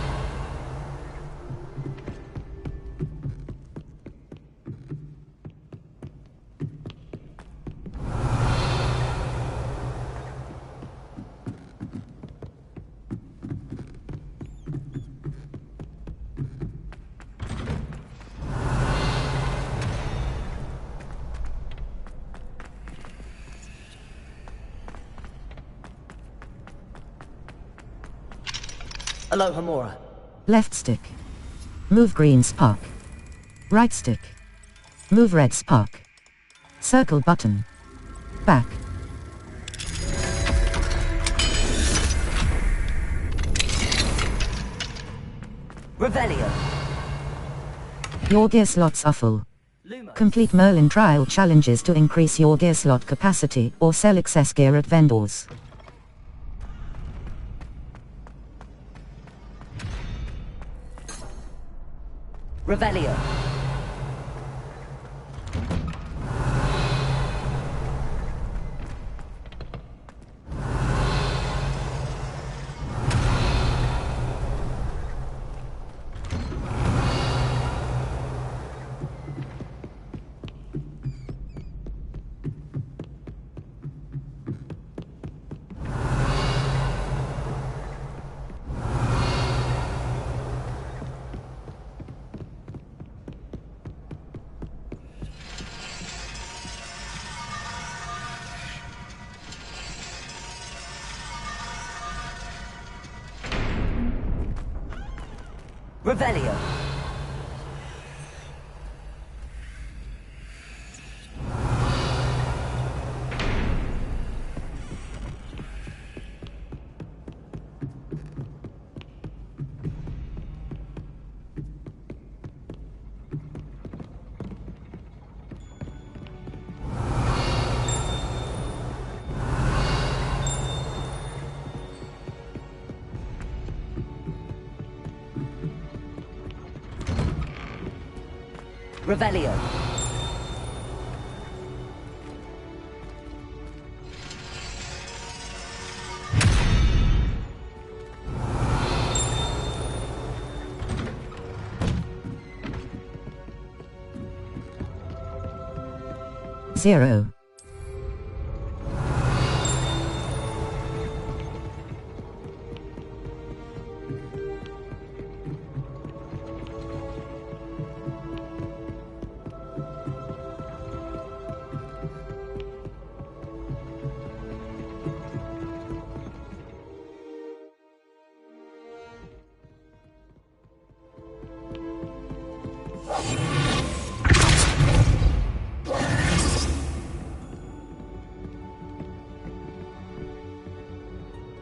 U: Alohomora.
A: Left stick. Move green spark. Right stick. Move red spark. Circle button. Back.
U: Revelio.
A: Your gear slots are full. Complete Merlin trial challenges to increase your gear slot capacity or sell excess gear at vendors.
U: Revelio. Revelio. Revelio.
A: Zero.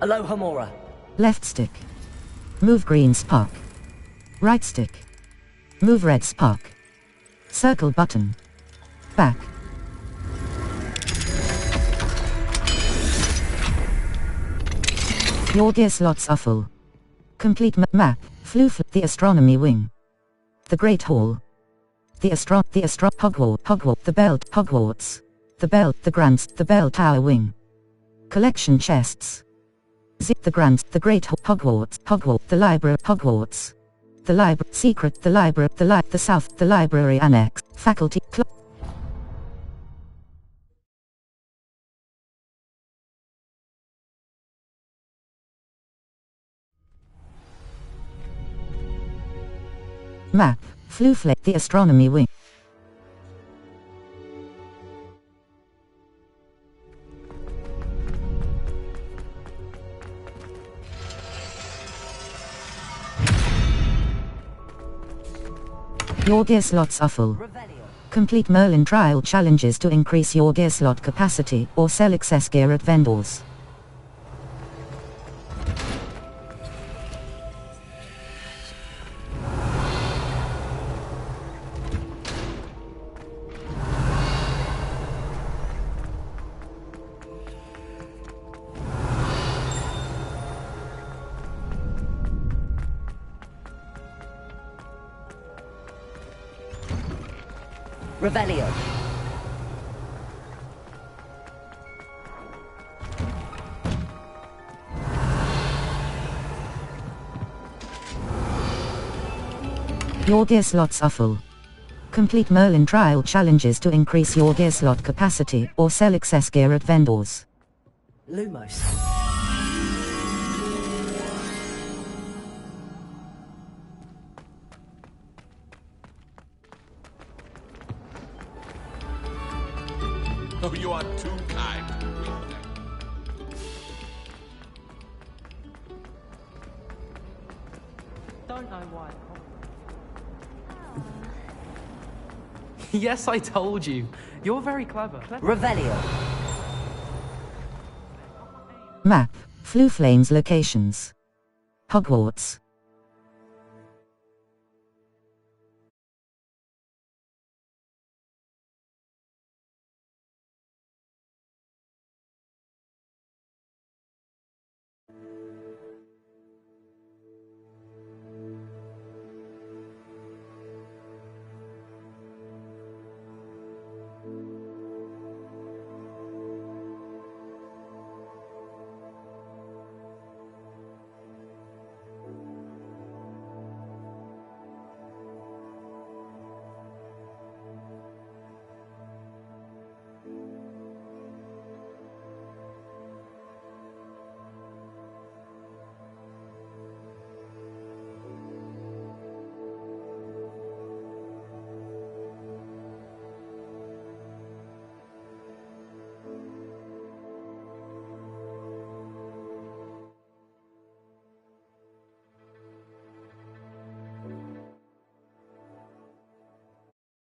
U: Aloha Mora.
A: Left stick. Move green spark. Right stick. Move red spark. Circle button. Back. Your gear slots are full. Complete map. Floof. The astronomy wing. The Great Hall. Hogwarts. The belt. Hogwarts. The belt. The grants. The bell tower wing. Collection chests. Zip the grants. The Great Hogwarts. The library. Hogwarts. The library. Secret. The library. The south. The library annex. Faculty. Map. Floofle. The astronomy wing. Your gear slots are full. Complete Merlin trial challenges to increase your gear slot capacity or sell excess gear at vendors.
U: Revelio.
A: Your gear slots are full. Complete Merlin trial challenges to increase your gear slot capacity or sell excess gear at vendors.
U: Lumos.
C: Oh, you are too kind.
B: Don't know why. Yes, I told you. You're very clever.
U: Revelio.
A: Map. Flooflane's locations. Hogwarts.